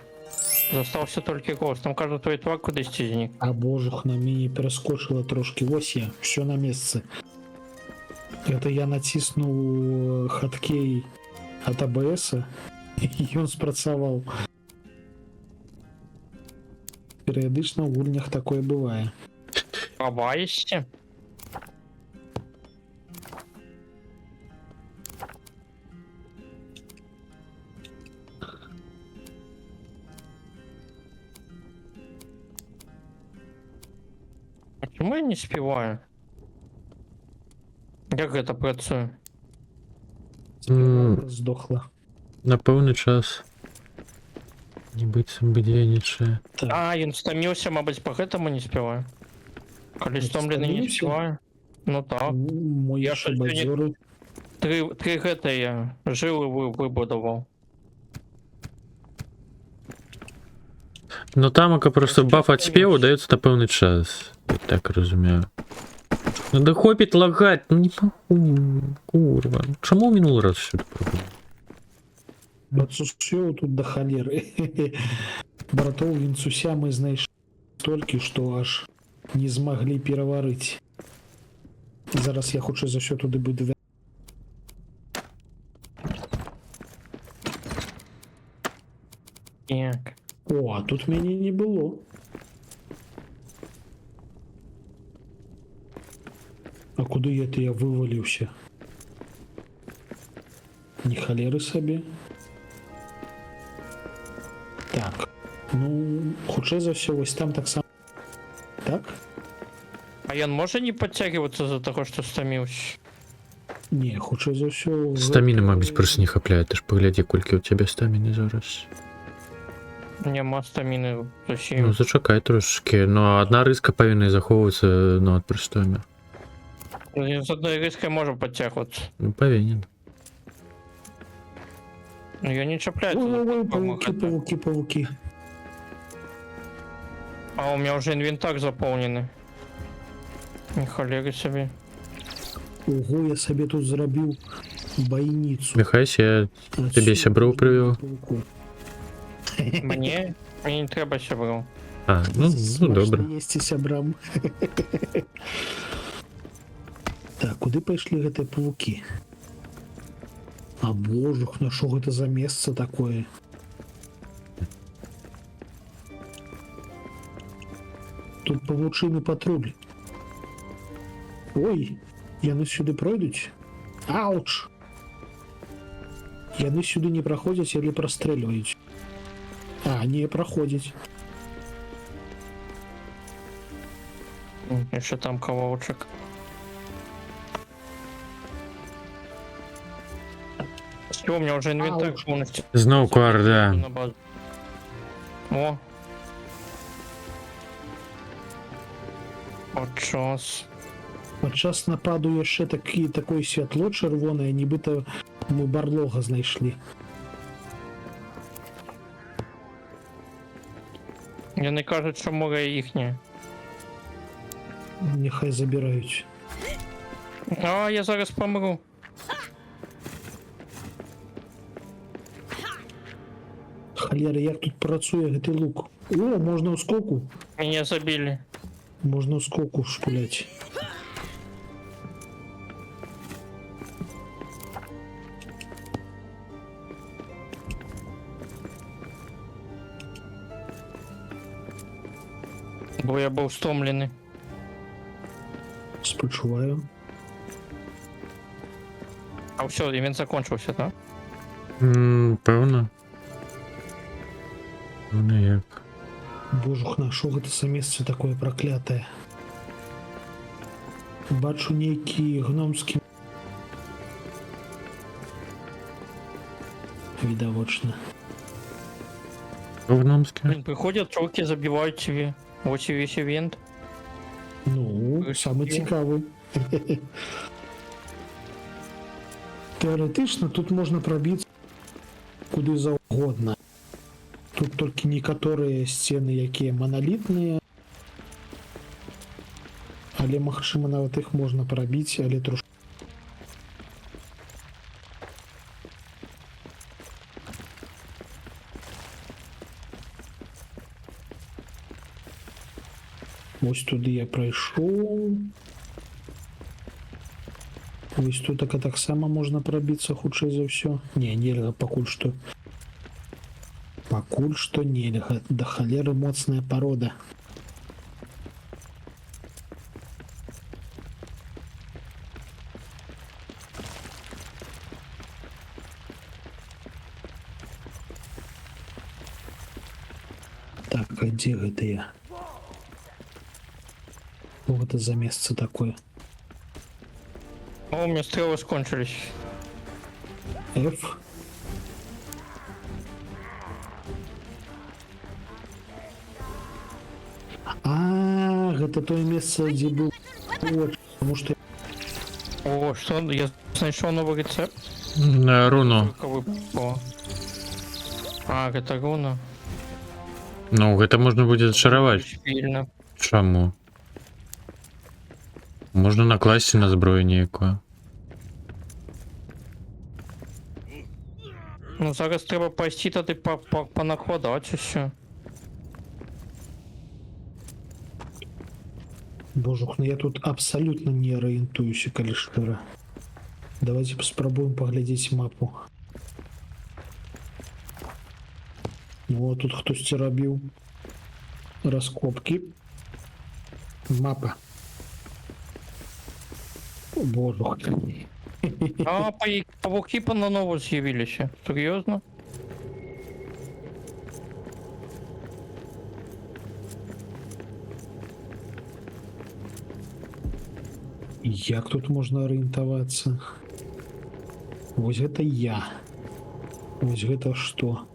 Зостался тільки гост. Там кажуть, твій твак кудись зник. А божух на мені перескочило трошки. Ось я, все на місце. Это я натиснув хаткей от АБС, і він спрацював. Періодично в гульнях такое буває. Ховаєшся? А чому я не співаю? Як гэта працює? Здохла. На пэўны час. Не быццам бы дзейнічае. Так. А, ён стаміўся, мабыць, па гэтаму не спяваю. Калі стомлены не Стаміўся? спяваю. Ну так. Мої Я щось шабадзёры. Три гэтыя жылы выбудаваў. Ну тамака просто баф ад спеву даецца на пэўны час. Я так разумею. Ну да хопіць лагаць, ну не магу, курва. Чаму мінулы раз сюды пробую? Бацусё тут до халеры. Братоў вінцуся мы знайшлі столькі, што аж не змаглі пераварыць. Зараз я хутчэй за ўсё туды буду. Так. О, а тут мяне не было. А куды это я вываліўся? Не халеры сабе. Так. Ну, хутчэй за ўсё, вось там таксама. Так? А ён можа не подцягиваться за таго, што стаміўся? Не, хутчэй за ўсё... Стаміны, мабыць, просто не хапляе. Ты ж паглядзі, колькі ў цябе стаміны зараз. Няма стаміны Ну, зусім. зачакай трошки. Но одна рыска павінна захоўвацца, ну, ад прыстоме. З адной рыскай можа подцягвацца. Ну, павінен. Ну, я не чапляюся. Ой, пауки, пауки, пауки. А у меня уже инвентарь заполнены. Не холеры себе. Ого, я сабе тут зрабіў байніцу. Міхайся, я тебе сяброў прывёў. Мне? Мне не трэба сяброў. А, ну добра. Есці сябрам. Так, куды пайшлі гэтыя паукі? А божух, ну што гэта за месца такое? Тут павучыны патруль. Ой, яны сюды пройдуць? Ауч! Яны сюды не праходзяць, але прастрэльваюць. А, не праходзяць. Еще там кавалчик. Все, у меня уже инвентарь Ауч. полностью. Зноў квар, да. На базу. О. Вот час. Падчас нападу яшчэ такое святло чырвонае, нібыта мы барлога знайшлі. Яны кажуць, що море їхнє. Няхай забіраюць. А, я зараз помру. Халера, як тут працуе гэты лук? О, можна ў скоку. Меня забили. Можна ў скоку шпуляць. Бо я был стомленный. Спачуваю. А все, ивент закончился, да? Пэўна. Ну як. Божух, на што гэта за месца такое праклятае? Бачу нейкі гномскі. Відавочна. Гномскі. Блин, приходят чуваки, забивают тебе. Вот и весь ивент. Ну, самы цікавы. Тэарэтычна тут можна прабіцца куды заўгодна. Тут толькі некаторыя сцены, якія маналітныя. Але магчыма нават іх можна прабіць, але трошки. Ось туди я пройшов. Ось тут так само можна пробіцца хутчэй за ўсё. Не, нельга пакуль што. Пакуль што нельга. Да халеры моцная парода. Так, а дзе гэта я? Что это за место такое? О, у меня стрелы скончились. F? А, это то место, где был... Вот, потому что... О, что? Я нашел новый рецепт. Руну. Только выпало. А, это руна. Ну, гэта можна будзе зачараваць. Сильно. Чаму? Можна накласці на зброю нейкую. Ну, зараз треба пайсці тады понакладаць усё. Божух, ну я тут абсолютно не ориентуюсь, калі шчыра. Давайте попробуем поглядеть мапу. Ну, вот тут хтосьці рабіў раскопки. Мапа. Божух. А, павуки на нову з'явіліся. Серьезно? Як тут можна арыентавацца? Вось гэта я. Вось гэта што?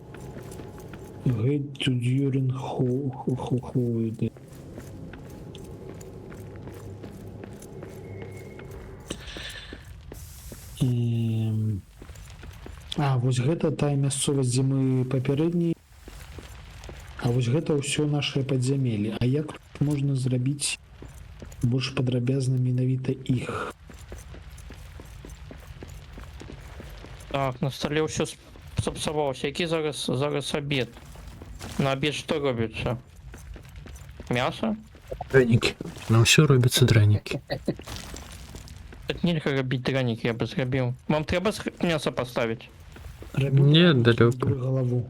Get to during holiday. А, вось гэта тая мясцовасць, дзе мы папярэдні. А вось гэта ўсё нашае падзямелле. А як тут можна зрабіць больш падрабязна менавіта іх? Так, на столе все сапсавалася. Які зараз обед? На обед что робіцца? Мясо? Дранікі. На ўсё робяцца дранікі. Так нельга рабіць дранікі, я бы зрабіў. Вам трэба мясо поставіць? Не, далёка. Голову.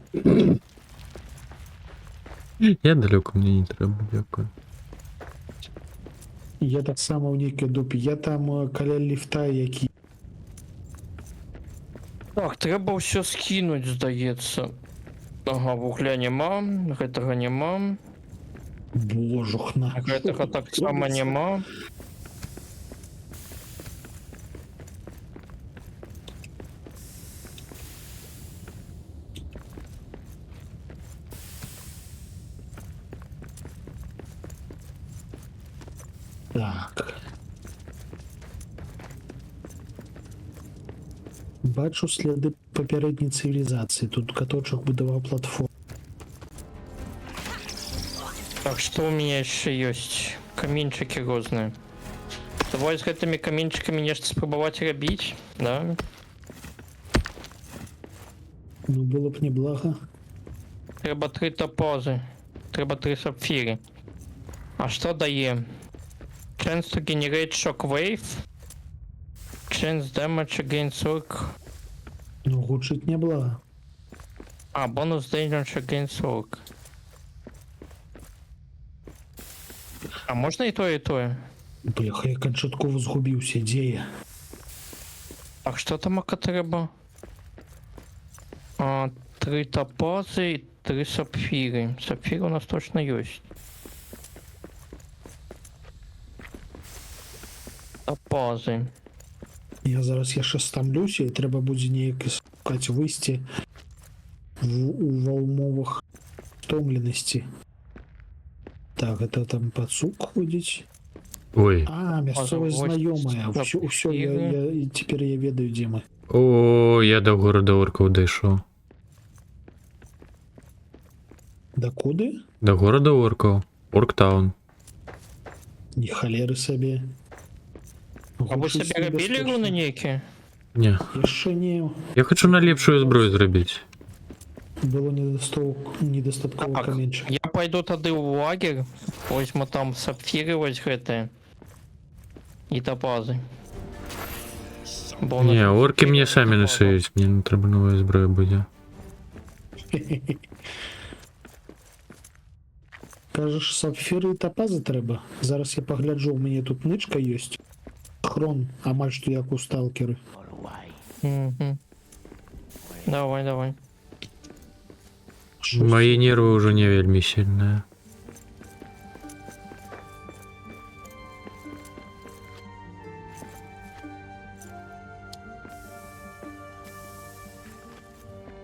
Я далёка, мне не трэба, дзякую. Я таксама ў нейкай дупе. Я там каля ліфта, які... Так, трэба ўсё скінуць, здаецца. Ага, вугля няма, гэтага няма. Божух, на. Гэтага таксама няма. Так. Бачу следы папярэдняй цывілізацыі. Тут каточак будаваў платформу. Так, что у меня еще есть? Камінчики розныя. Давай з гэтымі камінчикамі нешта спрабаваць рабіць, да? Ну, было б неблага. Трэба 3 топазы. Трэба 3 сапфіры. А што дае? Chance to generate shockwave. Chance damage against orc. Ну, гучыць неблага. А, бонус damage against orc. А можна і тое, і тое? Бляха, я канчаткова згубіўся. Дзе я? Так, што там ака трэба? 3 топазы і 3 сапфіры. Сапфіры у нас точно ёсць. Топазы. Я зараз яшчэ стамлюся, і трэба будзе неяк шукаць выйсце ва ўмовах стомленасці. Так, это там пацук ходзіць. Ой. А, мясцовасць знаёмая. Усё, я цяпер я ведаю, дзе мы. О, я до города оркаў дайшоў. Да куды? До города оркаў. Орктаун. Ні халеры сабе. А вы сабе рабілі руны нейкія? Не. Яшчэ не. Я хочу на лепшую зброю зрабіць. было недостатково Так, каменчик. я пойду тады ў лагерь, возьму там сапфіры вось гэтыя і топазы. Бо у нас Не, орки мне сапфіры самі і насаюць, мне не трэба новая зброя будзе. Кажеш, сапфіры і топазы трэба? Зараз я пагляджу, у мяне тут нычка ёсць. Хрон, амаль што як у сталкеры. Мгм. Давай, давай. Шо Мои нервы ўжо не вельмі сильныя.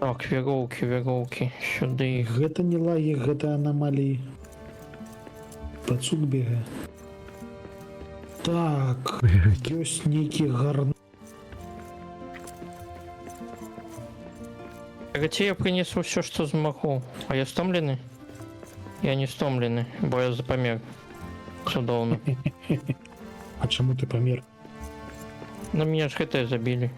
Так, вяроўкі, сюды іх. Гэта не лагі, гэта анамаліі. Пацук бегае. Так, ёсць нейкі гарн. Хаця я прынесу ўсё, што змагу. А я стомлены? Я не стомлены, бо я запамер. Цудоўна. А чаму ты памер? На мяне ж гэтае забілі.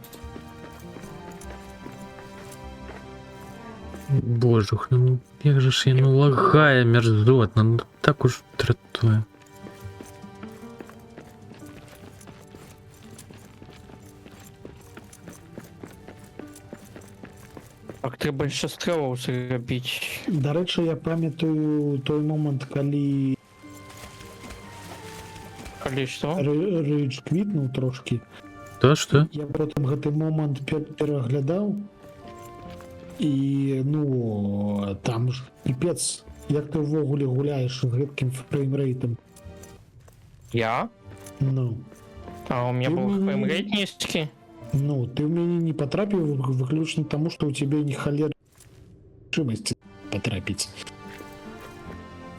Божух, ну як же ж яно лагае мерзотна, ну так уж дратуе. Так трэба яшчэ стрэлаў зрабіць. Дарэчы, я памятаю той момант, калі Калі што? рэйдж квітнуў трошкі. То што? Я потым гэты момант пераглядаў. І, ну, там ж піпец, як ты ўвогуле гуляеш з гэткім фреймрэйтам. Я? Ну, А у меня Ты был мне- фреймрейт низкий. ну, ты ў мяне не патрапіў выключна таму, што ў цябе не халер чымасці патрапіць.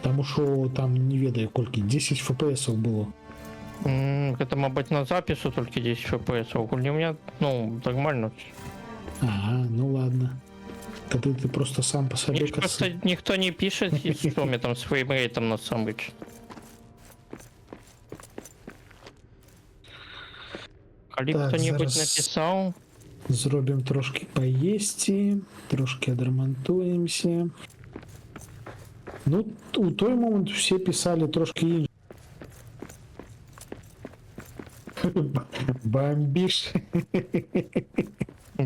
Таму што там не ведаю колькі 10 фпсаў было. Это, мабуть, на запису только 10 FPS. У меня, ну, нормально. А, ну ладно. Тады ты просто сам по Мне сабе ж просто никто не пишет, и что мне там с фреймрейтом на самом деле. Коли Так, кто-нибудь зараз- написал, Зробім трошки поесці, трошки адрамантуемся. Ну, у той момент все писали трошки інше. Бомбиш.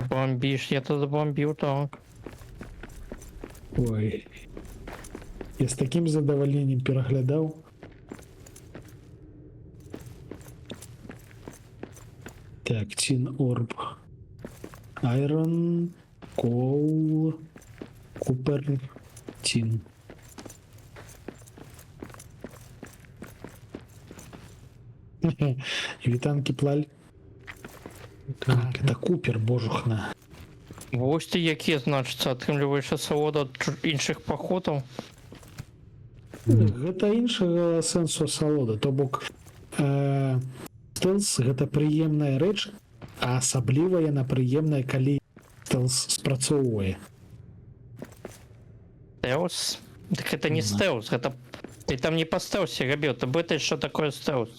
бомбишь, я тогда бомбил, так. Ой. Я з таким задоволенням переглядав. Так, Тин Орб. Айрон, Коул, Купер, Тин. Вітанки плаль. Так, это Купер, божухна. Вось ты які, значыцца, атрымліваеш асалоду ад іншых паходаў. Гэта іншага сэнсу асалода, то бок стэлс гэта прыемная рэч, а асабліва яна прыемная, калі стэлс спрацоўвае. Стелс? Так это не стелс, это... Ты там не по стелсе рабіў, ты бытаеш, что такое стелс.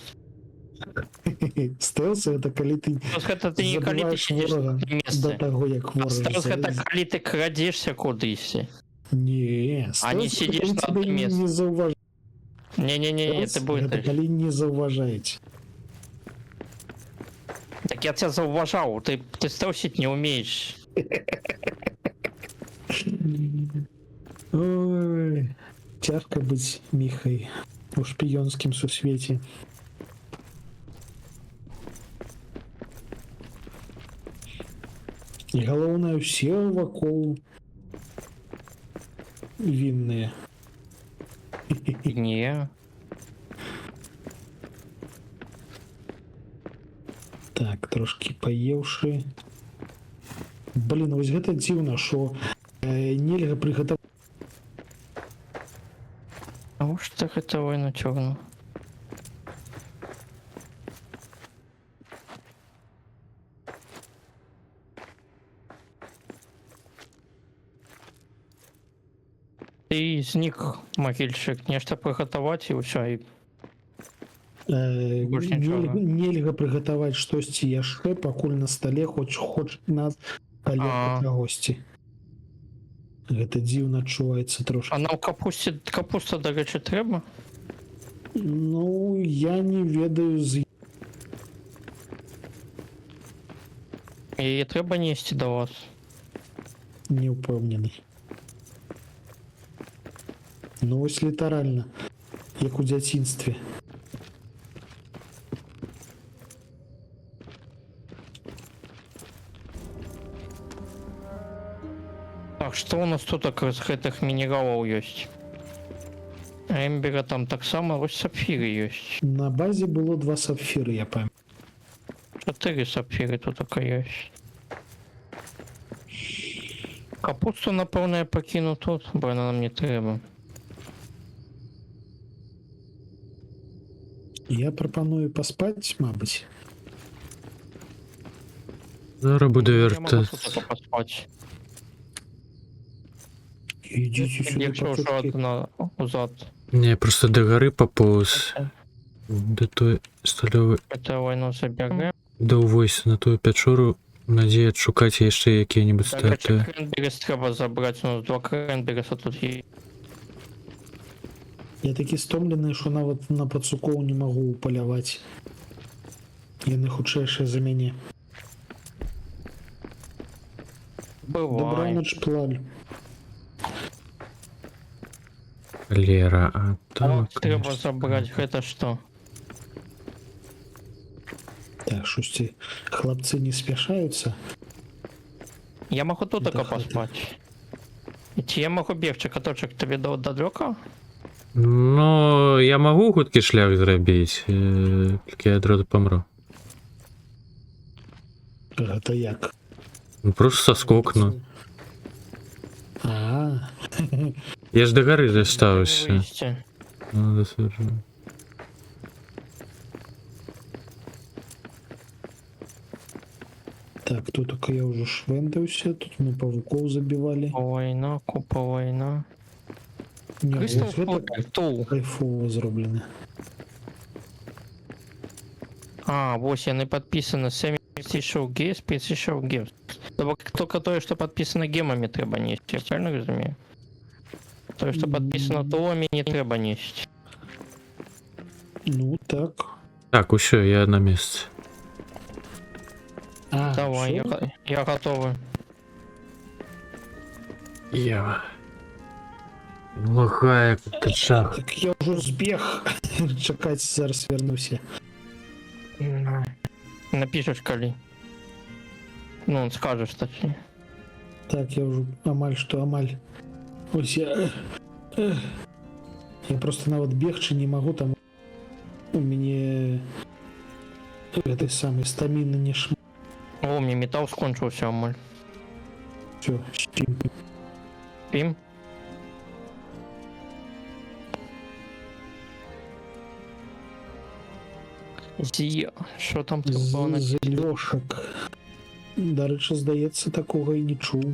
Стэлс гэта калі ты Это ты не калі ты забіваеш сидишь ворага на до месте. таго, як А вораг. стелс это калі ты крадзешься кудысьці. Не, А не стэлс, сидишь калі на цябе одном месте. не заўважаюць. Не-не-не, ты Гэта бытаеш. калі не заўважаеце. Так я тебя зауважал, ты стелсить не умеешь. Ой, цяжка быць міхай у шпіёнскім сусвеце. І галоўнае, усе вакол вінныя. Не. Так, трошки паеўшы. Блин, вось гэта дзіўна, што нельга прыгатаваць. А уж ты готовый на чёрну. Ты знік, магільчык, нешта прыгатаваць і ўсё, і Больш нічога. Нельга прыгатаваць штосьці яшчэ, пакуль на стале хоць на стале А. чагосьці. Гэта дзіўна адчуваецца А трошки. нам капуста, до речі, треба? Ну, я не ведаю з Її треба нести до вас. не ўпэўнены. Ну вось літаральна, як у дзяцінстве. Так, что у нас тут з гэтых мінералаў ёсць? Эмбера там таксама, вось сапфіры ёсць. На базе было 2 сапфіры, я памятаю. 4 сапфіры тут ёсць. Капусту, напэўна, я пакіну тут, бо яна нам не трэба. Я прапаную паспаць, мабыць. Зараз буду Я могу вертаць. тут паспаць. Ідзіце сюды Якщо ўжо пачаткі. одна узад. Не, просто до горы пополз. До той сталёвай. Гэтую вайну забярэм. Доўвойся на тую пячору. Надзея адшукаць яшчэ якія-небудзь Да, речі, статуі. кренберис треба забраць, у нас 2 кренбериса тут є. Я такі стомлены, що нават на пацукоў не магу паляваць. Яны хутчэйшыя за мяне. Бывай. Добраноч, плаль. Лера, а там... Вот треба забраць, гэта што? Так, шусці, хлапцы не спяшаюцца. Я могу тут Да, тако хватит. паспаць. Ці я могу бегчы, каточак табе далёка? Ну, я магу хуткі шлях зрабіць, толькі я адразу памру. Гэта як? Ну, просто соскокну. А, Я ж до горы застаўся. Выйсці. Ну, досвіджу. так, тут только я уже швендаўся, тут мы павукоў забівалі. Вайна, купа вайна. Не, Крыстал вось гэта тул. кайфово зроблена. А, вось яны падпісаны Сэмішоу Гейс, Спецішоу Гейс. Только тое, што падпісана гемамі трэба несці, я правильно разумею? Тое, што падпісана туламі, не трэба несці. Ну так. Так, усё, я на месцы. А, Давай, всё? я готовы. Я... Лагає, як качах. Так я ўжо збег. Чакаць, зараз вернуся. Напишеш калі. Ну, скажеш точнее. Так, я уже амаль что амаль. Ось я... Я просто нават бегчы не могу, там у мяне этой самой стаміны не шмат. О, мне металл скончыўся амаль. Все, спим. Пім? Зі, що там треба на З лёшак. Дарэчы, здаецца, такога і не чуў.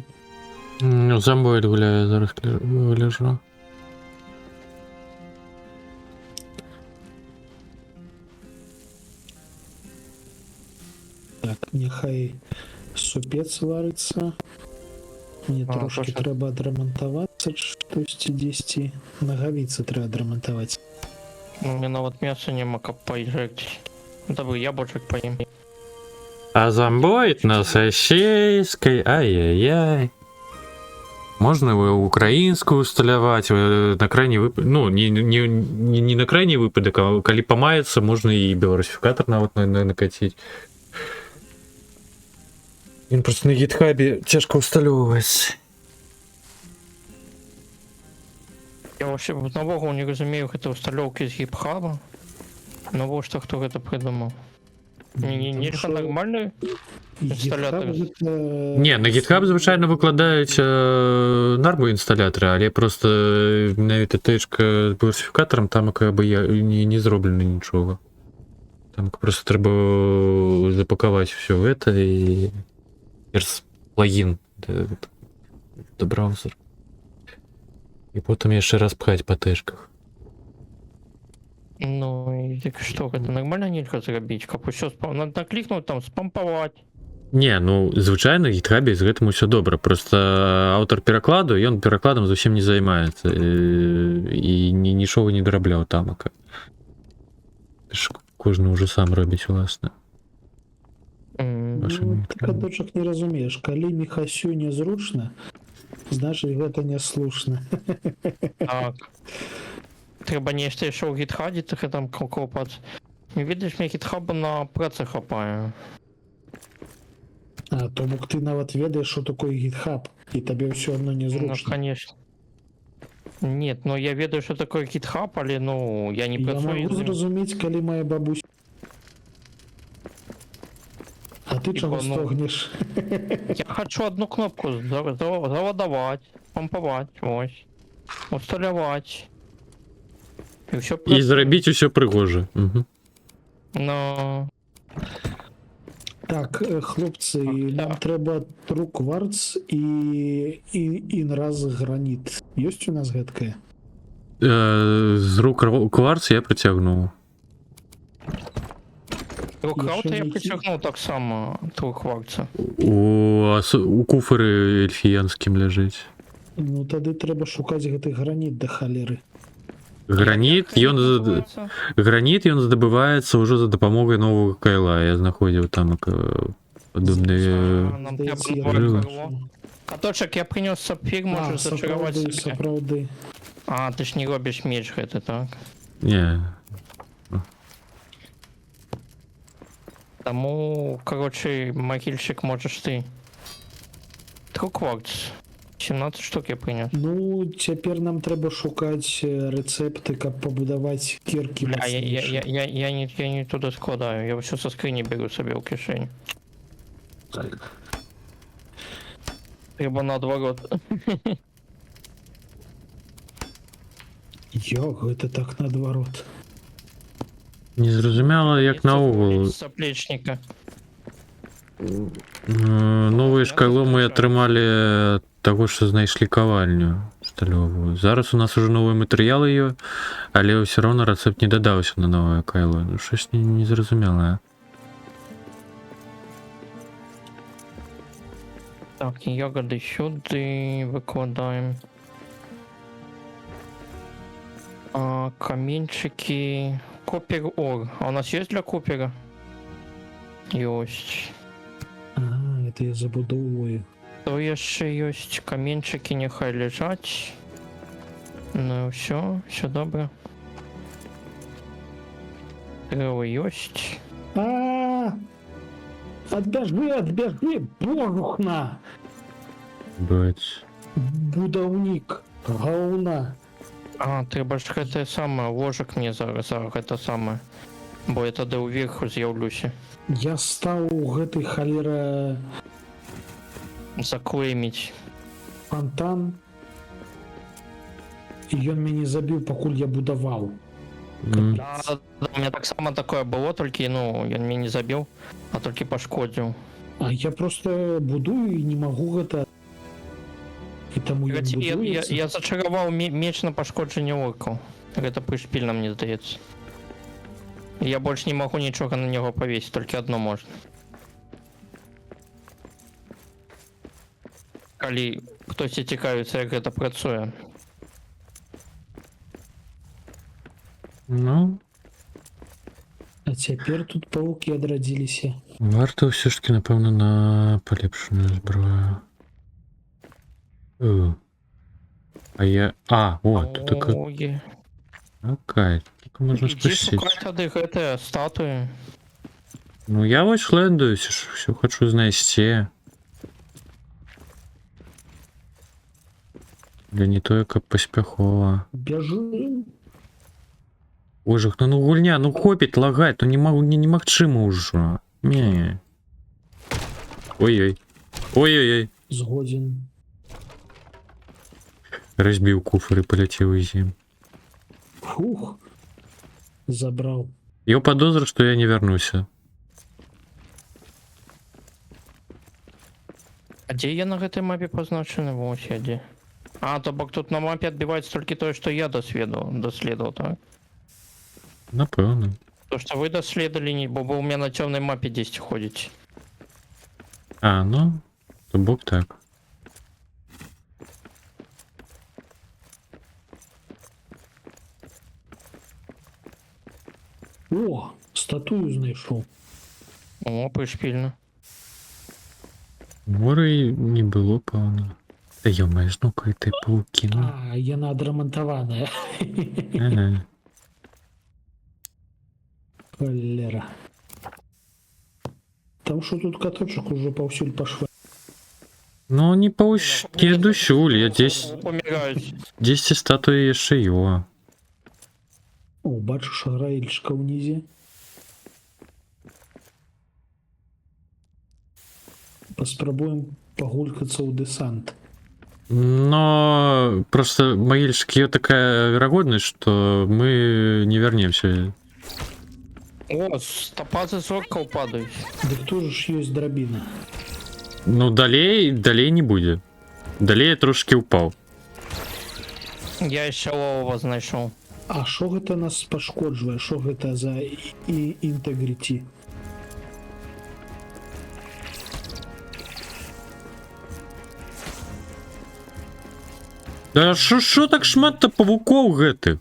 Замбоид гуляю, зараз лежу. Так, няхай супец варыцца. Мне А, трошки точно. трэба адрамантавацца, штосьці дзесьці нагавіцца трэба адрамантаваць. У меня нават мяса няма, каб паїжджаць. Давай, яблочек поїм. А зомбоид на сосейской, ай-яй-яй. Можно его украинскую усталяваць, на крайний выпадок, ну, не на крайний выпадок, а калі памаецца, можно и беларусификатор нават накатить. Він просто на гитхабе цяжко усталёўваць. Я вообще навогул не разумею гэта ўсталёўкі з гіп-хаба. Навошта хто гэта прыдумаў? Нельга нормальны? Інсталятор. Не, на GitHub звычайно выкладаюць нарму інсталятора, але просто менавіта тэчка з беларусифікатарам там как бы не зроблена нічога. Там просто трэба запакаваць все это і плагін да браузер. І потым яшчэ раз пхаць па тэшках. Ну, і так што, гэта нормально нельга зрабіць? Каб усё наклікнуў там спампаваць. Не, ну звычайна гітхабе з гэтым усё добра, просто аўтар перакладу ён перакладам зусім не займаецца і нічога не дарабляў тамака. Кожны ўжо сам робіць уласна. Ну, ты, каточак, не разумееш, калі Міхасю незручна, значыць гэта няслушна. Так. Треба нешта яшчэ ў гітхабе, так там копаць. Не ведаеш, мне гітхаба на працы хапае. А, то бок ты нават ведаеш, што такое гітхаб, і табе ўсё адно Ну, незручна. конечно. Нет, ну я ведаю, что такое GitHub, але ну я не Я працую. магу з ним. зразумець, калі моя бабуся. А ты чаго ну, стогнеш? Я хочу одну кнопку заводовать, помповать, ось, усталявать. И все І зрабіць усё прыгожа. Но Так, хлопцы, нам трэба тру кварц і інраз граніт. Ёсць у нас гэткае? З рук кварц я прыцягнуў. рукаута я не притягнул так само трухварца. У куфары эльфіянскім ляжыць. Ну тады трэба шукаць гэты граніт да халеры. Граніт ён здабываецца ўжо за дапамогай новага кайла. Я знаходзіў там падобныя Нам Здаецца, трэба я новое жыла. крыло. Каточак, я принес сапфір, можешь зачаровать сапраўды, себе. сапраўды. А, ты ж не робишь меч гэты, так? Не. Тому, короче, могильщик можешь ты. Трукварц. 17 штук я принес. Ну, цяпер нам трэба шукаць рэцэпты, каб пабудаваць кіркі Бля, мацнейшыя. я не туда складаю. Я все со скрини беру себе в кишень. Треба наоборот. Як гэта так наадварот? Незразумела, як наогул. Соплечника. Новыя шкайло мы атрымалі таго, што знайшлі кавальню сталёвую. Зараз у нас ужо новыя матэрыялы ёсць, але ўсё роўна рэцэпт не дадаўся на новае кайло. Ну щось незразумелае. Так, ягоды сюда выкладаем. Каменчики. Копер ор. А у нас есть для копера? Есть. А, это я забудовую. То яшчэ ёсць каменчики, нехай лежаць. Ну все добра. Дрэвы ёсць. Адбяжы, божухна! Баць. Будаўнік, гаўна. А, трэба ж гэтае самае, ложак мне за гэта самае. Бо я тады ўверху з'яўлюся. Я стаў гэты халера Заклейміць. фонтан, і ён мяне забіў, пакуль я будаваў. Да, у меня так само такое было, толькі, ну, ён мяне не забіў, а толькі пашкодзіў. А я просто будую і не магу гэта. І таму ён будуецца. Я зачараваў меч на пашкоджанне оркаў. Гэта прышпільна, мне здаецца. Я больш не магу нічога на него павесіць, толькі адно можна. Калі хтосьці цікавіцца, як гэта працуе. Ну, А цяпер тут паукі адрадзіліся. варта ўсё ж таки, напэўна, на палепшаную зброю. А я... тут такая... Ой, Окей, так можна ідзі спусціць. шукаць тады гэтыя статуі. Ну, я вось лендуюсь, все хочу знайсці. Да не тое, каб паспяхова. Бяжы. Ой, жах, ну гульня, ну хопіць лагать, ну не могу, немагчыма ўжо. Не. Ой-ой. Ой-ой-ой. Згодзін. Разбіў куфар і паляцеў у зім. Фух. Забраў. Я падозру, што я не вярнуся. А дзе я на гэтай мапе пазначаны? Вось я дзе. А, то бок тут на мапе адбіваецца толькі тое, што я даследаваў, так? Напэўна. То, што вы даследавалі, бо вы ў меня на цёмнай мапе дзесьці ходзіць. А, ну, то бок так. О, статую знайшов. О, пришпільно. Море не было пэўна. Да ё-моё, ну-ка ты пауки, ну. А, яна адрамантаваная. Ага. Холера. Там что тут каточек уже паўсюль пашва. Ну, не пауш... Не душуль, я Помираюсь. 10 статуі яшчэ ё. О, бачыш граільчка ўнізе. Паспрабуем пагулькацца ў дэсант. Но просто могильщик, такая вероятность, что мы не вернемся. О, стопазы зорка падают. Дык тоже ж ёсць драбіна. Ну, далей не будет. Далей я трошки упал. Я еще лового знайшов. А що гэта нас пашкоджвае? Що гэта за інтэгріці? Да шо так шмат-то павукоў гэтых?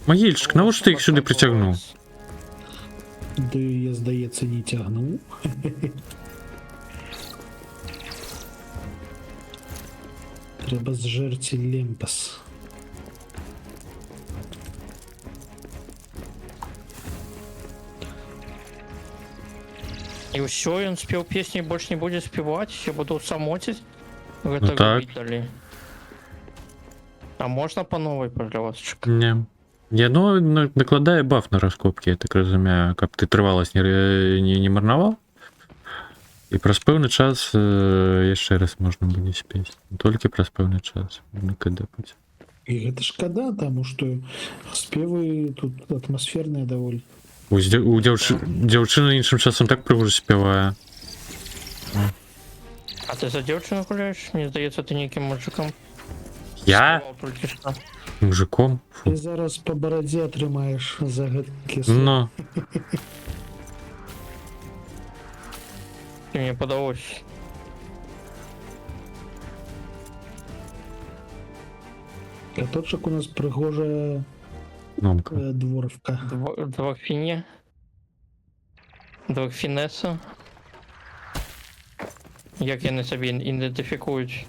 Могильщик, навошта ты іх сюды прыцягнуў? Ды я, здаецца, не цягнуў. Трэба зжэрці лемпас. І ўсё, ён спеў песні, больш не будзе спеваць, я буду самоціць. Гэта Ну так. робіць далей. А можна по новой пожалуйста? Не. Яно накладае баф на раскопки, я так разумею, каб ты трываласць не марнаваў. І праз пэўны час яшчэ раз можна будзе спець. Толькі праз пэўны час можна кадапаць. І гэта шкада, таму што спевы тут атмасферныя даволі. У дзяўчыны іншым часам так прыгожа спявае. А ты за дзяўчыну гуляеш? Мне здаецца, ты нейкім мужиком. Я? Спяваў толькі што. Мужиком? Фу. Ты зараз па барадзе атрымаеш за гэткі Но. Ты мне падалось. каточак у нас прыгожая Номка. дворфка. Дворфине. Дворфинеса. Як яны сабе ідэнтыфікуюць?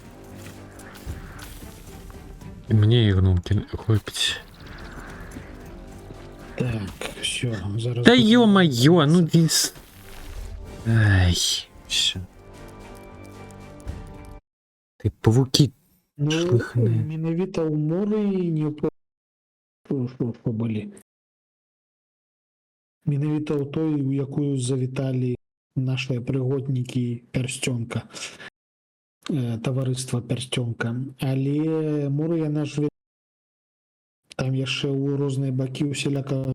І мне і гномки хопіць. Так, все, зараз. Да ё-моё, ну дис. Ай, всё. Ты павуки. Ну, шлыхны. менавіта ў моры не што былі. Менавіта ў той, у якую завіталі нашыя прыгоднікі пярсцёнка. Таварыства пярсцёнка. Але моры яна ж там яшчэ ў розныя бакі усяляка.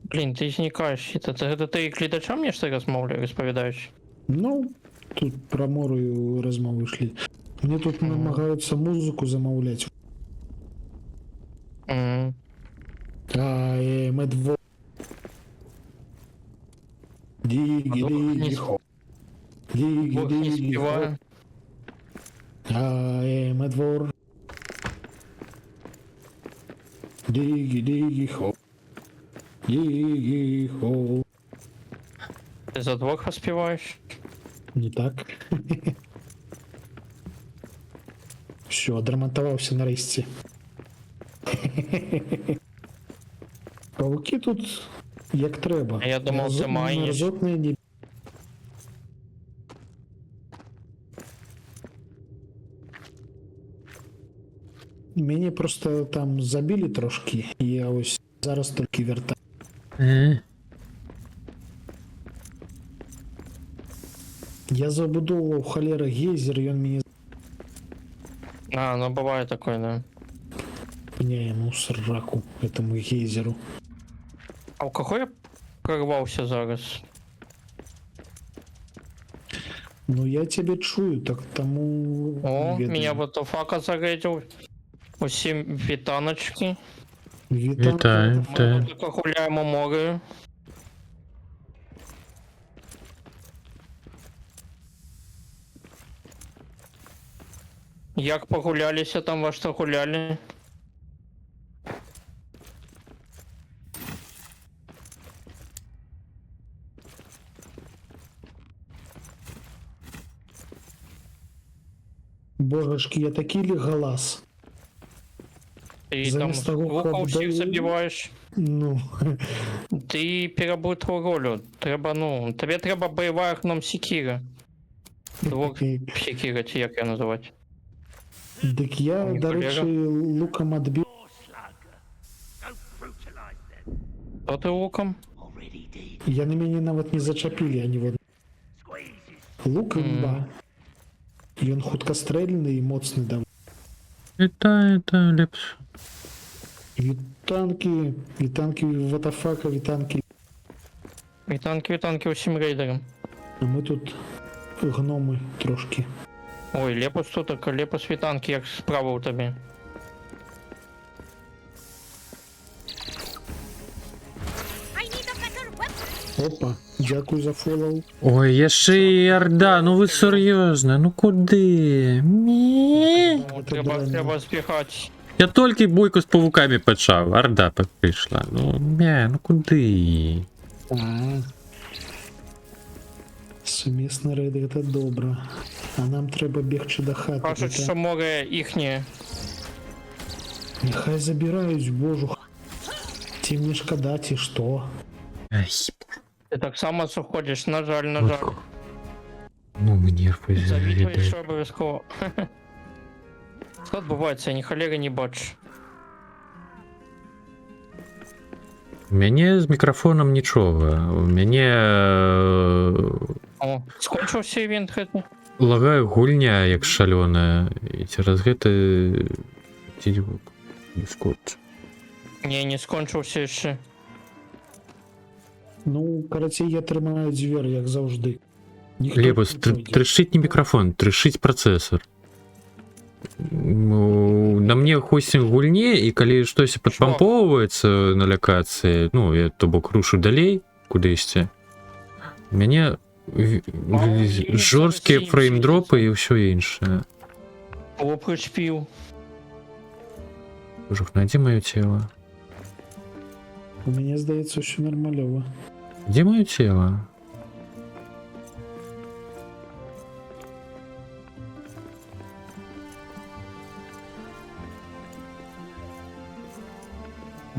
Блін, ты знікаеш. Гэта ты гледачам нешта распавядаеш? Ну, тут пра моры размовы ішлі. Мне тут намагаюцца музыку замаўляць. Мы дво. Диги-диги-хо. Бог не співає. Мы двор. Диги-диги-хо. Диги-хо. Ти за двох співаєш? Не так. Все, адрамантаваўся нарэшце. Павукі тут як трэба. А я думаў, ты майніш. Мерзотныя не... Мяне просто там забілі трошки, і я ось зараз толькі вяртаю. Я забудовував холера гейзер, і он мені А, ну бывает такое, да. пняє ему сраку, этому гейзеру. А у кого я прорвався зараз? Ну я тебе чую, так тому... О, ведаю. меня вот фака зарейдил. Усім вітаночки. Вітаю. Вітаю. Ми Так. тільки гуляємо море. Як погуляліся там, во што гулялі? Божечки, я такий леголаз. Ты там Замість того, лука щоб всіх дали- забиваєш. Ну, Ти перебув твою роль. Треба, ну, тобі треба бойова гном секіра. Двох секіра, чи як його називати? так я, Ні, до колега. речі, луком відбив. То ти луком? Я на мене навіть не зачепили, ані вони. Лук імба. І він хуткострельний і моцний дав. Это лепс. Вітанки ватафака, вітанки. Вітанки усім рейдерам. А ми тут гноми трошки. Ой, лепус тут, так лепус вітанки, як справа у тобі. I need a better weapon. Опа, дякую за фоллоу. Ой, яшчэ і Орда, ну ви серйозно, ну куди? Ні. О, Це було треба збігати. Я тільки бойку з павуками почав, Орда прийшла. Ну, ну куди? Сумісний рейд, це добре. А нам треба бігче до хати. Кажуть, так? що море їхнє. Нехай забирають, божу. Ті мені шкода, ті що? Ай, Ти так само заходиш, на жаль, на жаль. ну мені Завітуєш обов'язково. Що відбувається, я ні холери не бачу. У мяне з мікрафоном нічога. У мяне О, скончився івент гэты? лагае гульня як шалёная. І цераз гэта скотч. Не скончився яшчэ. Ну, карацей, я тримаю звір, як завжди. Ніхто Лебус, не пройде. трещить не мікрафон, трещить працэсор. Ну, на мне хостинг гульне, і калі штось падпампоўваецца на локацыі, ну, я то бок рушу далей кудысьці, у мяне жорсткія фреймдропы і ўсё іншае. Оплач піў. Жух, найди маё цело. У мяне, здаецца, ўсё нармалёва. Где маё цело?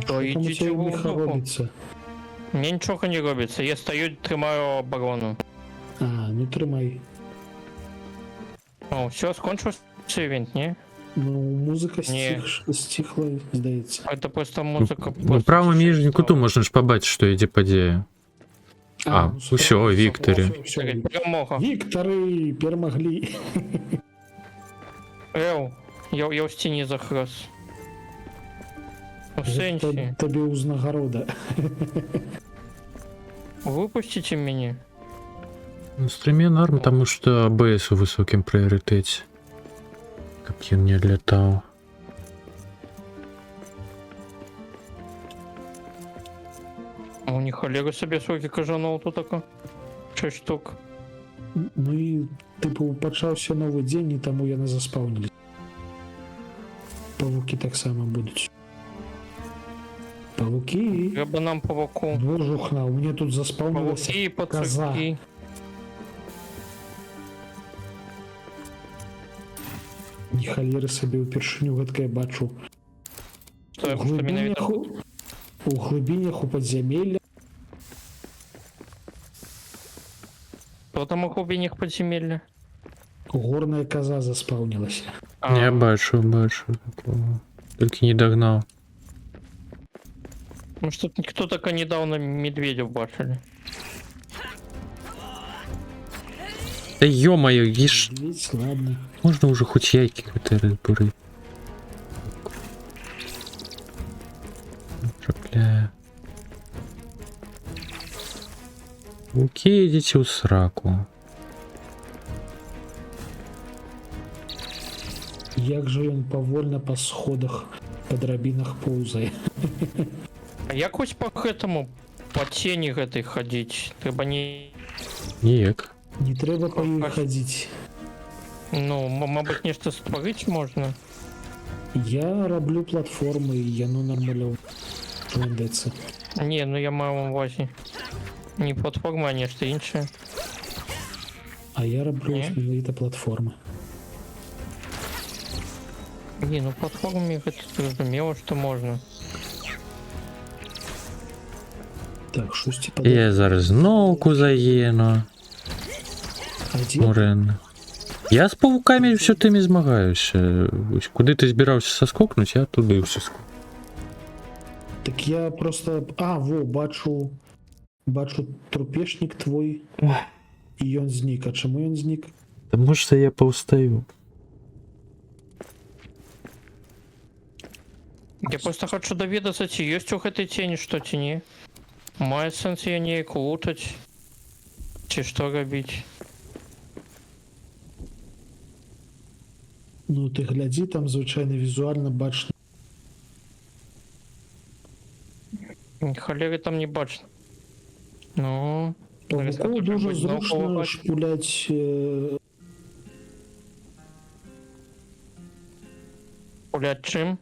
То Там у ідіть цього у міха глуху. робиться. Мне нічого не робиться, я стою, тримаю оборону. А, ну тримай. О, все, скончився івент, ні? Ну, музика Ні. стихла, здається. Это просто музика. В правом нижнем куту можна ж побачить, що йде подія. А, усё, Вікторі. Перемога. Віктори перемогли. Ел, я в стіні захрас. У сенсі. Тобі узнагорода. Випустите мене. На стриме норм, тому що АБС у високім пріоритеті. Как ён не отлетал. А у них холера собі скільки кажанов тут тако. 6 штук. Ну і, типу, почався новий день, і тому я не заспавнились. Павуки так само будуть. Павуки. Треба нам павуку. Божухна, у мене тут заспавнилася Павуки, коза. пацюки. Ні халери собі у першиню гадке бачу. Що я просто менавіта. У глибинях, у подземелля. Хто там у глибинях підземелля? Горная коза заспавнилася. Я бачу такого. Тільки не догнал. Ну что никто так недавно медведев бачили. Да ё-моё, ешь. Медведь, ладно. Можно уже хоть яйки какие-то разбурить. Бля. Окей, идите в сраку. Як же він повольно по сходах, по драбинах повзає. А як хоч по гэтаму, по тені гэтай ходить? Треба не... Ніяк. Не треба по їй ходити. Ну, мабуть, нечто створити можна. Я роблю платформи, і яно намалював. Що йдеться. Ні, ну я маю на увазі. Не платформа, а нечто інше. А я роблю Ні. менавіта платформи. Ні, ну платформі це зрозуміло, що можна. Так, щось типа... Я зараз науку заїну. А де? Мурен. Я з павуками все тими змагаюся. Ось куди ти збирався соскокнути, я туди все скок. Так я просто... А, во, бачу трупешник твой. І ён знік. А чому ён знік? Тому що я повстаю. Я просто хочу довідатися, чи є у гэтай тені що, ці ні. Має сенс її неяк лутать? Чи що робити? Ну, ти глядzi, там, звичайно, візуально бачно. Холери там не бачно. Ну, Павуку дуже зручно шпулять гулять чим?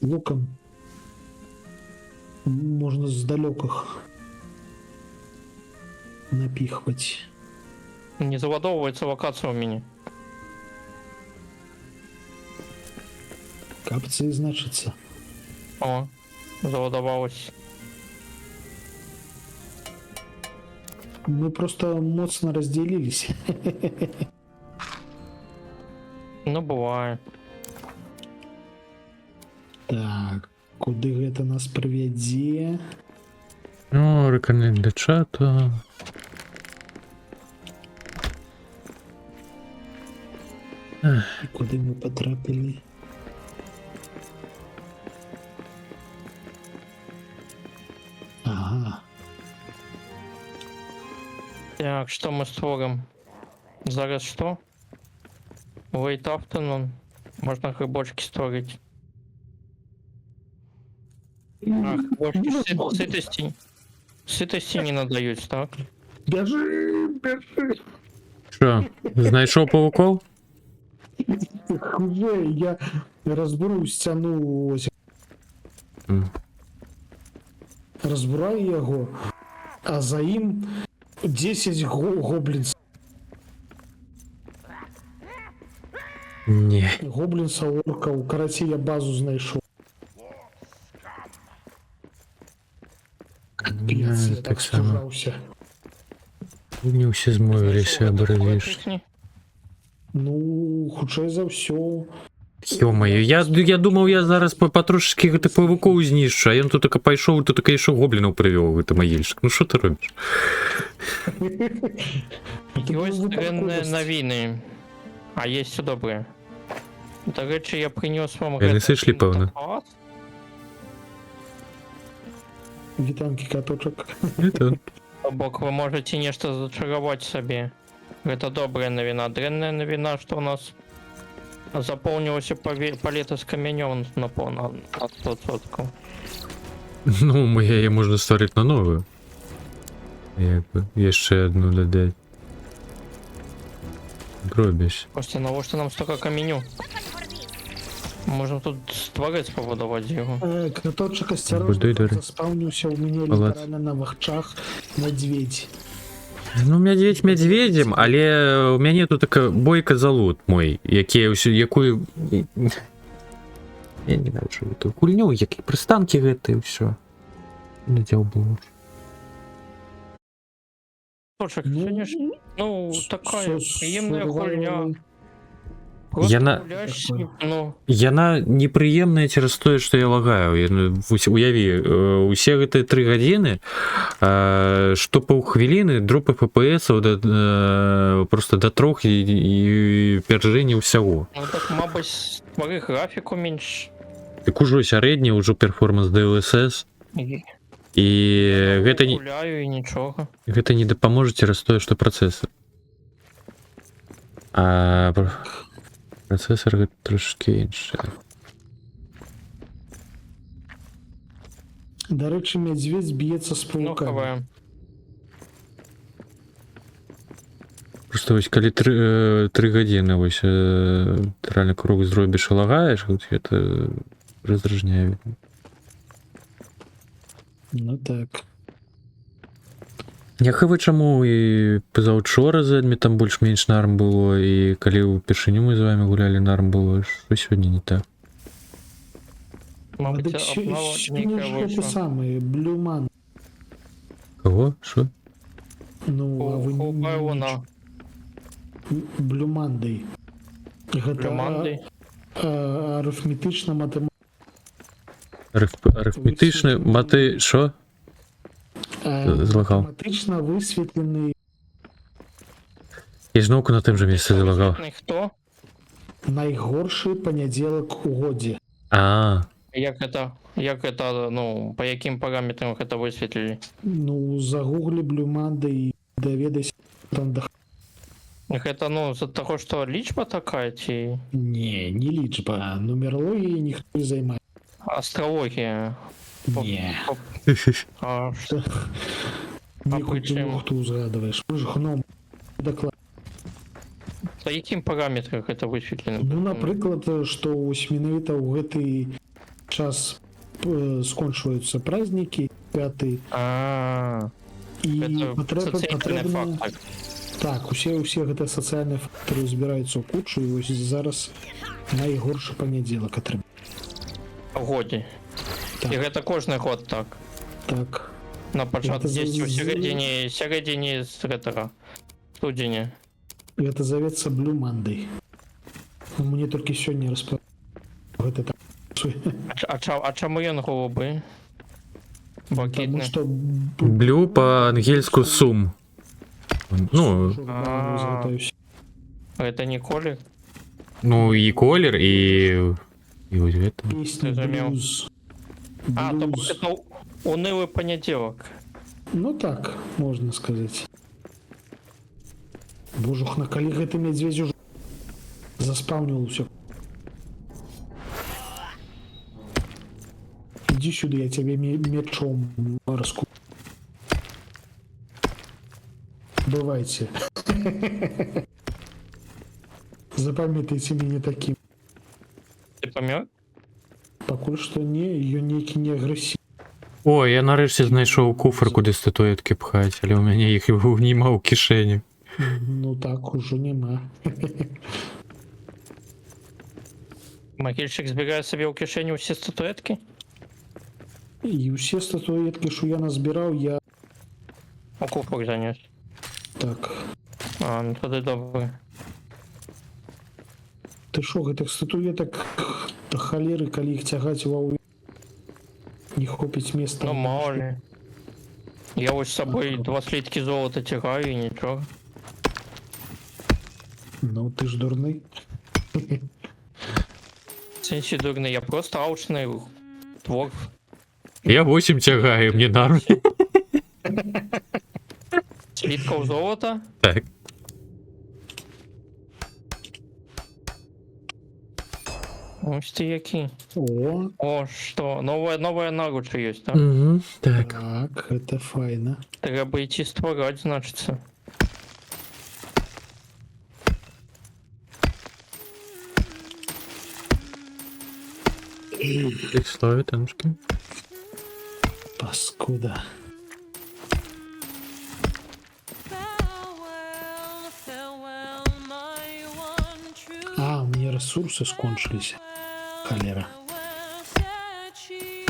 луком. Можна з далеких напіхувати. Не заладовується локація у мене. Капці, значиться. О, заладовалось. Ми просто моцно розділились. Ну, буває. Так, куди гэта нас прывядзе? Ну, рекомендую для чата. І куди ми потрапили? Ага. Так, що ми створимо? Зараз що? Late afternoon. Можна грибочки створити. А, грибочки ситості. Ситості не надають, так? Бежи, бежи! Що, знайшов павуков? Уже я розберу стяну ось. М. Розбираю його, а за їм 10 гоблінс. Ні. Гоблінса орка, у караті я базу знайшов. Капець, я Так так само. стужався. Не всі змовилися, оборвіш. Пісні? Ну, хутчэй за ўсё. Ё-моё, я думав, я зараз потрошечки гэты павукоў знішчу, а ён тут така пайшоў, тут така яшчэ гоблінаў прывёў, гэты магільшчык. Ну што ты робіш? Ёсць дрэнныя навіны. А есть все добрые. До речі, я принес вам Яны сышлі, пэўна. топаз. Вітанкі каточак. Бок вы можете нешта зачараваць сабе. Гэта добрая навіна. Дрэнная навіна, што у нас запоўнілася палета з камянём на 100%. Ну, мы яе можна стварыць на новую. Як бы, яшчэ адну дадаць. Дробіш. Просто навошта нам столько каменю? Можна тут стварыць пабудаваць яго. Каточак Будуй, асцярожна, Дар'я. заспаўніўся ў мяне Палац. літаральна на вахчах мядзведь. Ну, мядзведь мядзведзем, але у мяне тут така бойка залут мой, якую... Я не навіжу эту гульню, які прыстанкі гэтыя, ўсё. Надзеў было. Слушай, Ну, конечно, ну, такая приемная гульня. сурвайвал. Яна- гуляешь, ну, Яна непрыемная цераз тое, што я лагаю. Уяві, усе гэтыя 3 гадзіны, што паўхвіліны дропы ФПСаў просто да 3 і пяржэнне ўсяго. ну так, мабуть, ствары графіку менш. Дык ужо сярэдні, ўжо перформанс DLSS. І І гэта не, гуляю і нічога. гэта не дапаможа цераз тое, што працэсар. А працэсар гэта трошки іншы. Дарэчы, мядзведь б'ецца з Ну, павукамі. хаваем. просто вось калі 3 гадзіны вось ты рэальна круг зробіш і лагаеш, вот это раздражняе. Ну так. Няхай вы чаму і пазаўчора з Эдмі там больш-менш нарм было, і калі ўпершыню мы з вами гулялі нарм было, што сёння не так. А Мабуть, так обнова сёння нейкая ж это вийшла. самое, Блюман. Кого? Що? Ну, а вы Хопай вона. Блюмандой. Блюманди. Арифметична математика. Арифметичний мати. Що? Злагав. Математично висвітлений І знову на тим же місці залагав. Хто? найгорший понеділок у годі. А, Як это, ну, по яким параметрам это висвітлили? Ну, загуглі Блюманди і довідайся там до... Гэта, ну, з-за того, що лічба така, ці Не, не лічба, нумерологією ніхто не займає. астрологія? Не. А що? Ніхто причому? хто згадуєш. Ми ж гном доклад. По яким параметрах это висвітлено? Ну, наприклад, що ось менавіта ў гэты час скончваюцца празднікі, пяты, і Это соціальний патрэбна... фактор. Так, усе гэтыя сацыяльныя фактары збіраюцца ў кучу, і вось зараз найгоршы панядзелак атрымаў. В годі. Так. І гэта кожны год так. Так. На пачатку Гэта дзесьці ў з- сярэдзіне з гэтага студзеня. Гэта завецца Блюмандай. Мне толькі сёння распавядалі. Гэта так. А чаму ён голубы? Таму Блакітны. што блю по-ангельску сум. Ну, Гэта не колер? ну і колір, і ось гэта. песня Зрозумів. блюз. А, то Блюз. это унылый понеділок. Ну так, можна сказаць. Божух, на калі гэты мядзведзь ужо заспаўніў усё. Ідзі сюды, я цябе мечом раску. Бывайце. Запамятайце мяне такім. Ты памёр? Пакуль што не, ён нейкі не агрэсіў. О, я нарэшце знайшоў куфр, куды статуэткі пхаць, але ў мяне іх няма ў кішэні. Ну так, ужо няма. Магільчык збірае сабе ў кішэню ўсе статуэткі? І ўсе статуэткі, што я назбіраў, я У куфрак заняць. так. А, ну тады добра. Ты шо, гэтых статуэтак да халеры, калі іх цягаць ва не хопіць места. Ну мало ли. Я ось з сабой 2 сліткі золота цягаю і нічога. Ну ты ж дурны. Сенсі дурны, я просто аучны твор. Я 8 цягаю, мне нарм. Сліткаў золота? Так. Ось ти які. О, О, што, новая нагруча ёсць, так? Угу, так. так, это файна. Трэба ісці ствараць, значыцца. Их стоит, Танушки. Паскуда. Farewell, farewell, my one true А, у меня ресурсы скончились. Холера. said she.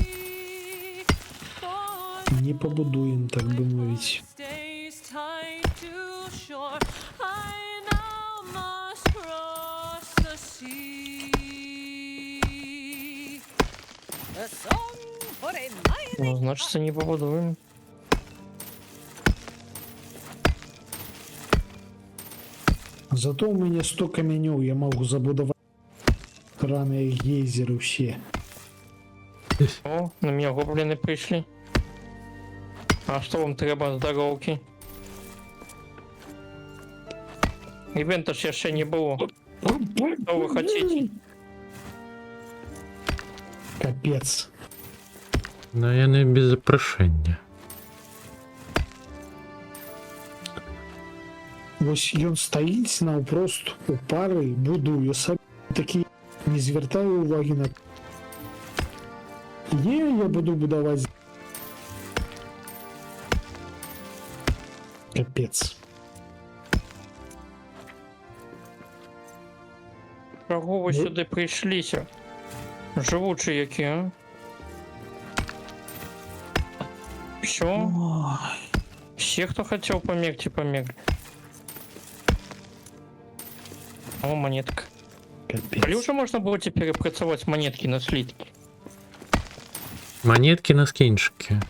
For Не побудуем, так бы мовить. stays tied to shore, I now must cross the sea. A song for a Ну, значыцца, не пабудуем. Зато у меня 100 каменёў, я могу забудовать раныя гейзеры все. О, на мяне гобліны прыйшлі. А што вам трэба здароўкі? Івента ж яшчэ не было. Што вы хаціце? Капец. Но я не без запрошення. Вось ён стаіць наўпрост у пары, будуе сабе такі, не звяртаю увагі на я буду будаваць. Капец. Чого ви Ну. сюди прийшлися? Живучі які, а? Все? Все, хто хотів померти, померли. О, монетка. Капец. Коли вже можна було тепер працювати монетки на слитки? Монетки на скинчики.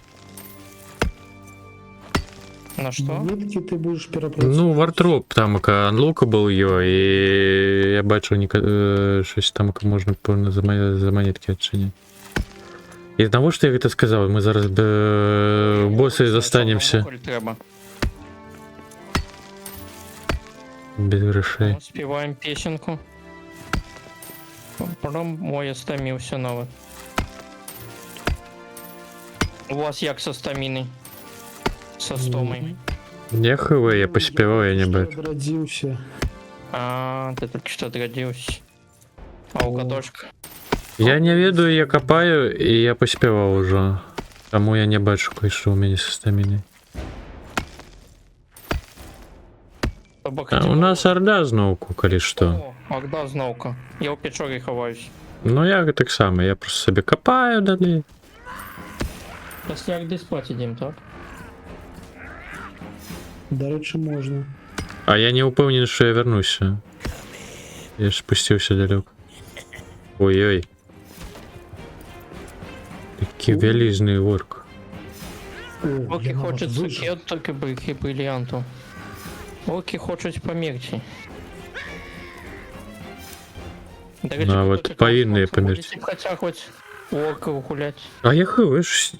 На що? Монетки ты будешь перепроцовывать. Ну, вартроп там анлокабл його, і я бачив щось там можна за монетки відчиняти. І того, що я це сказав, ми зараз до боса застанемося Коль треба. без грошей. Співаємо пісеньку. Прям моє стамівся нове. У вас як со стаміною? Со стомою? Я хв, я поспівав, я не бачу. Родился. А, ти тільки що родився. А у катошка? Я не ведаю, я копаю, і я поспівав уже. Тому я не бачу, що у мене со стаміною. У нас орда зновку, коли що. О, Орда зновка. Я у печорі ховаюсь. Ну я так само, я просто собі копаю далі. Після Орди спать ідем, так? До речі, можна. А я не упевнений, що я вернуся. Я ж спустився далеко. Ой-ой. Такий величний ворк. О, Оки я навіть хочуть вижив. сукет, тільки брики бриллианту. Оки хочуть померти. До речі, Ну, а коли от ти повинні класно, померти. якщо б хоча хоч орків гулять. А я хв, ж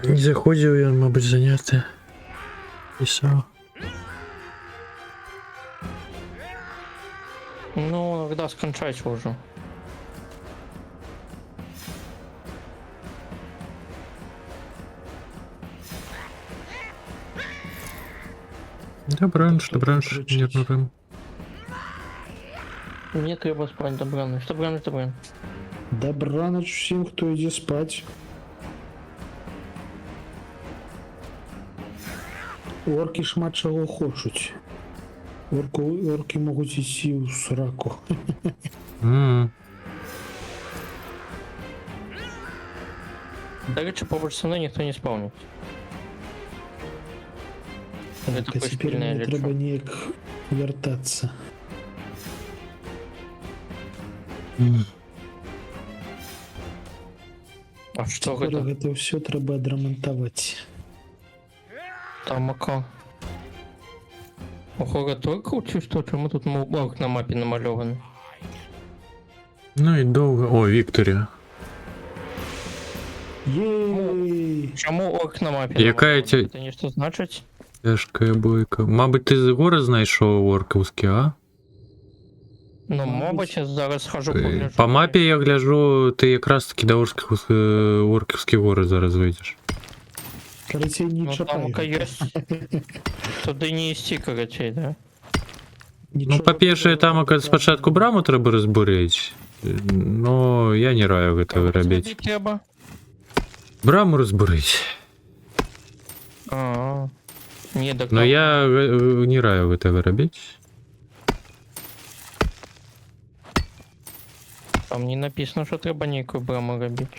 не заходив, я, мабуть, зайнятий. Писав. Ну, Орда скончайся уже. Добраніч, добраніч, Кричить. мирно Рим. Мені треба спати, добраніч, добраніч, добраніч. Добраніч всім, хто йде спать. Орки шмат чого хочуть. Орки можуть ісці у сраку. До речі, поруч со мною ніхто не спавнить. Це А таке тепер спільне мені лицо. треба ніяк вертатися. А що Тепер гэта? гэта все треба адрамантаваць. Там око. Ого, только чи що? Чому тут мовбак на мапі намальований? Ну і довго. О, Вікторія. Єй! Чому орк на мапі Яка намальований? ця- Це не що значить? Тяжка бойка. Мабуть, ти з гори знайшов орківські, а? Ну, мабуть, я зараз схожу погляжу. По мапі я гляжу, ти якраз таки до орківські гори зараз вийдеш. Короче, не Ну, там чапай. око є. Туди не йти, короче, да? Ну, по-перше, там спочатку браму треба розбурити. Ну, я не раю гэта робити. Треба. Браму розбурити. А, ні, так Но я не раю гэта робити. там не написано, що треба ніяку браму робити.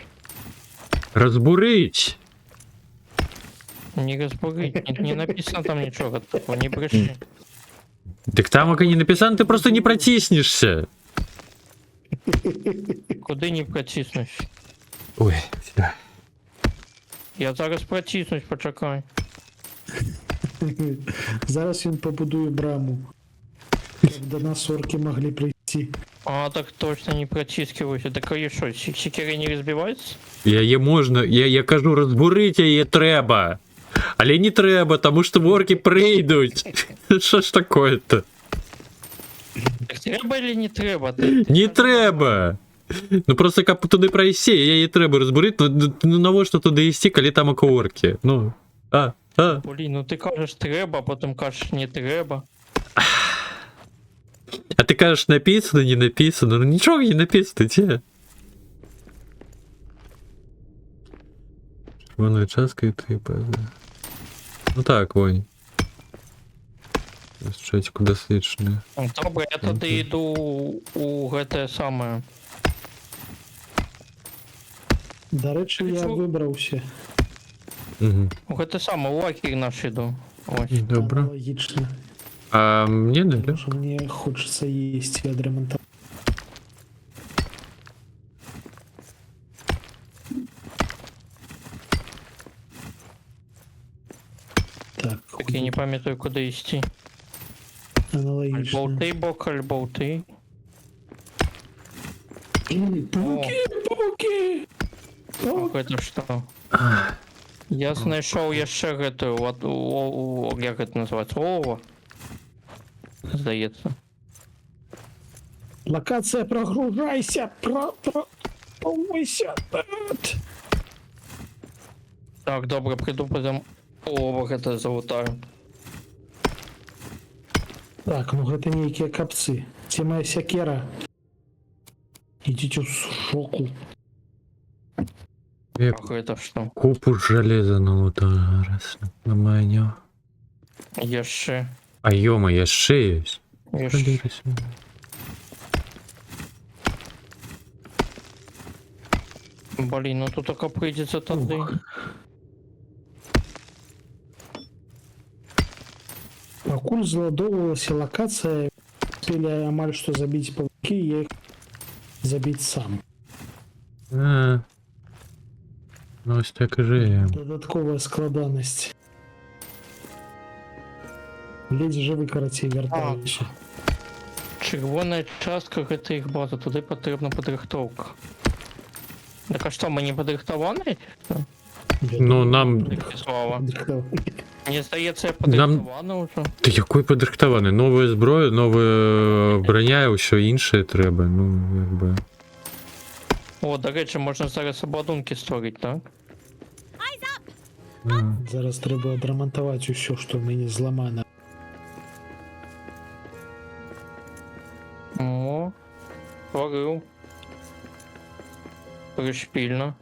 Розбурить! Не розбурить, не написано там нічого такого, не бреши. Так там не написано, ти просто не протиснешся. Куди не протиснусь? Ой, все. Я зараз протиснусь, почекай. Зараз він побудує браму. Щоб до нас орки могли прийти. А, так точно не протискивайся. Так а що, секири не розбиваються? Я можна, я кажу, розбурити її треба. Але не треба, тому що ворки прийдуть. Що ж таке-то? Так треба или не треба? Не треба. Ну просто як туди пройти, її треба розбурити, ну навіщо туди йти, коли там орки? Ну, Блін, ну ти кажеш треба, а потім кажеш не треба. А ты кажешь, написано, не написано? Ну ничего не написано, те. Червоная частка и ты, ну так, вонь. Чатику дослідчення. Добре, я тоді йду у ГТ саме. До речі, я Чу- вибрався. Угу. У ГТ саме, у лагерь наш іду. Ось. Добре. Аналогічно. А мне Тому дали? що мені хочеться їсти від ремонта. Так, Так я не пам'ятаю, куди йти. аналогічно. Болти, бокаль, болти. Пауки, пауки! Ох, це що? Я знайшов ще гэтую, як це називається? Олово? Здається. Локація, прогружайся! Помойся! Так, добре, приду потім олово гэта залутаю. Так, ну гэта нейкія капцы. Ці моя сякера. Ідзіце ў шоку. Я Ах, это что? купу железа налутаю раз на майню. Яшчэ. А ёма, яшчэ ёсць. Яшчэ. Блин, ну тут только придется тады. Пакуль зладоўвалася лакацыя, успелі амаль што забіць паўкі, я іх забіць сам. А, ну ось так і жиємо. Дадатковая складанасць. Ледзь жывы карацей вяртаюся. Червоная частка гэта іх база, туды патрэбна падрыхтоўка. Так а што, мы не падрыхтаваны? Ну нам... Слава. Мне здаецца, я Нам- падрыхтаваны ўжо. Ты якой падрыхтаваны? Новая зброя, новая броня і ўсё іншае трэба. Ну, як бы... О, да рэчы, можна зараз абладункі створыць, так? А, Зараз трэба адрамантаваць усё, што ў мяне зламана. О, створыў. Прышпільна.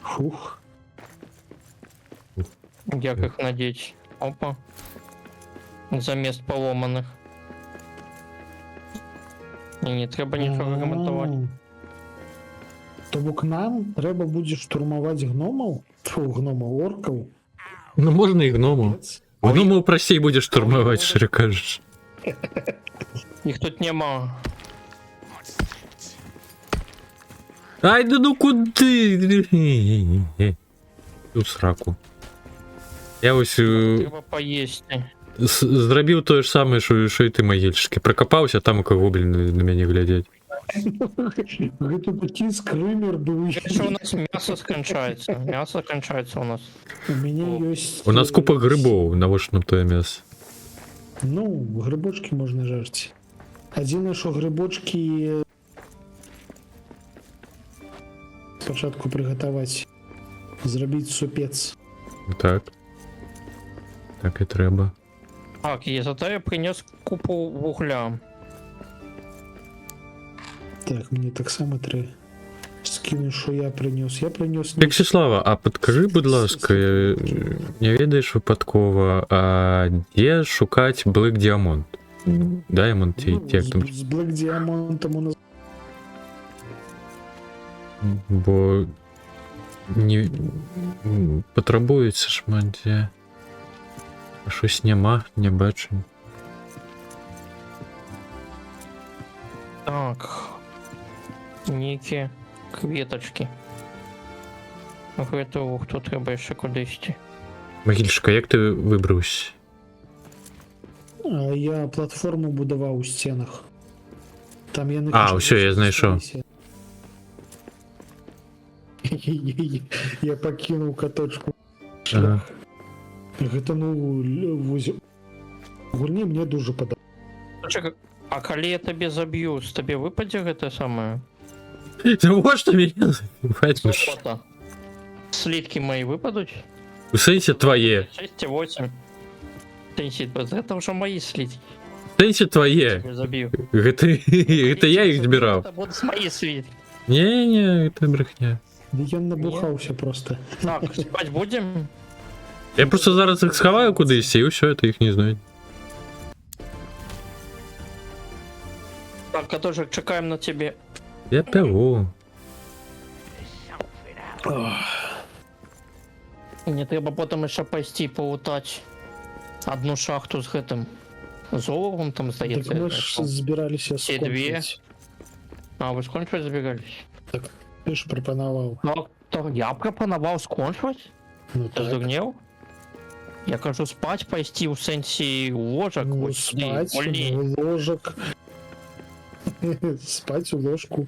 Фух. Як іх надеть? Опа. Замест поломаных. Не трэба нічога рамантаваць. То бок нам трэба будзе штурмаваць гномаў? Фу, гномаў, оркаў. ну можна і гному. Гному прасцей будзе штурмаваць, шчыра кажучы. Іх тут няма. Ай, да ну куды? Тут сраку. Я ось Трэба паесці. зрабіў тое ж самае, що і ты, магільчыкі. Пракапаўся, там у каго, блін, на мяне глядзець. Гэта такі скрымер быў. Що у нас мясо сканчаецца? Мясо канчаецца у нас. У мяне ёсць... У нас купа грибоў, навошта нам тое мясо? Ну, грибочки можна жарць. Адзінае, што грибочки спачатку прыгатаваць. Зрабіць супец. Так. Так і трэба. Так, і зато я прынёс купу вугля. Так, мне таксама трэ скіну, що я прынёс. Я прынёс... Вячеслава, а падкажы, будь ласка, не ведаеш выпадкова, а дзе шукаць Black Diamond? Diamond ці як там? З Black Diamondом у нас... Бо не патрабуецца шмат дзе. А щось няма, не бачу. Так. Нейкія кветачкі. Гэта хто трэба яшчэ кудысьці. Магільчыка, як ты выбраўся? А я платформу будаваў у сценах. Там яны... А, ўсё, я знайшоў. Я пакінуў каточку. Ага. Гэта, ну, гульні мне дуже падабаецца. Чакай, а калі я табе заб'ю, з табе выпадзе гэта самае? Навошта мяне забіваць? Фото. Сліткі мои выпадуць? У сэнсе твае. 6 8. Гэта ўжо мои сліткі. Сенсі твоє. Я забью. Гэта я їх збирав. Это вот с моей свит. Не, це брехня. Да я набухался просто. Так, спать будем? Я просто зараз їх сховаю кудись, і все, это їх не знаю. Так, Катожик, чекаем на тебе. Я пиву. Мне треба потом ще пойти поутать одну шахту з гэтым. Золотом там Так здається. мы ж збирались Все две. скончить. А, ви скончувати забігались? Ты ж пропоновал. Ну, то я пропонував скончувати? Ну Ти так. здурнів? Я кажу спать пойти у сенсі ложок. Ну, ось сюди, спать, вольні. в ложек. Спать в ложку.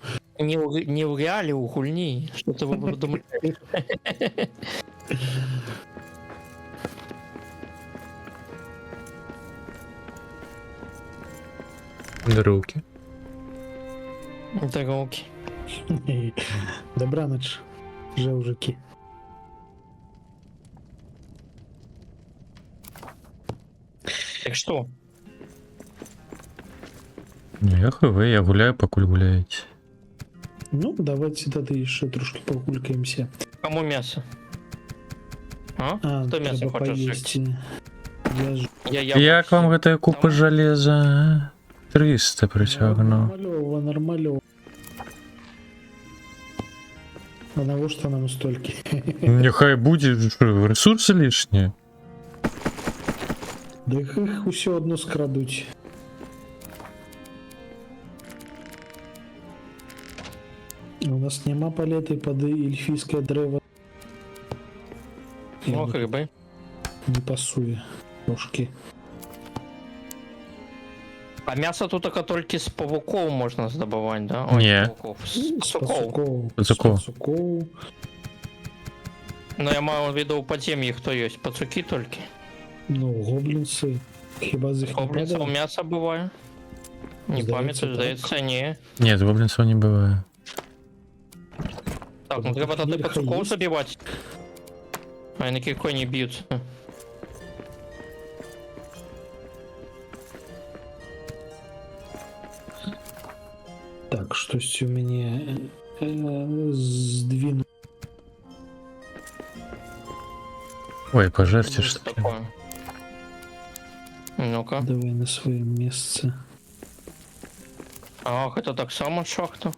Не в реалі, у гульні. Що ти ви думаєте? Руки. Дороги. Добраніч, жевжики. Так що? Я хв, я гуляю, покуль гуляєте. Ну, давайте тоді ще трошки погулькаємося. Кому м'ясо? А? А, Хто м'ясо треба хоче поїсти. Я ж Як вам гэтая купа железа? а? 300 притягнув. нормальово, нормальово. А навошта нам столькі? Нехай буде, що, ресурси лишні. Да їх усё одно скрадуть. У нас нема палети під ельфійське древо. Ну, гриби. Не пасує трошки. А м'ясо тут тільки з павуков можна здобувати, да? Ні. З павуков. З соков. Пацуков. Пацуков. Пацуков. Ну, я маю в виду у подзем'ї хто є. Пацуки тільки. Ну, гоблінці. Хіба з їх не Гоблінців падає? м'ясо буває. Не Здається, пам'ятаю, так. здається, ні. Ні, гоблінців не буває. Так, ну треба тоді Мірка пацуков є? забивати. А вони кілько не б'ються. Так, щось у мене здвину. Ой, пожерте Що что ли. таке? Ну-ка. Давай на своє місце. Ах, это так само шахта.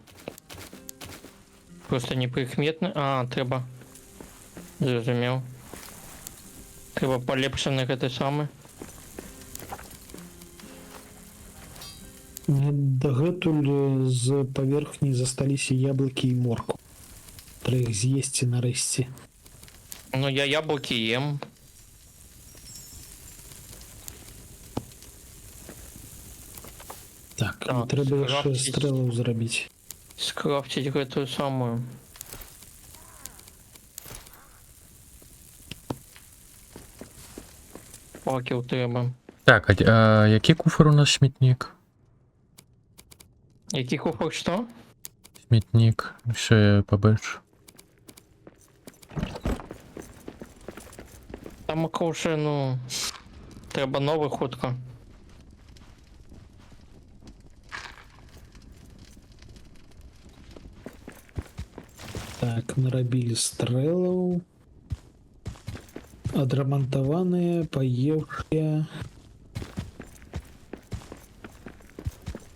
Просто неприкметно. А, треба. Зрозумів. Треба поліпшених це саме. Дагэтуль з паверхні засталіся яблуки і морку. Треба їх з'їсти нарешті. Ну, я яблуки ем. Так, Так, треба ще скрафтить. стрелу зробити. Скрафтить эту самую. Факел треба. Так, а який куфер у нас смітник? Який кухок що? Смітник. Все, я побачу. Там вже, ну. Треба новий хутко. Так, наробили стрелов. Адрамантованные, поевшие.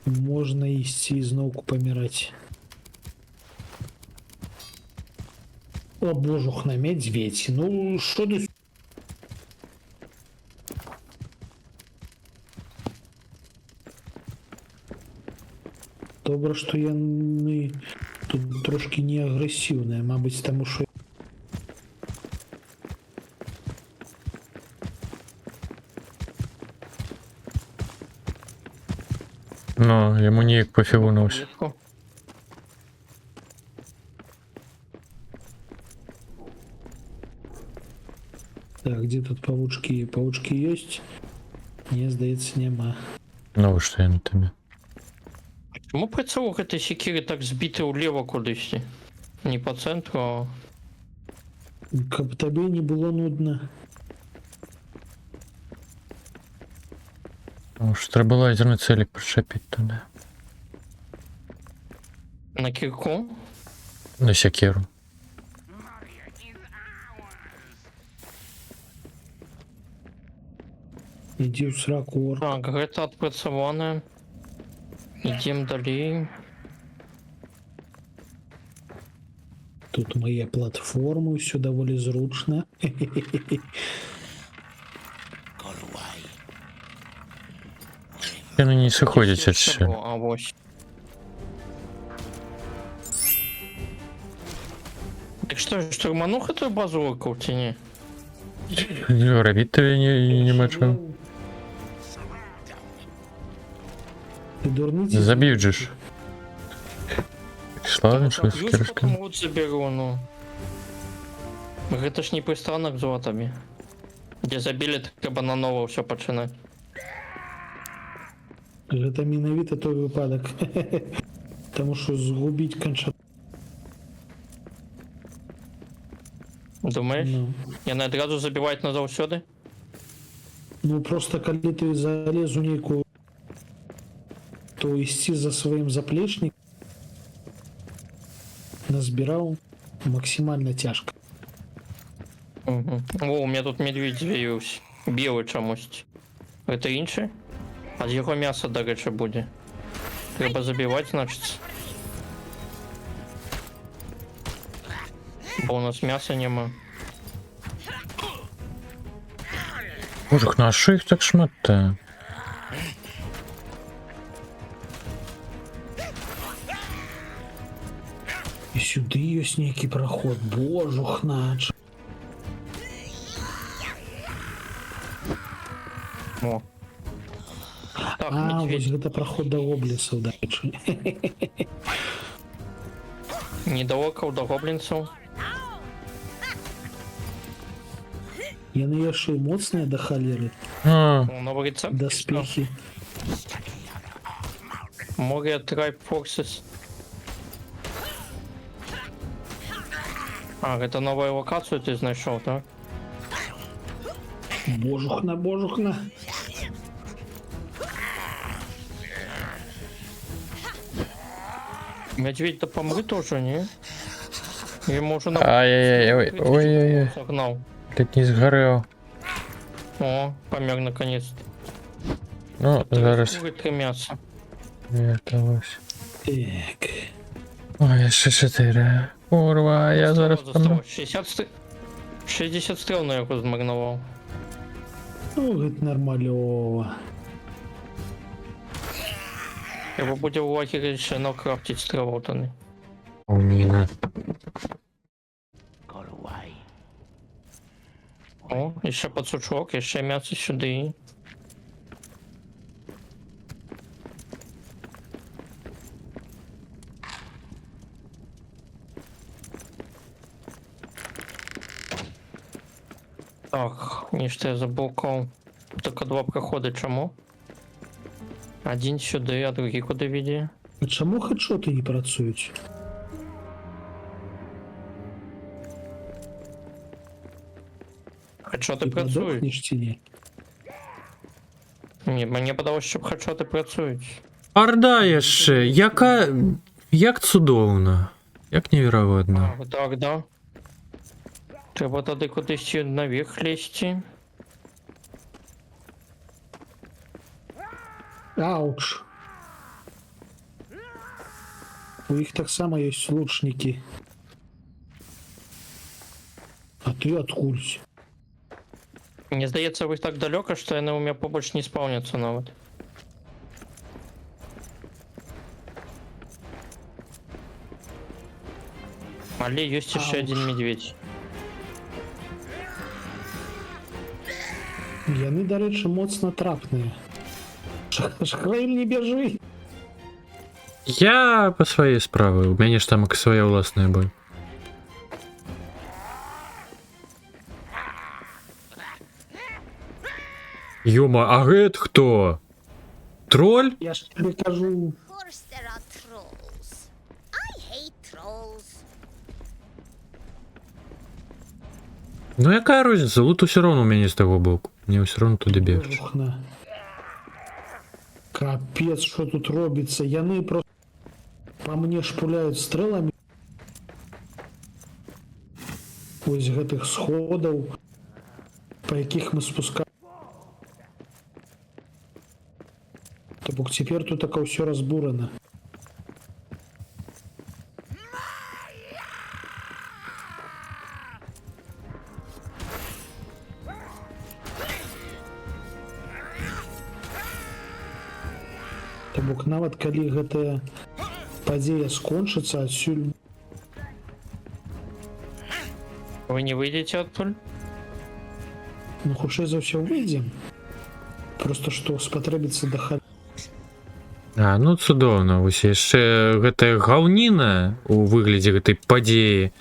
Можно идти знову помирать. О божух, на медведь. Ну, что ты... Добре, що я не... тут трошки не агресивная, мабуть, тому що Ну, йому ніяк пофігу на все. Ветку. Так, где тут паучки? Паучки есть? Мне здається, нема. Ну, що я на тобі. Чому прицілок этой секири так збити вліво кудись? Не по центру, а... Каб тобі не було нудно. О, Может, треба лазерный целик пришепить туда. На кирку. На секеру. Иди в сраку, орк. Так, гэта адпрацаваная. Ідзем далей. Тут мои платформы, все довольно зручно. Galway. Яны не сыходзяць Десь адсюль. яшчэ было, а вось. Так што, штурману гэтую базу оркаў ці не? Рабіць табе няма чым. Ты дурните? Заб'ють же ж. Славно, що Плюс секерка. потом вот заберу, ну. Гэта ж не прыстанак з латамі. Дзе забілі, трэба нанова ўсё пачынаць. Это менавіта той выпадок. Потому что сгубить конча. Думаеш? Ну. Яны адразу забіваюць назаўсёды? Ну просто коли ты залез у нейкую, то ісці за своим заплечником назбирал максимально тяжко. Угу. О, у меня тут медведь з'явіўся. Белы чамусь. Гэта іншы? А з яго мяса, дарэчы, будзе. Трэба забіваць, значыць. Бо у нас мяса няма. Боже, на що їх так шмат-то? И сюда есть некий проход. Божухнач. О. Так, А, вот медведь. это проход до облесов дальше. Не до окаў, до гоблінцаў. Яны яшчэ моцныя да халеры. А, О, новы рецепт. Даспехи. Море Tribe Forces. А, гэта новая локацию ты знайшоў, так? Божухна, божухна. Медведь то помры тоже, не? Ему уже на... ай-яй-яй, ой-ой-ой, Согнал. ледь не згорел. О, помер наконец-то. Ну, зараз Три мяса. это ось. Так. Ой, яшчэ 4. Курва, я зараз помру. 60 стрел на яго змарнаваў. Ну, гэта нормалёва. Его будзе ў лагеры яшчэ накрафціць стрелотаны. Умніна. Galway. О, яшчэ пацучок, яшчэ мяса сюды. Так, нешта я заблокаў. Только два праходы, чаму? Один сюды, а другі куди веде? А чаму хедшоты не працуюць? Хедшоти Ты працюють? подохнеш ці ні? Ні, мені подалося, що хедшоти працюють. Орда яшчэ, яка... Як цудоўна. Як неверагодна. А, так, да. Треба тоді кудись наверх лізти. Ауч. У іх таксама ёсць лучнікі. А ты адкуль? Мені здається, ви так далеко, що вони у мене побач не спавняться навіть. Але есть ще Ауч. один медведь. Яны, дарэчы, моцна трапныя. Шахраэль, не бяжы! Я по своей справе. У мяне ж там своя ўласная боль. Ёма, а гэт хто? Троль? Я ж тебе кажу, Of course there are trolls. I hate trolls. Ну якая розница? Лут все равно у мяне з таго боку. Мне все равно туды бегчь. божухна. Капец, что тут робится. Яны просто по мне шпуляют стрелами. Ось гэтых сходов, по яких мы спускаем. То бок цяпер тут так ўсё разбурана. То бок нават калі гэтая падзея скончыцца адсюль. Вы не выйдете оттуда? Ну, хутчэй за ўсё выйдзем. Просто што спатрэбіцца да халі. А, ну цудоўна, вось яшчэ гэтая гаўніна у выглядзе гэтай падзеі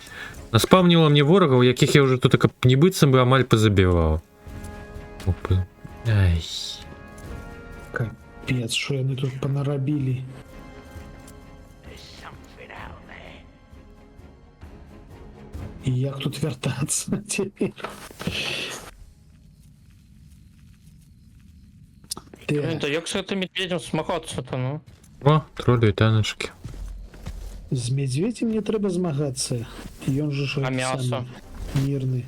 наспаўніла мне ворагаў, якіх я ўжо тут так нібыццам бы амаль пазабіваў. Ай. Капец, што яны тут панарабілі. І як тут вяртацца цяпер? Блин, да як с этим медведем смахаться-то, ну? О, тролі і таночки. З медведем не трэба змагацца. Ён же ж А мясо? мірны.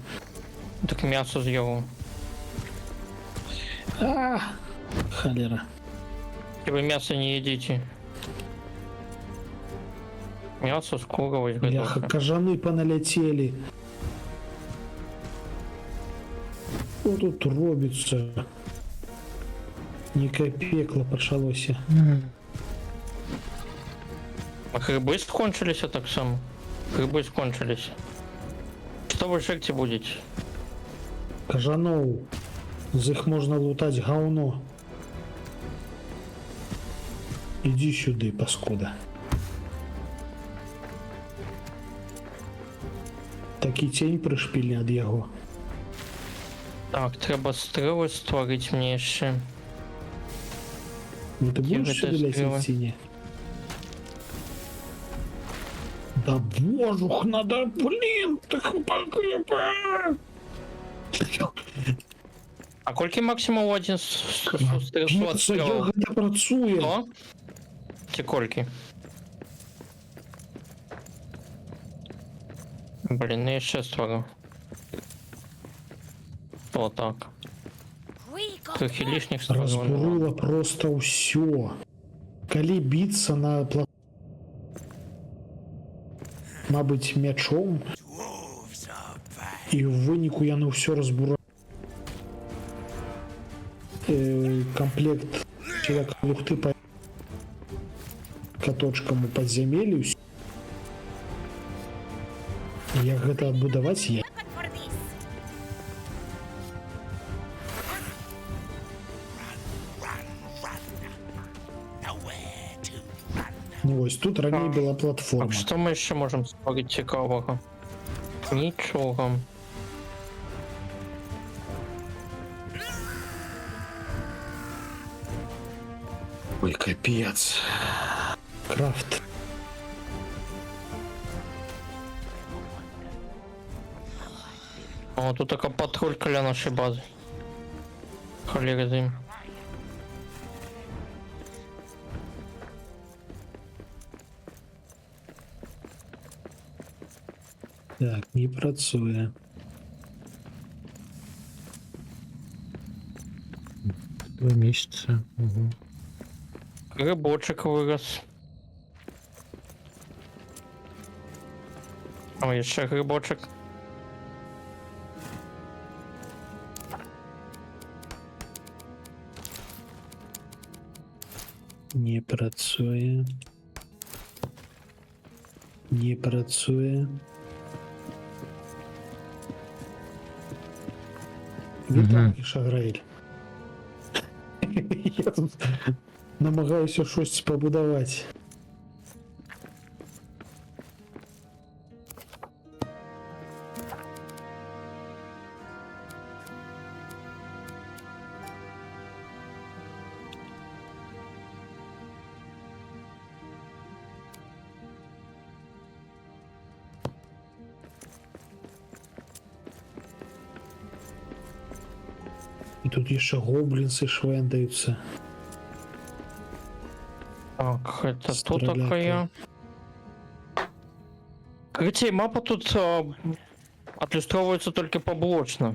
Так мясо съел. А, халера. И вы мясо не едите. Мясо, скура, вот Бляха, кажаны поналяцелі. Что тут робіцца? Некае пекло пачалося. А грибы скончились, а так само? Грибы скончились. Что вы жрать будете? Кажаноў. З іх можна лутаць гаўно. Ідзі сюды, паскуда. Такі цень прышпільны ад яго. Так, треба стрелы створить мне еще. Ну ты Які будеш гэта сюди стріли? ляцець ці не? Да божух, надо, блин, так А кольки максимум один стрел от стрела? Гэта працуе. Что? Те кольки? Блин, ну я сейчас створю. Вот так. We got Трохи лишних створю. Разбурыла просто ўсё. Калі біцца на мабыць мячом, Dwarves are back. і ў выніку яны ўсё разбураюць. Комплект чалавека лухты па каточкам у падзямеллі. Як гэта адбудаваць я? looking for this. Nowhere to run. Ну ось тут раней была Так, платформа. что мы еще можем створить цікавого? Ничего. Ой, капец. Крафт. О, тут такая патрулька для нашей базы. Холера дым. Так, не працуе. Два месяца. Угу. Грибочек вырос. О, еще грибочек. Не працуе. Не працуе. Вітаю, Шаграэль. Я тут намагаюся щось побудовать. И тут еще гоблинсы швендаются. Так, это тут Стреляй-ка. такая. Кстати, мапа тут отлюстровывается только поблочно.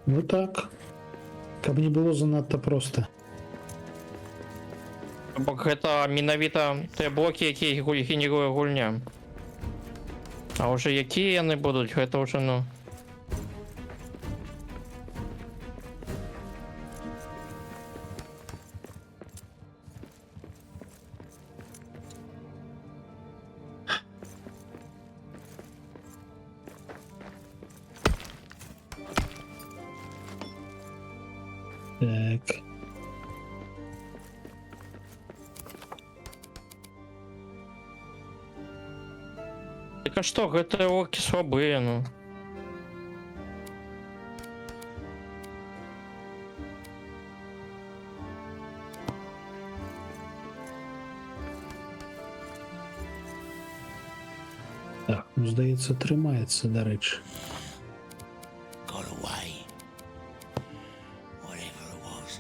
Ну так. Каб не было занадто просто. Бо гэта менавіта тыя блокі, якія генеруе гульня. А уже якія яны будуць, гэта уже ну. Так. Так а што, гэтыя оркі слабыя, ну. Так, ну здається, тримається, до речі. Got away. Whatever it was.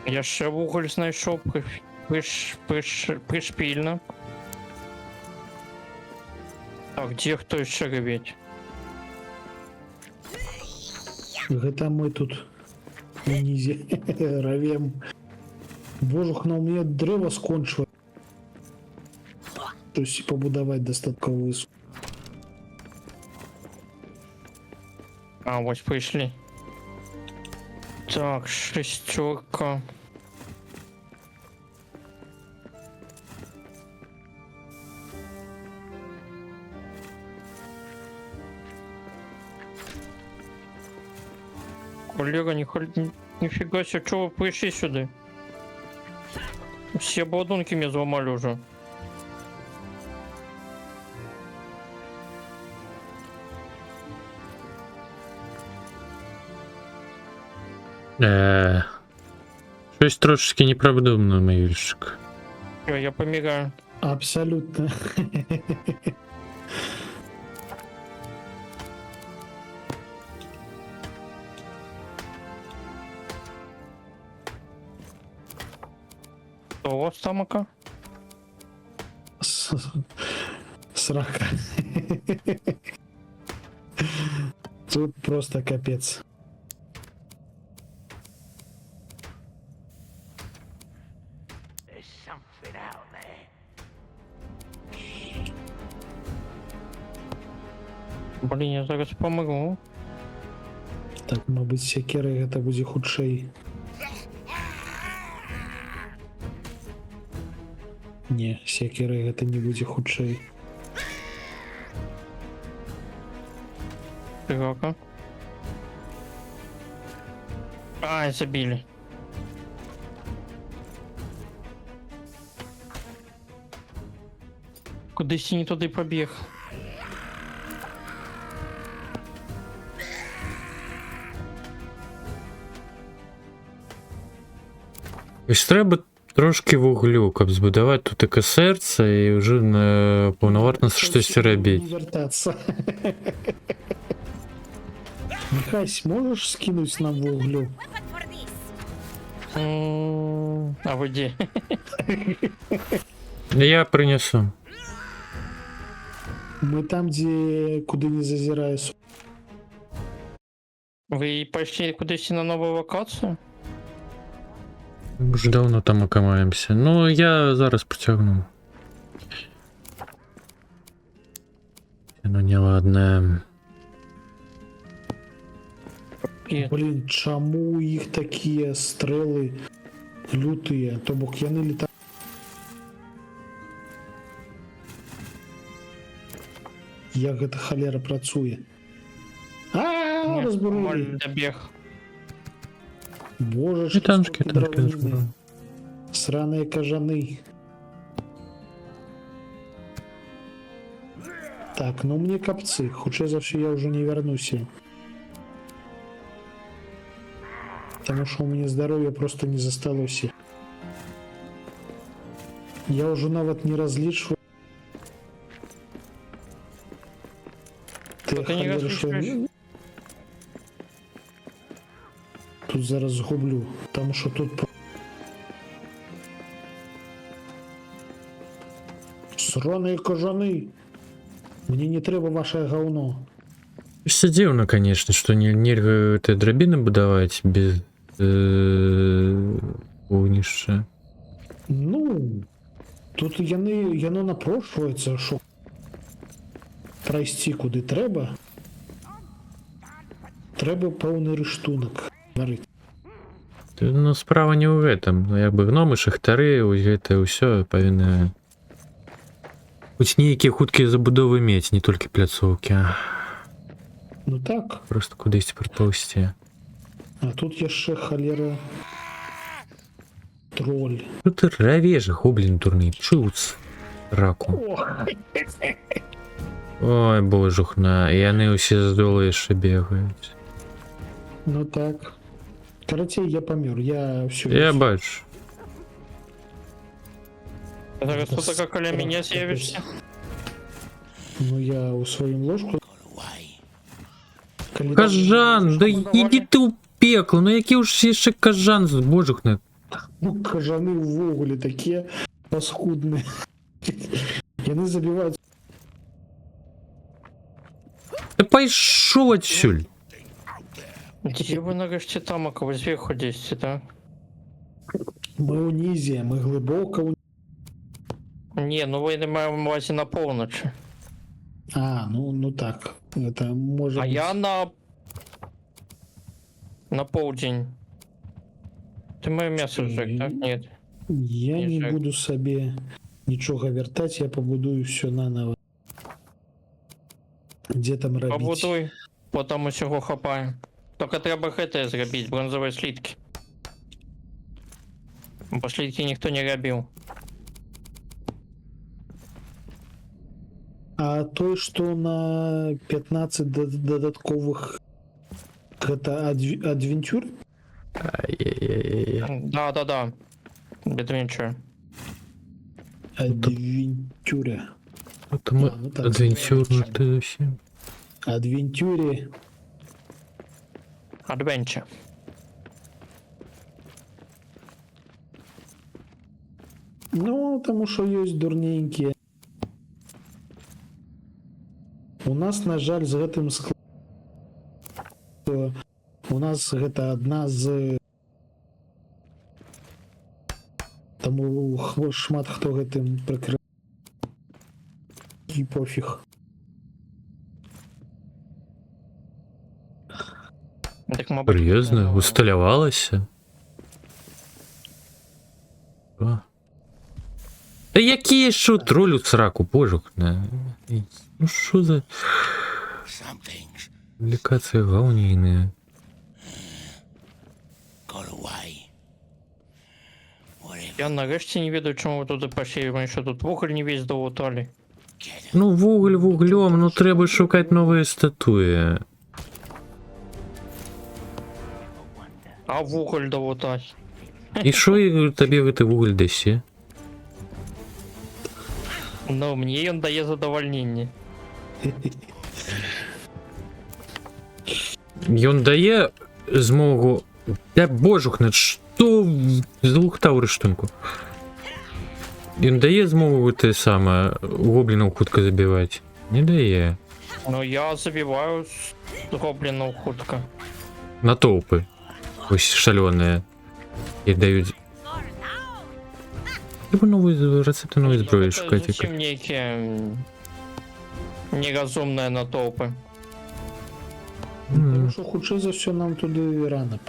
Я ще вуголь знайшов пришпільно. Так, де хто ще ревіть? Гэта мы тут унізе равем. Божух, на у меня дрэва скончыла. То есть побудаваць дастаткова высоко. А, ось прийшли. Так, шестерка. Коллега, нифига себе, что вы пришли сюда? Все обладунки мне взломали уже. Щось трошечки неправдомно, Майвільчик. Всё, я помираю. Абсолютно. Что у вас тамака? Срака. Тут просто капец. There's something out there. Блин, я зараз помогу. Так, мабуть, секера гэта будзе хутчэй. Не, секера гэта не будзе хутчэй. Широко. Ай, забили. Кудись не туди побіг. Ось треба трошки вуглю, каб збудувати тут таке серце і вже на повновартно щось робити. Не вертаться. Михась, можешь скинуть нам вуглю? Weapon for this. А ви де? Я принесу. Мы там, где куда не зазираю. Ви пішли кудись на нову локацію? Вже давно там окамаємося. Ну, я зараз потягну. Ну, не ладно. Є. Блин, чому у їх такі стріли лютые? То бок яны літають. Як гэта халера працуе? А, разбурили. Нормальний добіг. Боже, І танки, скільки танки драбини. збираю. Сраные кажаны. Так, ну мне капцы. Хутчэй за все я уже не вернуся. Потому что у меня здоровья просто не засталося. Я уже нават не различваю. Ты Ты не халера, що- различваешь? тут зараз згублю. Тому що тут... Сраные кожаны! Мне не треба ваше говно. Все дивно, конечно, что нельга этой драбины будовать без вогнища. Ну, тут яно напрошується, що пройти куди треба. Треба повний рештунок варити. Ну, справа не ў гэтым. Ну, як бы гномы, шахтары, гэта ўсё павінна хоць нейкія хуткія забудовы мець, не толькі пляцоўкі. Ну так, Просто кудысьці прапаўсці. а тут яшчэ халера тролль. Ну ты равежа, гоблін дурны, чуц раку. Ой, божухна, яны ўсе з долу яшчэ бегаюць. Ну так. Карацей, я помер, я все. Я бачу. Зараз Это тут как каля страх меня какой-то. з'явишься. Ну я у своим ложку. Коли- Кажан, да іди ти у пекло, ну який уж ще кажан, божухна. Ну, кажаны ўвогуле такія паскудныя. Яны забіваюць. Та пайшов адсюль. Где вы нарешті там, а кого зверху десять, да? Мы унізе, мы глибоко у... Не, ну ви не маємо на увазі на полночі. А, ну так. Это може А бути. я на полдень. Ти моє м'ясо сжег, так? Ні. Я не не жак. буду собі нічого вертать, я побудую все наново. Де там робити? Побудуй, потім усього хапає. Тільки треба хете зробити, бронзові слідки. Бо слідки ніхто не робив. А той, що на 15 додаткових это адвентюр? Ай-яй-яй-яй. Да. Adventure. Адвентюря. От ми А, ну так. адвенчурнути всі. Адвентюрі. Adventure. Ну, тому що є дурненькі. У нас, на жаль, з гэтым у нас гэта адна з... Таму шмат хто гэтым прыкры... І пофіг. Так, мабуть, Серйозно? Усталявалася? О. Та які що тролю сраку, божухна. Ну що за Some things публікація говніни? got away. Whatever, Я нарешті не ведаю, чому ви туди пошли, ми що тут вуголь не весь долутали. get 'em. Ну вуголь вуглем, ну треба шукати нові статуї. А вуголь долутать. І що тобі той вуголь дає? Ну, мені він дає задовольнення. Ён дае змогу... Да божухна, што з двух тау рэштунку? Ён дае змогу те саме гоблінаў хутка забіваць? Не дае. Ну, я забиваю з гоблінов хутка. Натоўпы. Вось шалёныя. І даюць... Трэба новую рэцэпты новай зброі шукаць. Зусім нейкія неразумныя натоўпы. Тому що хутчэй за все нам туди рано.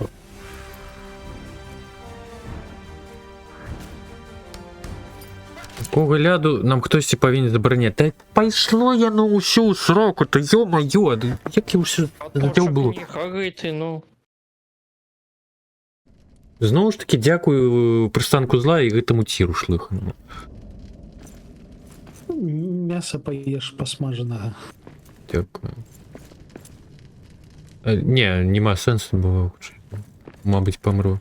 Кого ляду нам хтосьці павінен забараняць. Та пайшло яно ўсю сроку, то ё-маё, як я ўсё задзяў было. Не харыты, ну. Зноў ж таки дзякую прыстанку зла і гэтаму ціру шлыханому. Мясо поешь посмаженного. Дякую. Не, нема сэнсу, бо мабыць памру.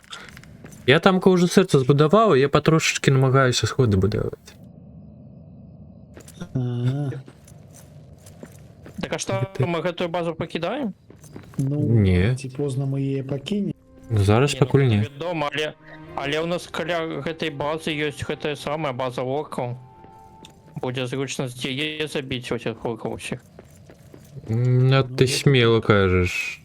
Я там уже сэрца збудаваў, я патрошачкі намагаюся сходы будаваць. А, Так а што, мы гэтую базу пакідаем? ну, Не. ці поздно мы її покинем. Зараз Не, пакуль не. вядома, але у нас каля гэтай базы ёсць гэтая самая база оркаў. Будзе зручна з яе забіць этих оркаў усіх. Ну, ты смело кажешь.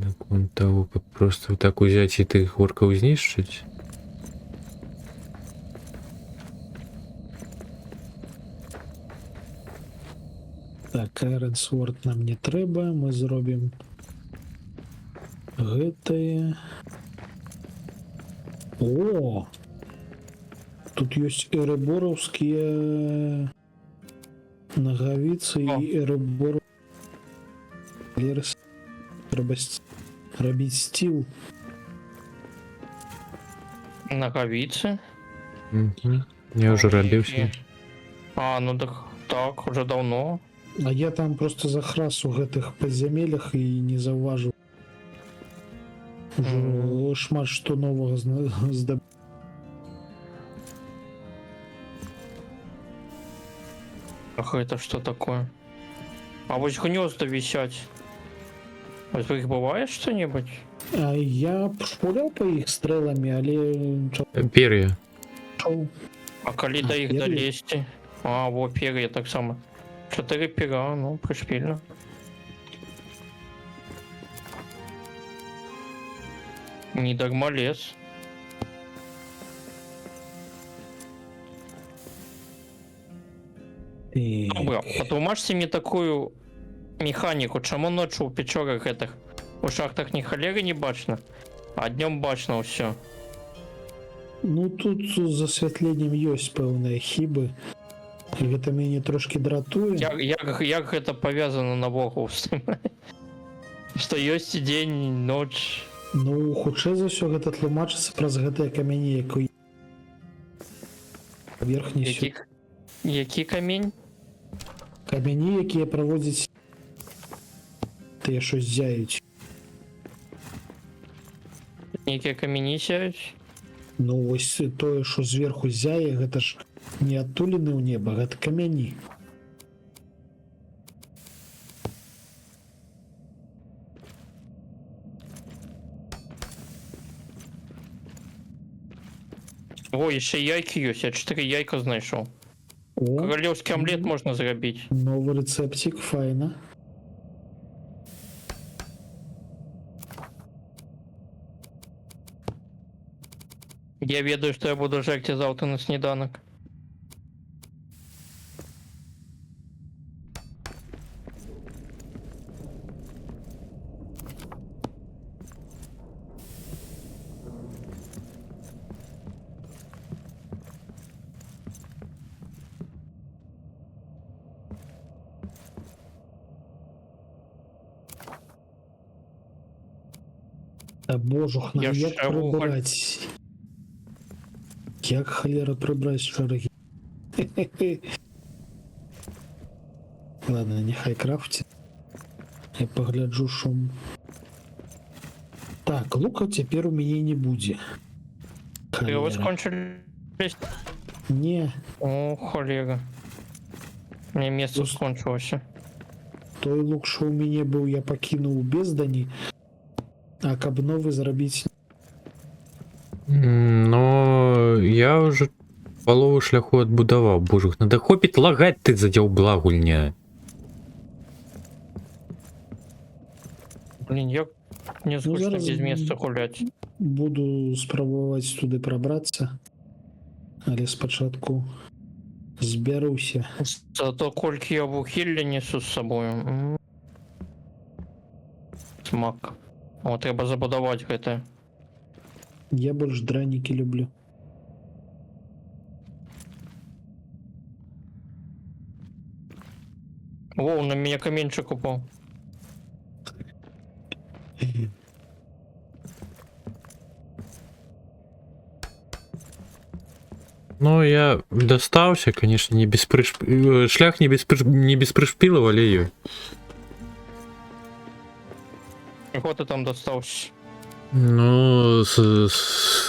Так он того, как просто вот так взять и ты орков знищить. Так, Iron Sword нам не трэба, мы зробім гэтае. О! Тут ёсць эребораўскія нагавіцы О. і эребор. Трэба рабіць сціл. Нагавіцы. Мгм. Я уже рабіўся. А, ну так, уже давно. А я там просто захрас у гэтых падзямеллях і не заўважыў. Ужо шмат што новага здаб. Ах, это что такое? А вот гнезда висять. Вот их бывает что-нибудь? А я шпуляў па іх стрэламі, але Перья. чоў. А коли А, до их перья? долезти? А, вот перья так само. 4 пера, ну, пришпильно. Не догмалез. І... Добре, потлумачьте мне такую механику, чему ночью в печорах этих, у шахтах ни холеры не бачно, а днем бачно все. Ну тут з асвятленнем ёсць пэўныя хібы. Гэта мяне трошки дратуе. Як гэта повязано на Богу с тым? Что есть и день, ночь. Ну, хутчэй за ўсё гэта тлумачыцца праз гэтыя камяні, якой верхні Які камень? камяні, якія праводзяць тыя, що зяюць. Некие камені сяють? Ну вось тое, що зверху зяе, гэта ж не адтуліны ў неба, гэта камяні. О, еще яйки есть, я 4 яйка знайшов. О, Королевский омлет можно зробить. новы рэцэпцік, файна. Я ведаю, что я буду жарить завтра на сніданок. Та божух, нам Я ж як шару прибраць? Як халера прибраць шарагі? Ладно, нехай крафці. Я пагляджу шум. Так, лука цяпер у мяне не будзе. Ты его Халера. скончились? Не, О, холера. Мне место Просто- скончилось. той лук, що у мяне быў, я пакінуў у бездані. А каб новы зрабіць, Но я уже палову шляху адбудаваў. Божух, надо хопіць лагаць ты задзяўбла гульня. Блин, я не скучно зараз без места гулять. буду спрабаваць туды прабрацца. Але спачатку збяруся. Зато колькі я вугілля несу з собою. Смак. О, треба забудаваць гэта. Я больш дранікі люблю. Воу, на меня каменчик упал. Ну, я дастаўся, конечно, не без шлях не без прышпілаў, але ёй. Вот ты там достался. Ну, со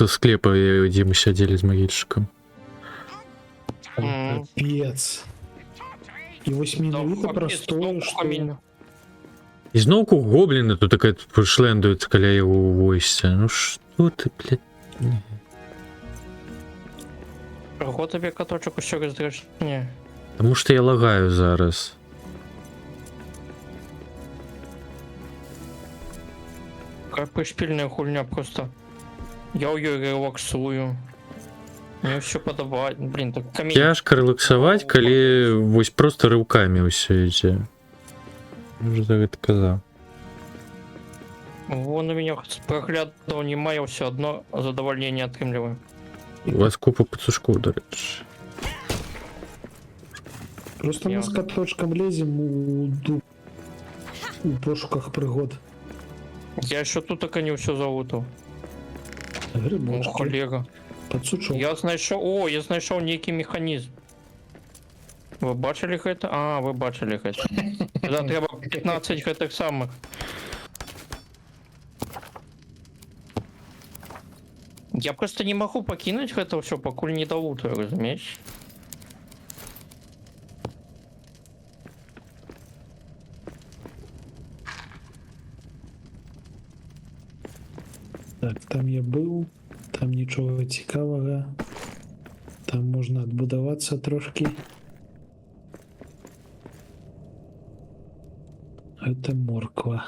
склепа, дзе мы сядзелі з магільчыкам. М. Капец. І ось менавіта пра тое, што І зноўку гобліны тут такая шлендуюць каля яго ў войсце. Ну што ты, блядь? Чого тобі каточок усё роздражняє? Таму што я лагаю зараз. Какая пришпільная хуйня просто. Я у ёй релаксую. Мне все падабаецца. Блин, так камень. Цяжка рэлаксаваць, калі вось просто рыўкамі ўсё ідзе. Уже так гэта казаў. Вон у меня проглядаў нема, я все одно задовольнение атрымліваю. У вас купа пацушкоў, дарэчы. Просто мы Я. з каточкам лезем у пошуках прыгод. Я еще тут так не все залутал. Ну, Грибочки, холера. пацучок. Я знайшов некий механізм. Ви бачили гэта? А, ви бачили гэта. Да, треба 15 гэтых самых. Я просто не могу покинуть гэта все, пакуль не долутаю, разумеешь? Так, там я быў, там нічога цікавага. Там можна адбудавацца трошки. Это морква.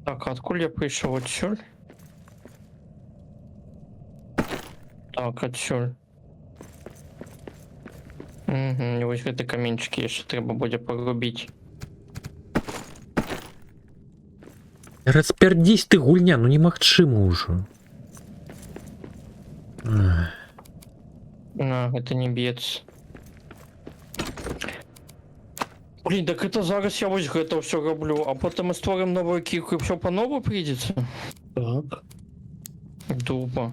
Так, а откуль я прийшов? Отсюль? Так, отсюль. Угу, ось гэты каменчики ще треба буде порубити. Распярдзісь ты, гульня, ну немагчыма ўжо. Ах. А, это не б'ецца. Блин, так это зараз я вось гэта все роблю, а потом мы створим новую кирку и все по новому придется. Так. Дупа.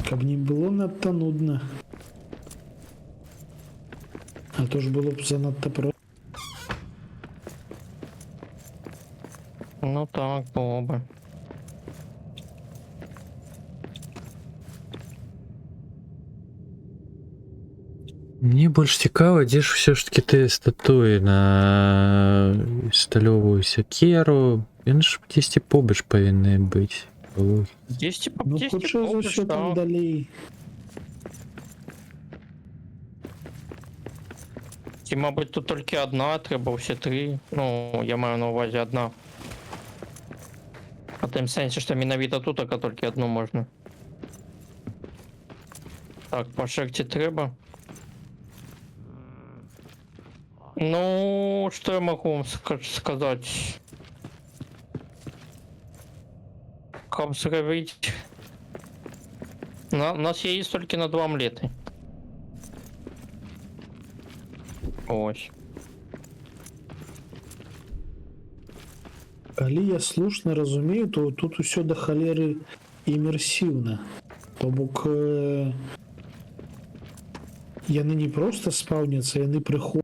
Каб не было надта нудно. А то ж было б занадто просто. Ну так, было бы. Мне больш цікава, дзе ж ўсё ж таки тыя статуі на сталёвую сякеру. Яны ж дзесьці побач павінны быць. Есть типа, Ну, есть хутчэй за типа, ўсё там далей. Ці, мабуть, тут тільки одна, треба всі три. Ну, я маю на увазі одна. А тим сенсі, що менавіта тут, а тільки одну можна. Так, по шерті треба. Ну, что я могу вам сказать? Как зробити? У нас є тільки на 2 омлети. Ось. Калі я слушна разумею, то тут усё да халеры імерсіўна. То бок яны не проста спаўняцца, яны прыходзяць.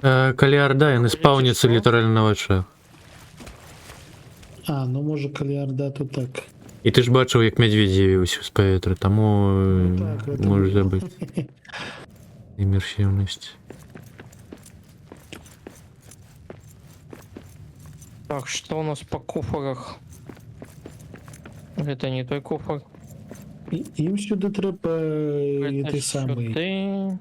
Калі арда, яны спаўняцца літаральна на вачах. А, ну можа калі арда, то так. І ты ж бачыў, як мядзведзь з'явіўся з паветра, таму Так, гэта можаш было. забыць імерсіўнасць. Так, что у нас по куфарах? Это не той куфар. Ім сюди треба Это той самий сюди.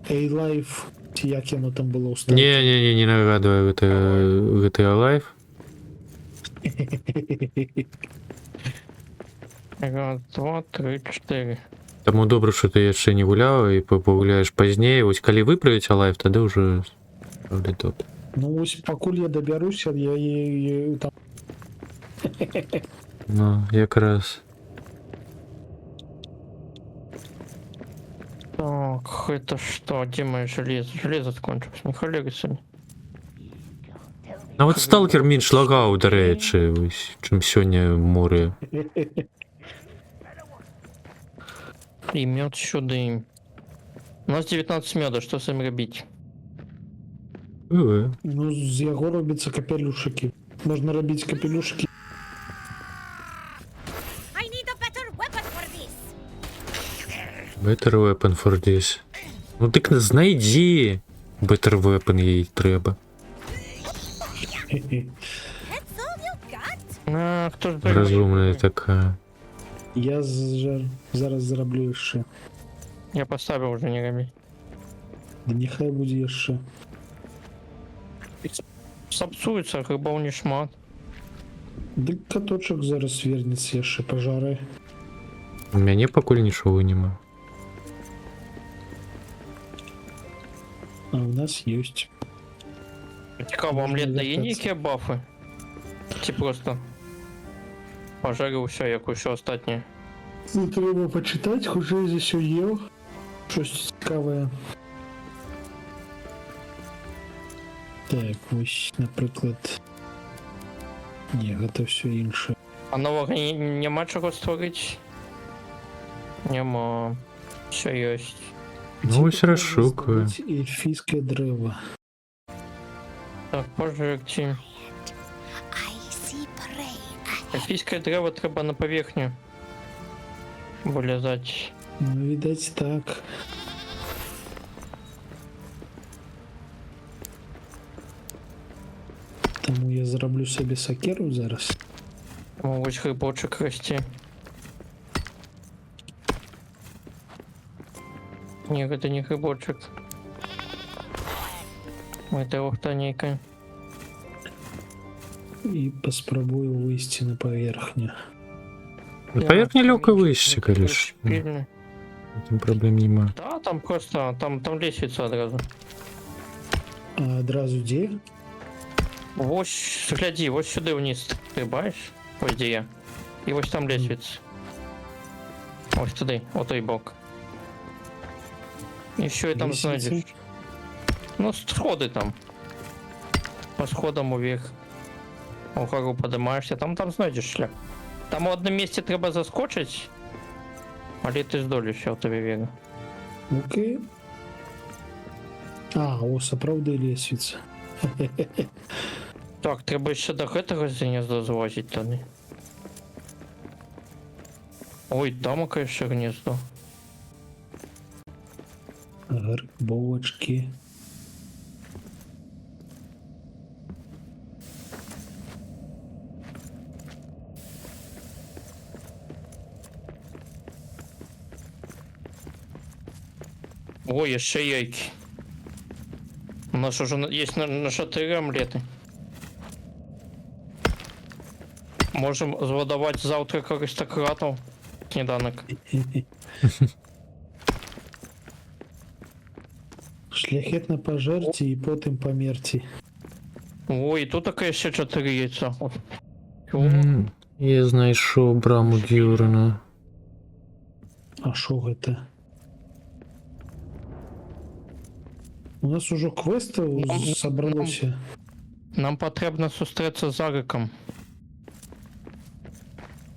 A-Life, ці як яно там было ўставлена. Не, не нагадваю гэты Alive. Раз, два, три, чотири. Таму добра, што ты яшчэ не гуляў і пагуляеш пазней. Вось калі выправіць Alive, тады ўжо сапраўды топ. Ну ось пакуль я дабяруся, я там Ну, якраз. Так, это что? Где мое железо? Железо скончилось. Не холеры сегодня. А вот сталкер менш лагаў, дарэчы, чым сёння море. И мед сюда. У нас 19 меда, что с этим робить? Ну, з яго робяцца капелюшыкі. Можна рабіць капелюшкі. I need a better weapon for this. Better weapon for this. Ну дык знайдзі. Better weapon їй треба. Хе-хе. That's all you got? А, хто ж Разумная такая. Я зараз зараблю яшчэ. Я поставив уже, не робіть. Да няхай будзе яшчэ. Сапсуецца, грибов не шмат. Дык каточак зараз вернецца яшчэ пажары. У мяне пакуль нічога няма. А у нас ёсць. Цікаво, омлет дае вертацца. нейкія бафы? Ці просто пожарив все, як усё астатняе? Ну, трэба пачытаць, хутчэй за ўсё еў. Щось цікавае. Так, вось, напрыклад. Не, гэта ўсё іншае. А новага няма чаго стварыць? Няма. Все ёсць. Ну, ось расшукаю. Эльфійскае дрэва. Так, пожарці. I see prey. Эльфійскае дрэва трэба на паверхню вылезаць. Ну, відаць, так. Таму я зраблю сабе сакеру зараз. О, вось грибочак расце. Не, гэта не грибочак. Гэта лухта нейкая. І паспрабую выйсці на паверхню. На паверхні лёгка выйсці, калі ж. Пільна. Там праблем нема. Да, там просто, там лесвіца адразу. А адразу дзе? Вось, глядзі, вось сюды ўніз ты бачиш? Ось дзе я. І вось там лесвіца. Ось туди, о той бок. І що і там Лесвіца? знайдеш? Ну, сходи там. По сходам уверх. Угору подимаєшся, там знайдеш шлях. Там у одному місці треба заскочити. Але ти здоліш, я в тобі вірю. Окей. А, о, сапраўды лесвіца. Так, треба ще до гэтага гнезда злазити тоді. Ой, там яке ще гнездо. Грибовочки. Ой, еще яйки. У нас уже есть на 4 омлеты. Можем згодувати завтрак аристократів. Сніданок. Шляхетна пажерці і потым памерці. Ой, тут таке ще 4 яйця. Я знайшов браму Дюрана. А шо гэта? У нас ужо квестаў сабралося. Нам потрібно зустрітися з Ариком.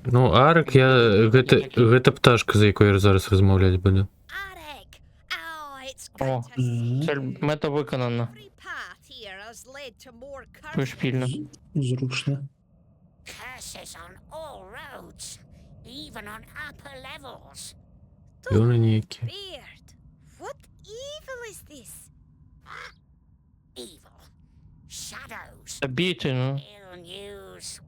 Ну, Арик, гэта пташка, за якой я зараз размаўляць буду. Arik. Oh, it's О, great to see. цель мета виконана. Every path here has led to more Пришпільно. Зручно. Curses on all roads, even on upper levels. Ён нейкі. Weird. What evil is this? Evil. Shadows. Забійте, ну. Ill news.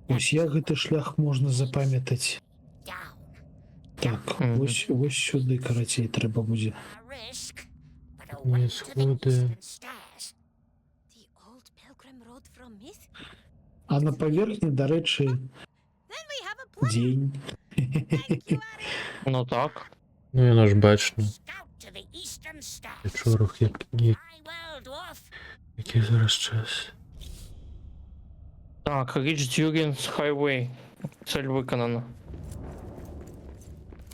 Ось як гэты шлях можна запамятаць. Down. Так, Мгм. ось сюды, карацей, трэба будзе. A risk, but Не away to the сходи. eastern stairs. The old pilgrim road from myth? А на паверхні, дарэчы, Then we have a plan. дзень. Thank you, Arik. Ну так. Ну, яно ж бачно. Scout to the eastern stairs. Вечорах, My well, dwarf. який зараз час. Так, Річ Дюрінс Хайвей. Цель виконана.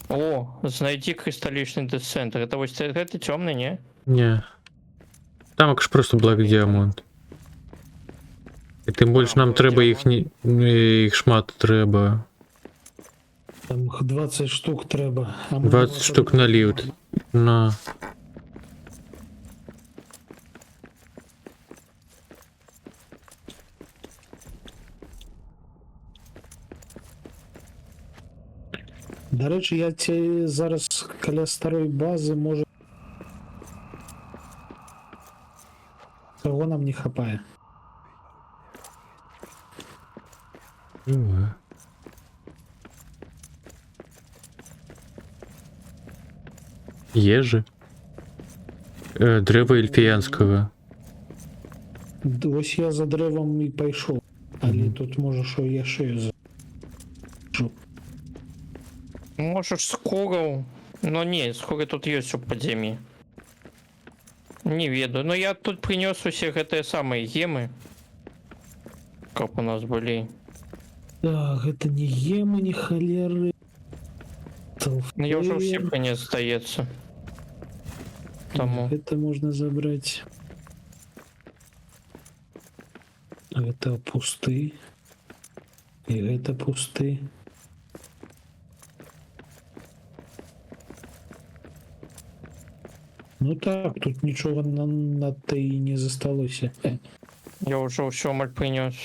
О, знайди кристалічний десцентр. Это ось це темний, не? Не. Там ж просто блэк діамонт. І тим больш нам треба їх шмат треба. Там 20 штук трэба. А ми 20 штук на ліфт. На. До речі, я ці зараз каля старої бази можу. Кого нам не хапає? Ну, Ежи. Древо эльфиянского. Ось я за древом і пішов. Але тут може що я шею за. Можешь скоро. Но не, скоро тут есть у подземья. Не ведаю. Но я тут принес у всех это самые гемы. Как у нас были. Так, это не ема, не холеры. Ну я уже все принес, остается. Тому. Это можно забрать. Это пусты. И это пусты. Ну так, тут нічого на те і не засталося. Я уже все маль принес.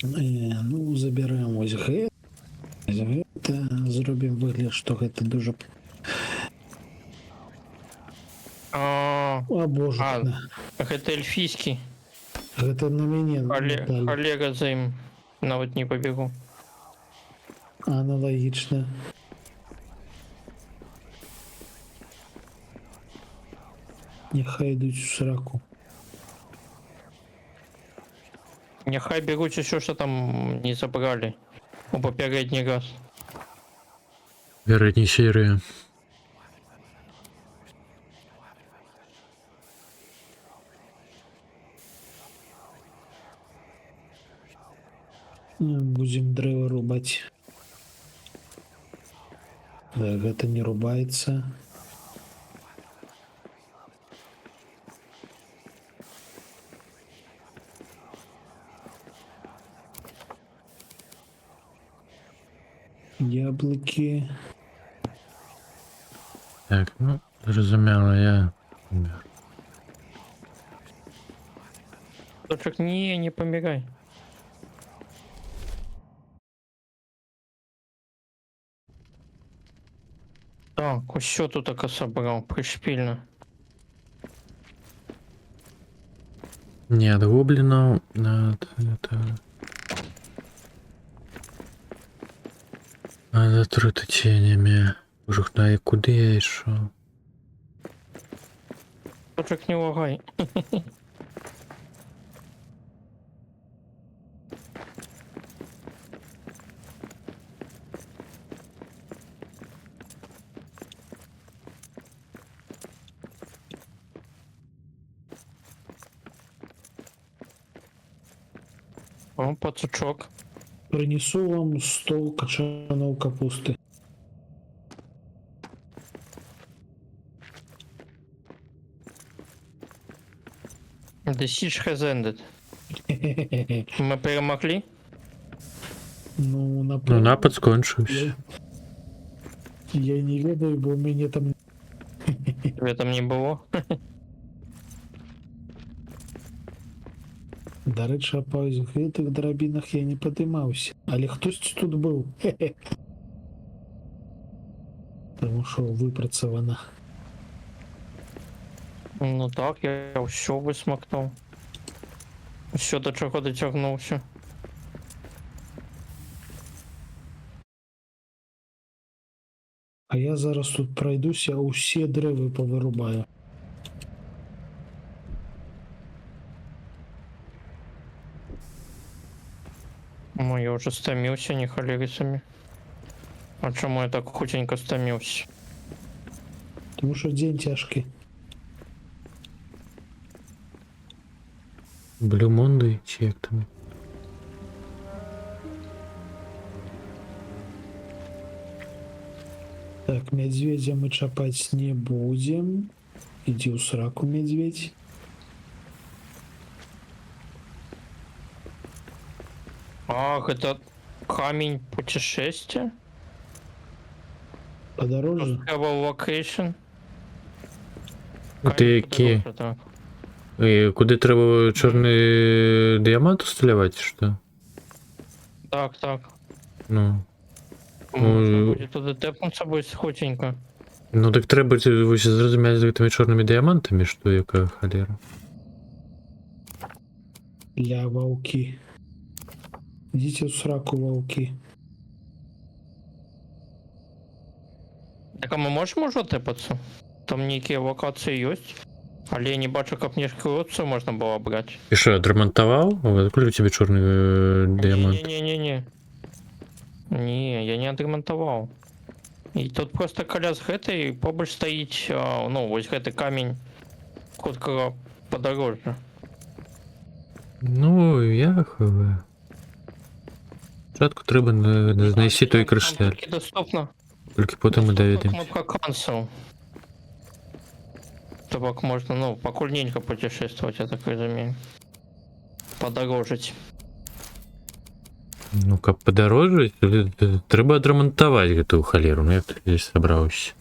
Ну, забираємо ось гэта. Ось гэта. Зробимо вигляд, що гэта дуже... О боже, А. да. Это эльфийский. Гэта на мяне напали. Олега за им. Навод не побегу. Аналогично. Нехай йдуть у сраку. Нехай беруть еще, что там не забрали. У попередний раз. Вероятнее серия. Будем древо рубать. Так, это не рубается. Яблоки. Так, ну, зрозуміло, я... Точек, не помирай. Так, ось що тут таке собрав, пришпільно. Не от гоблинов, от это... А затруты тенями. Жухна, и куда я йшов? Точек, не лагай. О, пацучок. Принесу вам 100 качанов капусты. The siege has ended. Ми перемогли? Ну, Ну, напад скончився. Я не ведаю, бо у меня там... Тебе там не було? До речі, по гэтых драбінах я не подимався. Але хтось тут був. Тому що випрацьовано. Ну так, я все висмакнув. Що до чого дотягнувся. А я зараз тут пройдуся, усі древи повирубаю. Ну, я уже стомился, не холерисами. А чому я так худенько стомился? Тому що день тяжкий. Блюмонды, чи як там? Так, медведя мы чапать не будем. Иди у сраку, медведь. Ах, это камень путешествия? Подороже. Travel location? Ти які? подороже, так. І куди треба чорний діамант устілювати, що? Так, так. Ну. Можна Ну, буде туди тепнуться буде хутенько. ну так треба ось зрозуміти з тими чорними діамантами, що яка холера. Ля, волки. Идите в сраку, волки. Так а ми можемо вже тепатися? Там ніякі локації є. Але я не бачу, як книжки опцію можна було брати. Ти що, отремонтував? А скільки у тебе чорний діамант? Не-не-не-не. Не, я не отремонтовал. И тут просто коляс гэтай побач стоїть, ну, ось гэты камень, котрого подороже. Ну, я хв. Спочатку треба знайти той кришталь. Там доступно. Тільки потім ми доведемо. Кнопка cancel. Тобак можно, ну, покульненько путешествовать, я так разумею. Подорожить. Ну, как подорожить, треба отремонтувати эту холеру. Ну, я здесь собрался.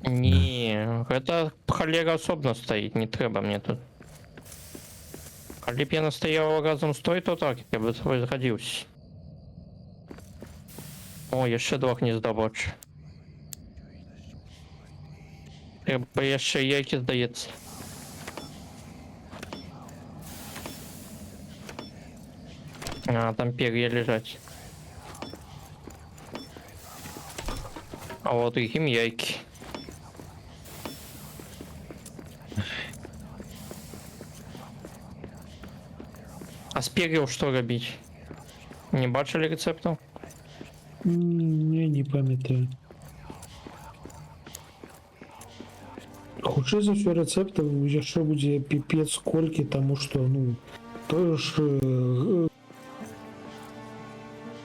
Не, это холера особно стоит, не треба мне тут. Коли б я настоял разом з той, то так, я бы свой згодився. О, еще два гнізда бачу. Треба ще яйки, здається. А, там перья лежать. А вот їм яйки. А з перьев що робити? Не бачили рецепту? Я не пам'ятаю. Худший за все рецептів, якщо буде піпець скільки, тому що, ну, той ж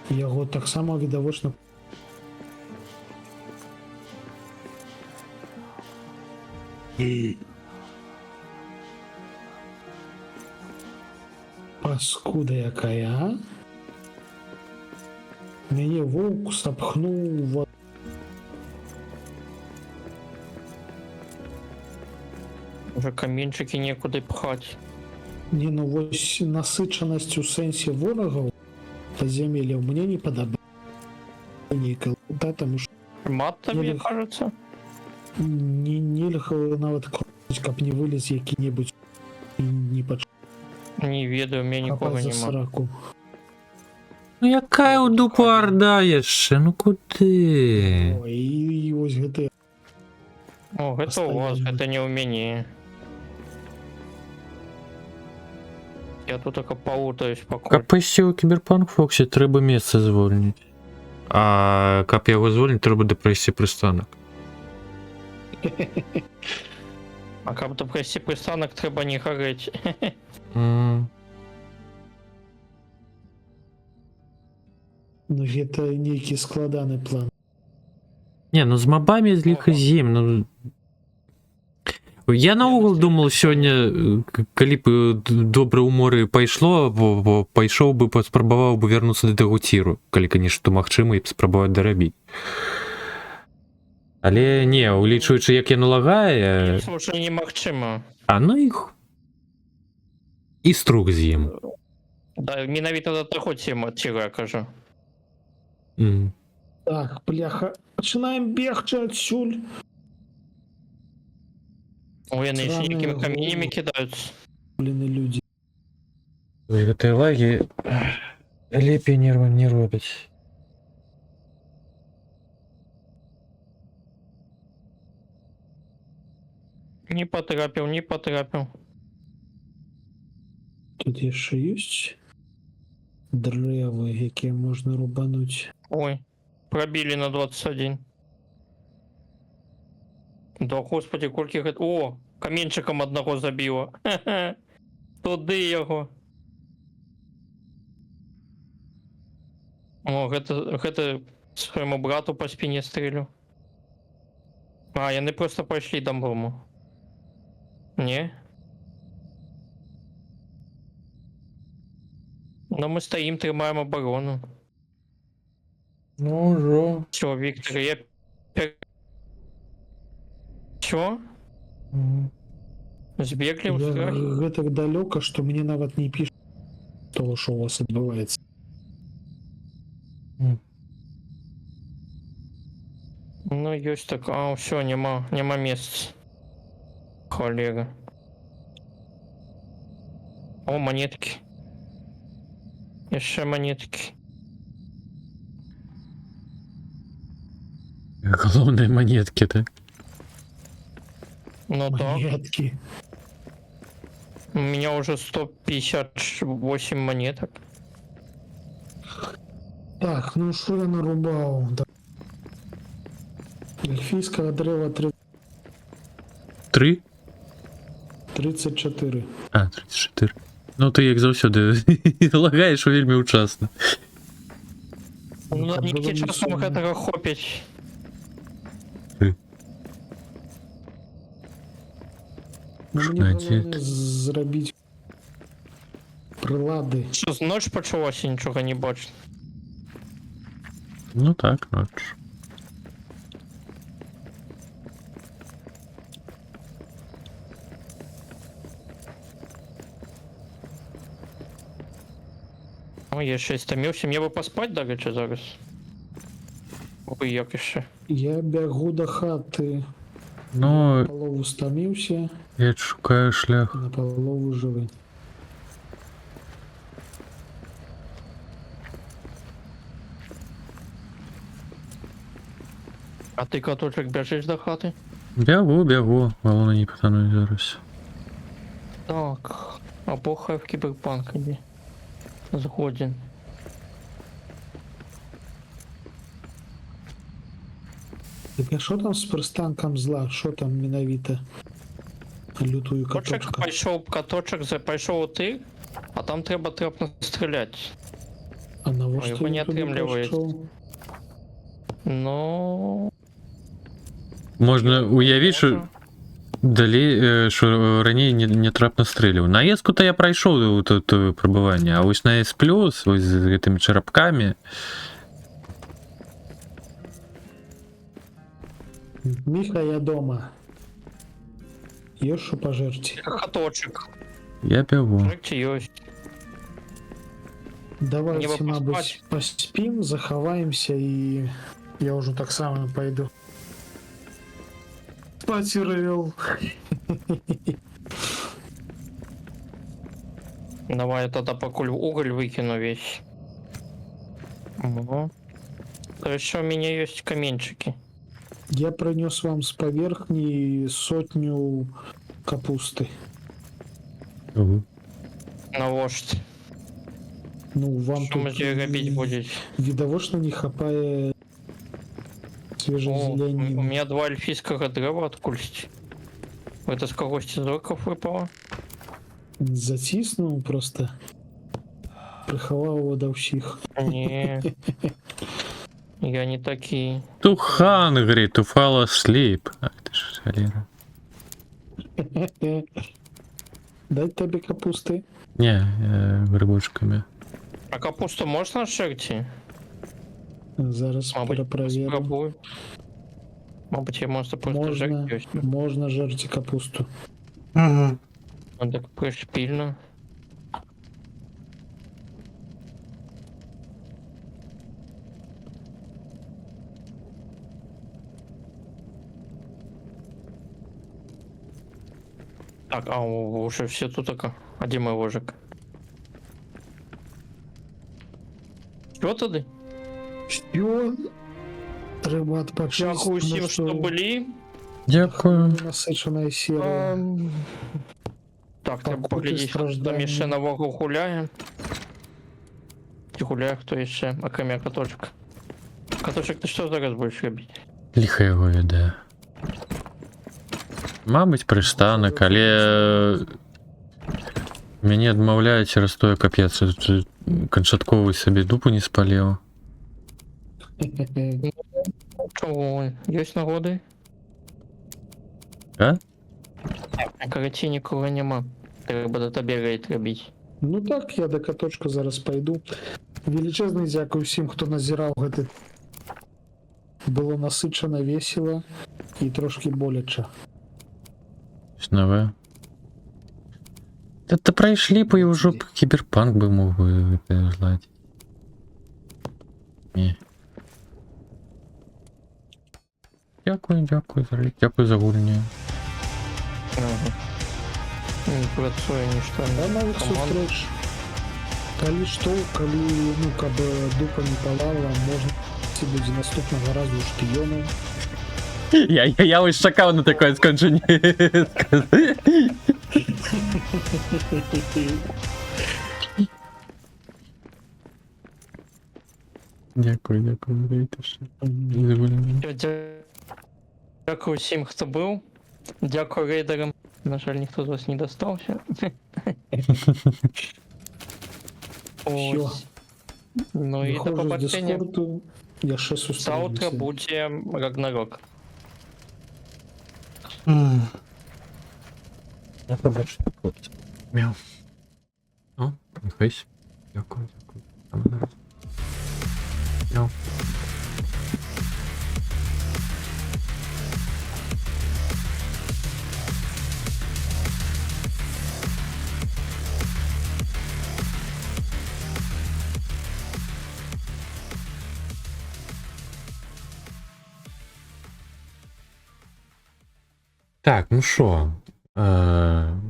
його так само відовочно. Паскуда якая, а? Мені вовк запхнув в... Уже камінчики некуди пхать. Не, ну ось насиченість у сенсі ворогів подземелля мені не подобається. Да, тому що Мат тобі Я не- кажется? нельга навіть кап не виліз який-небудь і не Не ведаю, у меня нікого почкапав за нема. сраку. Ну, яка у дупу орда ще? Ну, куди? Ой, і ось гэта О, это у вас, Постоянно. это не у меня. Я тут только поутаюсь по коль. Каписті у Кіберпанк Фоксі треба місце звольнити. А кап його звольнити, треба буде пройти пристанок. А как то пройти пристанок, треба не гореть. М. ну гэта нейкі складаны план. Не, ну з мобами зліха зім, ну... Я наогул думав сьогодні, коли б добре у морі пайшло, пайшов би, паспрабаваў бы вернуцца да таго ціру, калі, конечно, то магчыма, і б спрабаваць дарабіць. Але не, улічваючы, як яно лагае, Слушай, немагчыма. а ну іх... І струк з'їм. Да, менавіта да таго тема ціра, кажу. М. Так, бляха, пачынаем бегчы адсюль. Ой, яны ще Сраные якімі каменями головы. кидаються. Блін, і людзі. Ой, гэтыя лагі лепей не робяць. Не потрапіў, не потрапіў. Тут яшчэ ёсць дрэвы, якія можна рубануць. Ой, пробили на 21. Да, господи, колькі гэта... О, каменчиком одного забило. Туды яго. О, гэта свайму брату по спине стрелю. А, яны просто пайшлі дамбому. Не? Но мы стоим, трымаем оборону. Ну, ўжо. Все, Виктор, я... Чё? Збегли Я в страхе? гэтак далёка, што мне нават не піша того, што у вас адбываецца. Ну, есть так. А, все, нема мест. Холера. О, монетки. Еще монетки. Головные монетки, да? Ну так. Монетки. У меня уже 158 монеток. Так, ну що я нарубав? Да. Эльфийского древа 3? 34. А, 34. Ну ти як завсюди лагаєш вельми учасно. Ну, как ніхто было часом не этого хопять. Ну, Що мені на головне дід? зробити прилади. Що, з ночь почалося, нічого не бачу. Ну так, ночь. Ой, я ще стомився. Мені би поспати до речі зараз. Ой, як іще. Я бягу до хати. Ну, Полову стомився, я шукаю шлях. на полову живий. А ти, каточок, біжиш до хати? Бягу, головне не потону зараз. Так. Або хай в кіберпанк іди. Згоден. Так а що там з пристанком зла? Що там менавіта? Лютую Каточок каточка. пішов, пішов ти, а там треба трапно стріляти. А на Ой, що його не я туди отримлюють. пішов? Ну... Можна уявити, що далі, що раніше не трапно стрілював. На ЕСку-то я пройшов тут пробування, а ось на S+, ось з цими черепками, Міха, я дома. Є що пожерти? Каточок. я бягу. Жить есть. Давайте, Мне бы мабуть, поспать. поспим, заховаемся и я уже так само пойду. Потерял. Давай я тогда покуль уголь выкину весь. Ого. То еще у меня есть каменчики. Я принес вам с поверхни 100 капусты. Ого. На вождь. Ну, вам Что мы тут здесь робить будете? видовочно не хапае свежей О, у зеленины. меня 2 эльфийского древа откульсть. Это с когось из орков выпало? Затиснул просто. Приховал его до всех. Не. Я не такие. To hungry, to fall asleep. Ах ти ж, Аліра. Дать тебе капусты? Не, грибочками. А капусту можно шерти? Зараз Мабуть, перепроверим. спробую. Мабуть, я просто просто Можно, жерти. можно жерти капусту. Ну так пришпильно. Так, а уже все тут только. А где мой ложек? Что туди? Все. Треба отпочить. Дякую всім, потому що були. Дякую. Насичена серія. Так, треба Покути поглядіти, хто там страждання. ще на вагу гуляє. Чи гуляє хто ще, окрім каточок. Каточок, ти що зараз будеш робити? Ліха його веде. Мабуть, пристанок, але мені відмовляють через то, як я це Кончатковий собі дупу не спалив. Чого? Є нагоди? А? Короче, нікого нема. Треба до тебе рейд робити. Ну так, я до каточка зараз пойду. Величезний дякую всім, хто назирав гэта. Було насичено, весело і трошки боляче. Щось нове. Та пройшли по його жопу, кіберпанк би мог би злати. Ні. Дякую за гульню. Ага. Не працує нічого. Да навіть сустрэч. Калі што, калі, ну, каб дупа не палала, можна ці будзе наступнага разу шпіёнам. Я ось чекав на таке скончення. Дякую, дайте ще. За гульню. Дякую всім, хто був. Дякую рейдерам. На жаль, ніхто з вас не достався. Ось. Ну і до Виходжу з побачення. Дискорду, я ще Завтра сустрінемося. буде Рагнарок. Я побачу, хлопці. Мяу. О, нехайсь. Дякую. Мяу. Так, ну що?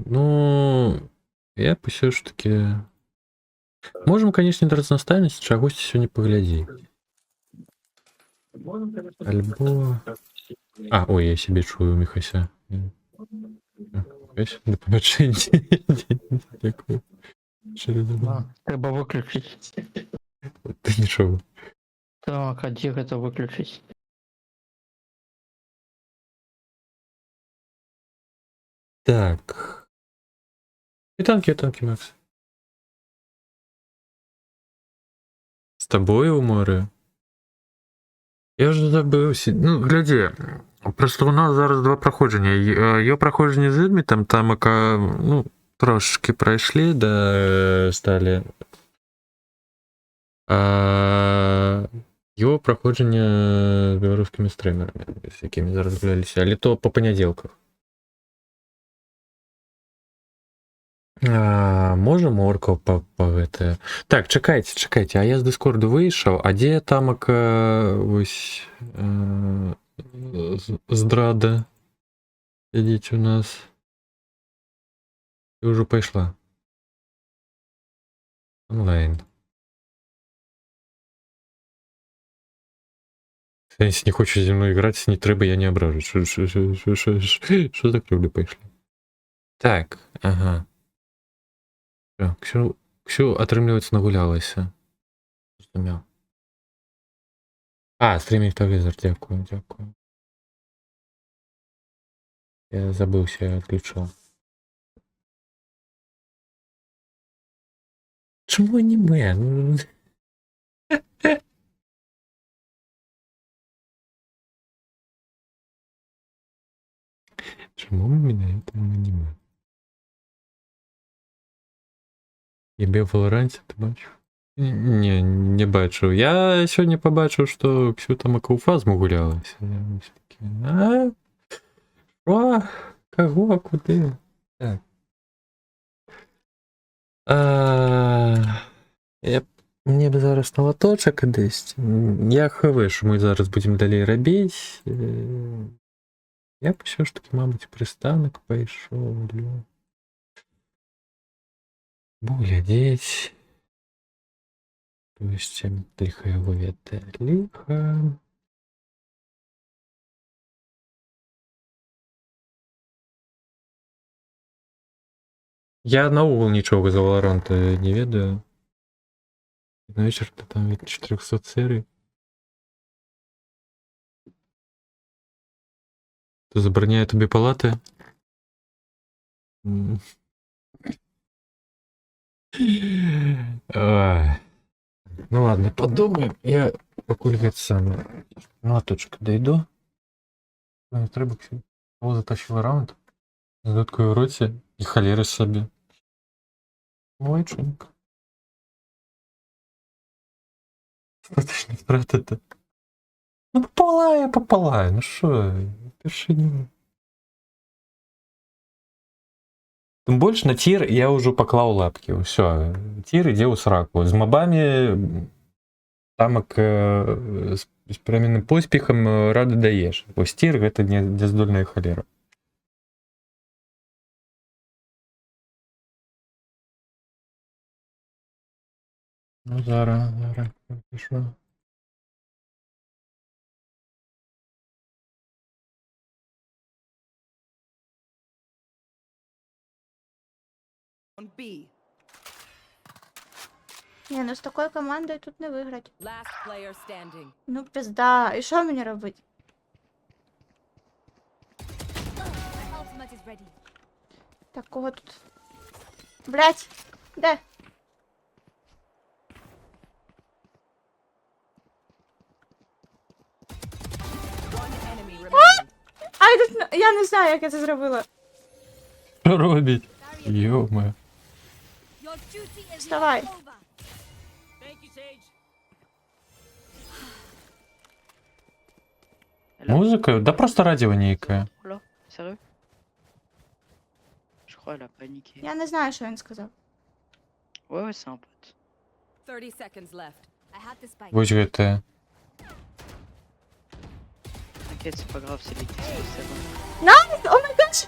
Ну, я все ж таки... Можем, конечно, до разнастайнасці чагось сёння паглядзець. Альбо... ой, я себе чую, Міхася. До побачення. Дякую. Треба виключити. Ти нічого. Так, а де це виключити? Так. Танки, Макс. С тобой у моря? Я вже забився. Ну, гляди. Просто у нас зараз два проходження. Його проходження з Відмітом, там, яка, ну, трошечки пройшли, да, стали. А його проходження з білоруськими стримерами, з якими зараз гулялися. Але то по понеділках. Можем орков по это. Так, чекайте, а я з Дискорду вийшов, а де тамок ось здрада? Ідіть у нас. Ти вже пішла. Онлайн. Если не хочешь зі мною грати, не треба, я не ображу. Що так люди пішли? Так, ага. Ксю, атрымліваецца, нагулялася. Зразумеў. Стрімінг телевізор, дякую. Я забыўся, я отключил. Чому аніме? Чому ми міняємо аніме? Ебе в Валоранті, ти бачив? Ні, не бачив. Я сьогодні побачив, що Ксю там акауфазму гулялася. Я ось такий, Що? Кого? Куди? Так. Мне б зараз на лоточок десь. Я хаваю, що ми зараз будемо далі робити. Я б все ж таки, мабуть, пристанок пойшов. Глядеть. То есть лихо его это лихо. Я наогул нічого за Valorant не ведаю. На вечір то там від 400 серій. То забороняє тобі палати. Ну ладно, подумаем. Я покуль это самое. На лоточок дойду. Не треба кого затащил раунд. З дудкою в роті і холери собі. Ой, чунка. Точно втратити. Ну попалаю. Ну що, пиши не. Тим більше на тір я вже поклав лапки. Все, тір іде у сраку. З мобами Тамак з перемінним поспіхом ради даєш. Ось тір гэта не здольная халера. Ну, зараз пішло. On B. Ні, ну з такою командою тут не виграти. Last player standing. Ну, пизда. І що мені робити? Так, кого тут? Блять! Де? One enemy remaining. Я не знаю, як я це зробила. Що робить? Йо-моє. Вставай. Музика? Да просто радіо нейке. Là, sérieux? Je crois elle a paniqué. Я не знаю, що він сказав. Ouais, ouais, c'est un pote. 30 seconds left. Ось гэта. T'inquiète, c'est pas grave, c'est les testostérone. Найс! О май гаш!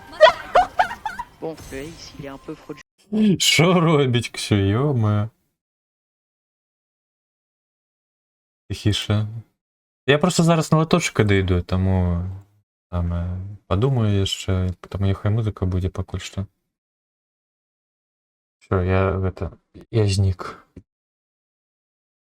Bon, le Ace, il est un peu frauduleux. Що робить, Ксю, йо-моє. Тихіше. Я просто зараз на лоточка дойду, тому саме подумаю ще, тому нехай музика буде поки що. Все, я зник.